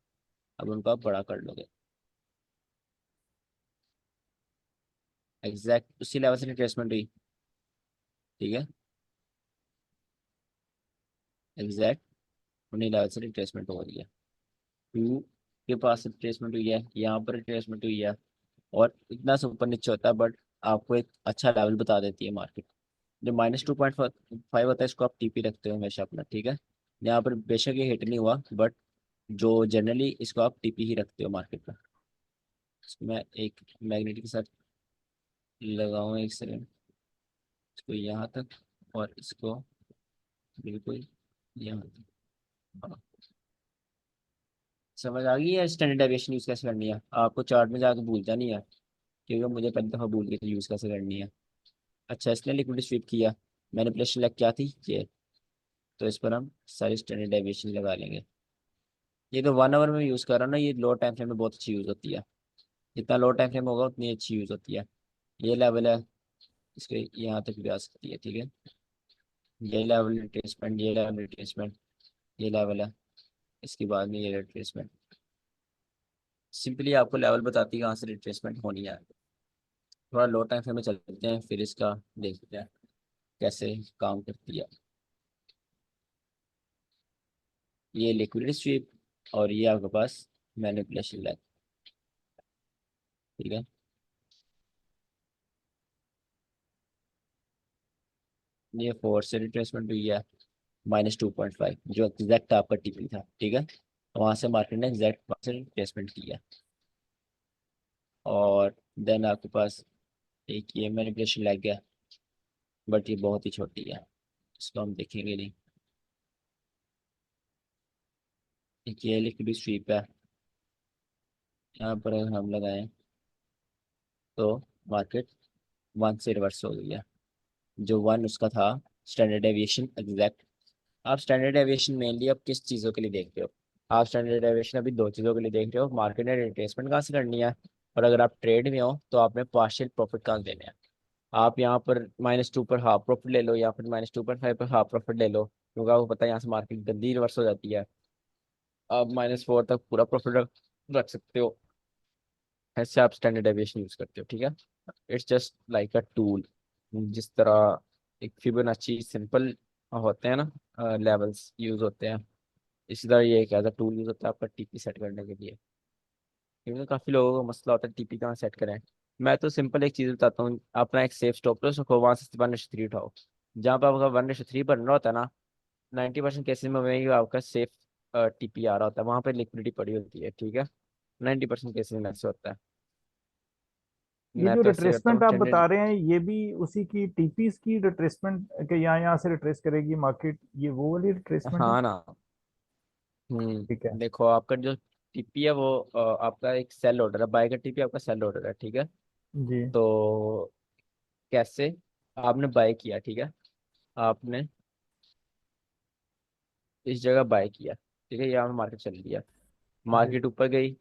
अब उनको आप बड़ा कर लोगे। एग्जैक्ट उसी लेवल से रिट्रेसमेंट हुई, ठीक है, एग्जैक्ट उन्हीं लेवल से रिट्रेसमेंट हो रही है। टू के पास रिट्रेसमेंट हुई है, यहाँ पर रिट्रेसमेंट हुई है, और इतना से ऊपर नीचे होता है, बट आपको एक अच्छा लेवल बता देती है मार्केट। जो -2.5 होता है, इसको आप टीपी रखते हो हमेशा अपना, ठीक है। यहाँ पर बेशक ये हिट नहीं हुआ, बट जो जनरली इसको आप टीपी ही रखते हो मार्केट में। इसको मैं एक मैग्नेट के साथ लगाऊं, एक सेकेंड, इसको यहाँ तक, और इसको बिल्कुल यहाँ तक। हाँ, समझ आ गई है स्टैंडर्ड डेविएशन यूज कैसे करनी है? आपको चार्ट में जाकर भूलता नहीं है, क्योंकि मुझे पहली दफ़ा भूल गई थी यूज कैसे करनी है। अच्छा, इसने लिक्विड स्वीप किया, मैनिपुलेशन लग क्या थी ये, तो इस पर हम सारी स्टैंडर्ड डेविएशन लगा लेंगे। ये तो 1 आवर में यूज़ कर रहा हूँ ना, ये लो टाइम फ्रेम में बहुत अच्छी यूज़ होती है। जितना लो टाइम फ्रेम होगा उतनी अच्छी यूज़ होती है। ये लेवल है, इसके यहाँ तक भी आ सकती है, ठीक है। ये लेवल रिट्रेसमेंट, ये लेवल रिट्रेसमेंट, ये लेवल है, इसके बाद में ये रिट्रेसमेंट। सिंपली आपको लेवल बताती है कहाँ से रिट्रेसमेंट होनी है। थोड़ा लो टाइम फ्रेम में चलते हैं, फिर इसका देखते हैं कैसे काम करती है। ये लिक्विड स्वीप, और ये आपके पास मैनिपुलेशन लैग, ठीक है। ये 4 से रिट्रेसमेंट हुई है, -2.5, जो एग्जैक्ट आपका टीपी था, ठीक है। वहां से मार्केट ने एग्जैक्ट वहां से रिट्रेसमेंट किया, और देन आपके पास एक ये मैनिपुलेशन लग गया, बट ये बहुत ही छोटी है, इसको हम देखेंगे नहीं। एक ये लिक्विड स्वीप है, यहाँ पर अगर हम लगाएं तो मार्केट वन से रिवर्स हो गई है। जो वन उसका था स्टैंडर्ड डेविएशन एग्जैक्ट। आप स्टैंडर्ड डेविएशन मेनली अब किस चीज़ों के लिए देख रहे हो? आप स्टैंडर्ड डेविएशन अभी दो चीज़ों के लिए देख रहे हो, मार्केट ने रिट्रेसमेंट कहाँ से करनी है, और अगर आप ट्रेड में हो तो आपने पार्शियल प्रॉफिट कहाँ से देने हैं। आप यहाँ पर -2 पर हाफ प्रॉफिट ले लो या फिर -2.5 पर हाफ प्रॉफिट ले लो, क्योंकि आपको पता है यहाँ से मार्केट गंदी रिवर्स हो जाती है। आप -4 तक पूरा प्रॉफिट रख सकते हो। ऐसे आप स्टैंडर्ड डेविएशन यूज करते हो, ठीक है। It's just like a tool. जिस तरह एक फिबोनाची सिंपल होते हैं ना, लेवल्स यूज होते हैं, इसी तरह ये एक एज अ टूल यूज होता है आपका टीपी सेट करने के लिए। क्योंकि काफी लोगों को मसला होता है टीपी कहाँ सेट करें। मैं तो सिंपल एक चीज बताता हूँ, अपना एक सेफ स्टॉप लॉस रखो, वहां से 1:3 उठाओ। जहाँ पर आपका 1:3 बन रहा होता है ना, 90% केसेस में वही आपका सेफ टीपी आ रहा होता है, वहां पर लिक्विडिटी पड़ी होती है, ठीक है। 90% केसेस में ऐसे होता है। ये मैं जो तो ऐसे करता रिट्रेसमेंट हूँ आप बता स्टैंडर्ड। रहे हैं, ये भी उसी की टीपीस की रिट्रेसमेंट के यहाँ से रिट्रेस करेगी मार्केट, ये वो वाली रिट्रेसमेंट है? हाँ ना। ठीक है। देखो आपका जो टीपी है वो आपका एक सेल ऑर्डर है, बाय का टीपी आपका सेल ऑर्डर है, ठीक है। जी। तो कैसे आपने बाय किया, ठीक है, आपने इस जगह बाय किया, ठीक है, यहाँ मार्केट चल दिया, जी। मार्केट ऊपर गई,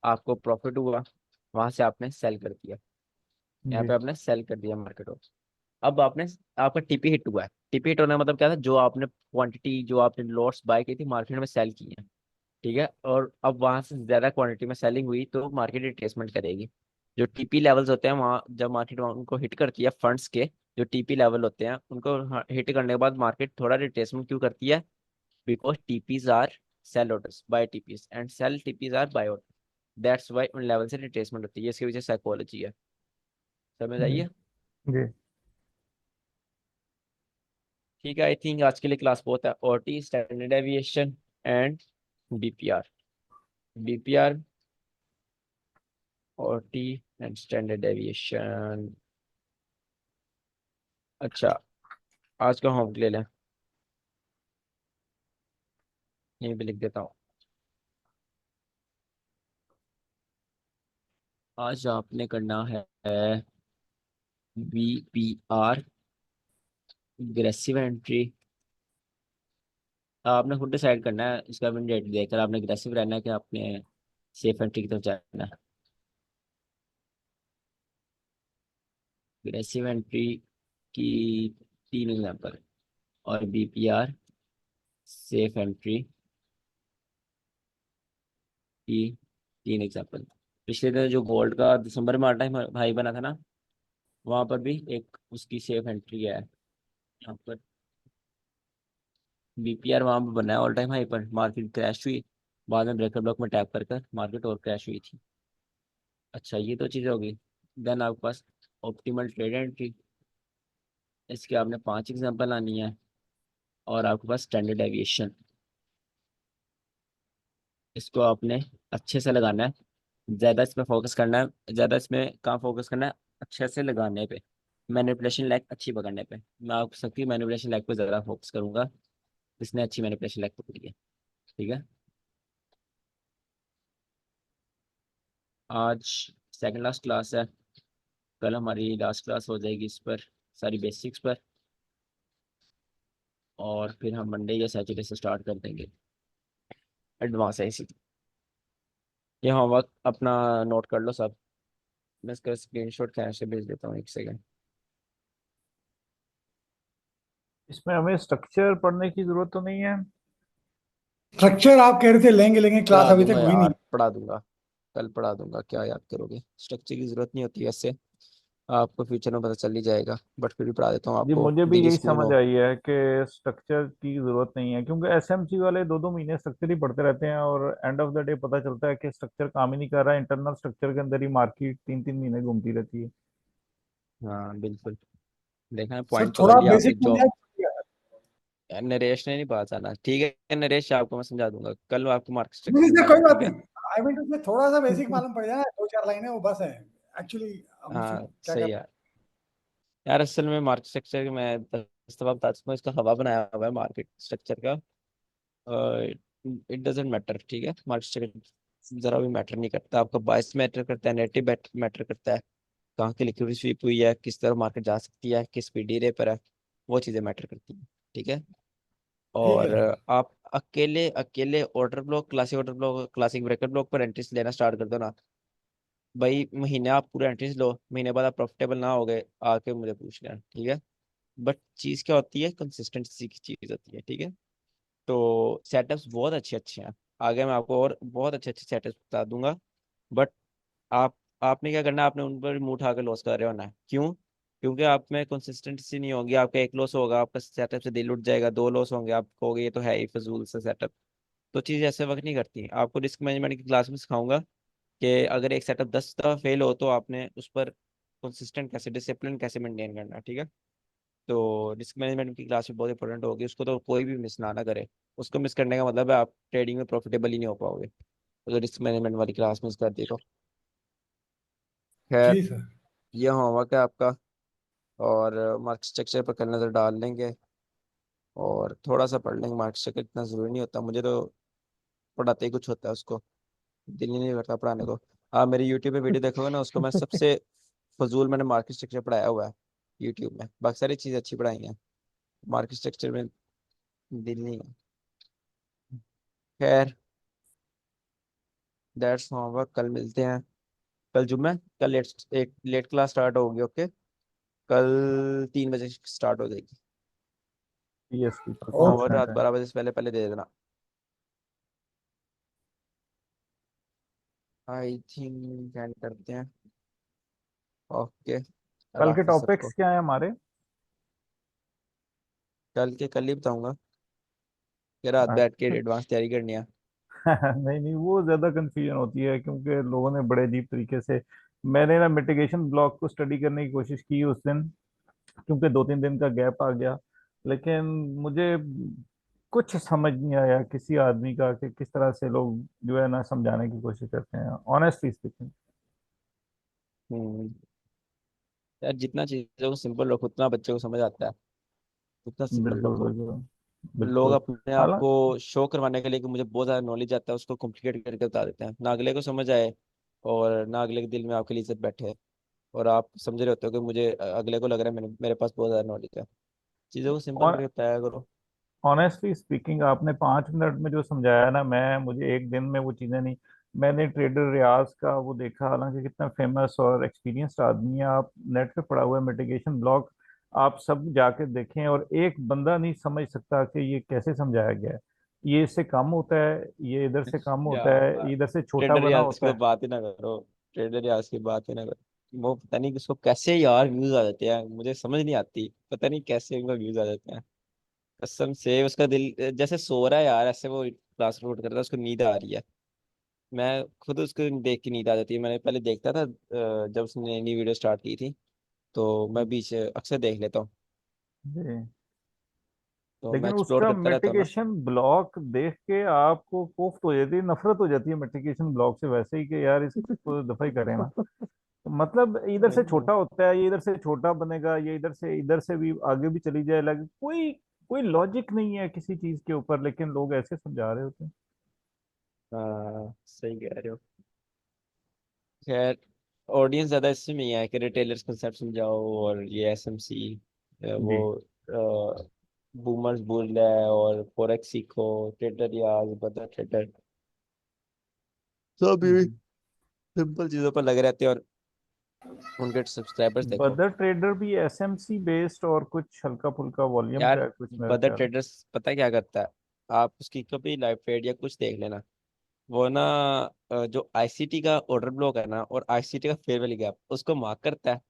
आपको प्रॉफिट हुआ, वहां से आपने सेल कर दिया, यहाँ जी। पे आपने सेल कर दिया मार्केट को। अब आपने आपका टीपी हिट हुआ है। टीपी हिट होने का मतलब क्या था, जो आपने क्वांटिटी जो आपने लॉट्स बाय की थी मार्केट में सेल की है, ठीक है, और अब वहां से ज्यादा क्वांटिटी में सेलिंग हुई तो मार्केट रिट्रेसमेंट करेगी। जो टीपी लेवल्स होते हैं वहाँ जब मार्केट उनको हिट करती है, फंड्स के जो टीपी लेवल होते हैं उनको हिट करने के बाद मार्केट थोड़ा रिट्रेसमेंट क्यों करती है? Because TPs are sell orders buy TPs and sell TPs are buy order, that's why उन लेवल से रिट्रेसमेंट होती है। इसके पीछे साइकोलॉजी है, समझ जी। आइए। जी। ठीक है, आई थिंक आज के लिए क्लास बहुत है। OT standard deviation and BPR. BPR, OT and standard deviation. अच्छा, आज का होमवर्क ले लें, यहीं पे लिख देता हूँ। आज आपने करना है बीपीआर, अग्रेसिव एंट्री। आपने खुद डिसाइड करना है, इसका भी डेट देखकर आपने अग्रेसिव रहना है कि आपने सेफ एंट्री की तरफ जाना है। अग्रेसिव एंट्री की 3 एग्जाम्पल और बीपीआर सेफ एंट्री की 3 एग्जाम्पल। पिछले दिन जो गोल्ड का दिसंबर में ऑल टाइम हाई बना था ना, वहां पर भी एक उसकी सेफ एंट्री है यहाँ पर। बीपीआर वहां पर बना है ऑल टाइम हाई पर, मार्केट क्रैश हुई, बाद में ब्रेकर ब्लॉक में टैप कर कर मार्केट और क्रैश हुई थी। अच्छा, ये तो चीज़ होगी। देन आपके पास ऑप्टिमल ट्रेड एंट्री, इसके आपने 5 एग्जाम्पल आनी है, और आपके पास स्टैंडर्ड डेविएशन, इसको आपने अच्छे से लगाना है, ज़्यादा इसमें फोकस करना है। ज़्यादा इसमें कहाँ फोकस करना है? अच्छे से लगाने पे, मैनिपुलेशन लैग अच्छी पकड़ने पे। मैं आप सबकी मैनिपुलेशन लैग पे ज़्यादा फोकस करूंगा, इसने अच्छी मैनिपुलेशन लैग पकड़ी है, ठीक है। आज सेकंड लास्ट क्लास है, कल हमारी लास्ट क्लास हो जाएगी इस पर, सारी बेसिक्स पर, और फिर हम मंडे या सैटरडे से स्टार्ट कर देंगे एडवांस है इसी। ये होमवर्क अपना नोट कर लो सब, मैं इसका स्क्रीनशॉट खींच के भेज देता हूँ, 1 सेकेंड। इसमें हमें स्ट्रक्चर पढ़ने की जरूरत तो नहीं है? स्ट्रक्चर आप कह रहे थे लेंगे लेंगे, क्लास पढ़ा अभी दूंगा तक हुई नहीं। यार, पढ़ा दूंगा, कल पढ़ा दूंगा, क्या याद करोगे, स्ट्रक्चर की जरूरत नहीं होती वैसे, आपको फ्यूचर में पता चल ही जाएगा, बट फिर भी पढ़ा देता हूँ जी, आपको, मुझे भी डिग्री यही स्कूल समझ हो। आई है कि स्ट्रक्चर की जरूरत नहीं है, क्योंकि एसएमसी वाले 2-2 महीने स्ट्रक्चर ही पढ़ते रहते हैं और एंड ऑफ द डे पता चलता है कि स्ट्रक्चर काम ही नहीं कर रहा है, इंटरनल स्ट्रक्चर के अंदर ही मार्केट 3-3 महीने घूमती रहती है। हाँ बिल्कुल, देखा है, सर पॉइंट पकड़ थोड़ा लिया आपने बेसिक मिल जो। जाए। यार नरेश ने नहीं बात आना, ठीक है नरेश, आपको मैं समझा दूंगा कल, आपको मार्क स्ट्रक्चर नहीं सर, समझा कोई दूंगा, बात ठीक है। नहीं। आई मीन उसमें थोड़ा सा बेसिक मालूम पड़ जाए, 2-4 लाइनें वो बस है। एक्चुअली हम उसमें हाँ क्या सही कर। है। यार असल में मार्केट स्ट्रक्चर के मैं 10 दफा बता चुका हूँ, इसका हवा बनाया हुआ है मार्केट स्ट्रक्चर का। इट डजेंट मैटर, ठीक है। मार्केट स्ट्रक्चर जरा भी मैटर नहीं करता, आपका बायस मैटर करता है, नैरेटिव मैटर करता है, कहाँ की लिक्विडिटी स्वीप हुई है, किस तरह मार्केट जा सकती है, किस पीडी रे पर है, वो चीज़ें मैटर करती हैं, ठीक है। ठीक और है। आप अकेले अकेले order block classic breaker block पर एंट्रीज लेना स्टार्ट कर दो ना भाई, महीने आप पूरे एंट्रीज लो, महीने बाद आप प्रॉफिटेबल ना हो गए आके मुझे पूछ लेना, ठीक है। बट चीज़ क्या होती है, कंसिस्टेंसी की चीज़ होती है, ठीक है। तो सेटअप्स बहुत अच्छे अच्छे हैं, आगे मैं आपको और बहुत अच्छे अच्छे सेटअप्स बता दूंगा। बट आप आपने क्या करना है, आपने उन पर मुंह उठा कर लॉस कर रहे होना है, क्यों? क्योंकि आप में कंसिस्टेंसी नहीं होगी, आपका एक लॉस होगा, आपका सेटअप से दिल उठ जाएगा, दो लॉस होंगे, आप कहोगे ये तो है ही फजूल से सेटअप। तो चीज़ ऐसे वर्क नहीं करती। आपको रिस्क मैनेजमेंट की क्लास में सिखाऊंगा कि अगर एक सेटअप 10 दफा फेल हो तो आपने उस पर कंसिस्टेंट कैसे, डिसिप्लिन कैसे मेंटेन करना है, ठीक है। तो रिस्क मैनेजमेंट की क्लास भी बहुत इंपॉर्टेंट होगी, उसको तो कोई भी मिस ना करे। उसको मिस करने का मतलब है आप ट्रेडिंग में प्रॉफिटेबल ही नहीं हो पाओगे, अगर रिस्क मैनेजमेंट वाली क्लास मिस कर दी तो। खैर, जी सर। ये होमवर्क है आपका, और मार्केट स्ट्रक्चर पर कल नज़र डाल लेंगे और थोड़ा सा पढ़ लेंगे। मार्केट स्ट्रक्चर इतना ज़रूरी नहीं होता, मुझे तो पढ़ाते ही कुछ होता है, उसको दिल ही नहीं करता पढ़ाने को। आप मेरी यूट्यूब पे वीडियो देखोगे ना, उसको मैं सबसे फजूल मैंने मार्केट स्ट्रक्चर पढ़ाया हुआ है यूट्यूब में, बाकी सारी चीज़ें अच्छी पढ़ाई हैं, मार्केट स्ट्रक्चर में दिल नहीं है। खैर, दैट्स होमवर्क, कल मिलते हैं। कल जुम्मे, कल एक लेट क्लास स्टार्ट होगी, ओके। कल 3 बजे स्टार्ट हो जाएगी। पीएसटी पर कौन होमवर्क सा ओके। रात है? 12 बजे से पहले पहले दे देना। आई थिंक एंड करते हैं, ओके। अल्लाह कल के हाफिज टॉपिक्स सबको। क्या है हमारे? कल ही बताऊंगा कि रात बैठ के एडवांस तैयारी करनी है। नहीं नहीं, वो ज्यादा कंफ्यूजन होती है क्योंकि लोगों ने बड़े अजीब तरीके से, मैंने ना मिटिगेशन ब्लॉक को स्टडी करने की कोशिश की उस दिन, क्योंकि 2-3 दिन का गैप आ गया, लेकिन मुझे कुछ समझ नहीं आया किसी आदमी का कि किस तरह से लोग जो है ना समझाने की कोशिश करते हैं, ऑनेस्टली स्पीकिंग। हम्म। यार जितना चीज़ों को सिंपल रखो उतना बच्चे को समझ आता है, उतना सिंपल बिल्कुल रखो। बिल्कुल लोग बिल्कुल। अपने आप हालांकि को शो करवाने के लिए कि मुझे बहुत ज़्यादा नॉलेज आता है, उसको कॉम्प्लिकेट करके बता देते हैं, ना अगले को समझ आए और ना अगले के दिल में आपके लिए इज्जत बैठे, और आप समझ रहे होते हो कि मुझे अगले को लग रहा है मेरे पास बहुत ज़्यादा नॉलेज है। चीज़ों को सिंपल करके बताया करो। ऑनेस्टली स्पीकिंग, आपने 5 मिनट में जो समझाया ना, मैं मुझे एक दिन में वो चीज़ें नहीं। मैंने ट्रेडर रियाज का वो देखा, हालांकि कितना फेमस और एक्सपीरियंस्ड आदमी है, आप नेट पे पड़ा हुआ है मिटिगेशन ब्लॉक, आप सब जाके देखें, और एक बंदा नहीं समझ सकता कि ये कैसे समझाया गया है। ये इससे कम होता है, ये इधर से कम होता है, यार ये इधर से छोटा ट्रेडर बना यार की होता तो है। बात ही ना करो, ट्रेडर यार की बात ही ना करो। वो पता नहीं किसको कैसे यार व्यूज आ जाते हैं, मुझे समझ नहीं आती, पता नहीं कैसे उनको व्यूज आ जाते हैं। कसम से उसका दिल जैसे सो रहा है यार, ऐसे वो क्लास रोड कर रहा है, उसको नींद आ रही है। मैं खुद उसको देख के नींद आ जाती है। मैंने पहले देखता था जब उसने नई वीडियो स्टार्ट की थी, तो मैं बीच अक्सर देख लेता हूँ, जी। तो मैं लेकिन एक्सप्लोर उसका करता रहता हूँ ना। मिटिगेशन ब्लॉक देख के आपको कोफ्त हो जाती है, नफरत हो जाती है मिटिगेशन ब्लॉक से, वैसे ही कि यार इसको दफा ही करें ना। मतलब इधर से हम्म। छोटा होता है, ये इधर से छोटा बनेगा, ये इधर से भी आगे भी चली जाए, लगे कोई कोई लॉजिक नहीं है किसी चीज के ऊपर, लेकिन लोग ऐसे समझा रहे होते हैं। हाँ सही कह रहे हो। खैर, ऑडियंस ज्यादा इससे में ही है कि रिटेलर्स कंसेप्ट समझाओ, और ये एसएमसी वो जी। बूमर्स बोल रहा है, और फॉरेक्स सीखो, ट्रेडर या बदर ट्रेडर, सब ये सिंपल चीजों पर लगे रहते हैं, और उनके सब्सक्राइबर्स देखो। बदर ट्रेडर भी एसएमसी बेस्ड और कुछ हल्का फुल्का वॉल्यूम का यार है कुछ मेरा बदर ख्याल। ट्रेडर्स पता है क्या करता है, आप उसकी कभी लाइव ट्रेड या कुछ देख लेना। वो ना जो आईसीटी का ऑर्डर ब्लॉक है ना, और आईसीटी का फेयर वैल्यू गैप, उसको मार्क करता है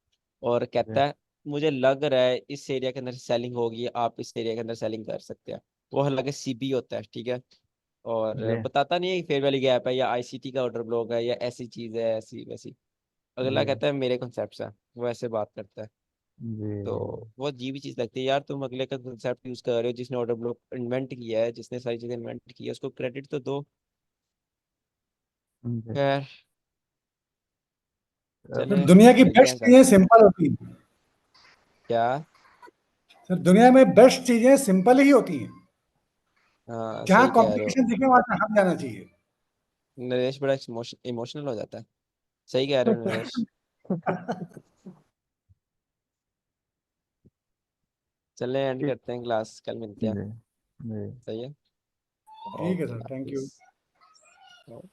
और जी कहता है मुझे लग रहा है इस एरिया के अंदर सेलिंग होगी, आप इस एरिया के अंदर सेलिंग कर सकते हैं। वो हालांकि सीपी होता है, ठीक है, और जी बताता नहीं है फेयर वैल्यू गैप है या आईसीटी का ऑर्डर ब्लॉक है या ऐसी चीज है ऐसी वैसी। अगला जी कहता है मेरे कॉन्सेप्ट है, वो ऐसे बात करता है। जी तो वो अजीब ही चीज लगती है यार, तुम अगले का कॉन्सेप्ट यूज कर रहे हो, जिसने ऑर्डर ब्लॉक इन्वेंट किया है, जिसने सारी चीजें इन्वेंट की है, उसको क्रेडिट तो दो। जी। खैर, सर चले दुनिया की मिलते बेस्ट हैं कल। चीजें सिंपल होती हैं। क्या? सर दुनिया में बेस्ट चीजें सिंपल ही होती हैं। हाँ जहाँ सही कह रहे हो। कॉम्प्लिकेशन दिखे वहां से हट जाना चाहिए। नरेश बड़ा इमोशनल हो जाता है। सही कह रहे हो नरेश। चलें एंड ठीक। करते हैं क्लास, कल मिलते हैं। जी जी। सही है। ठीक है okay sir, thank you. Hafiz.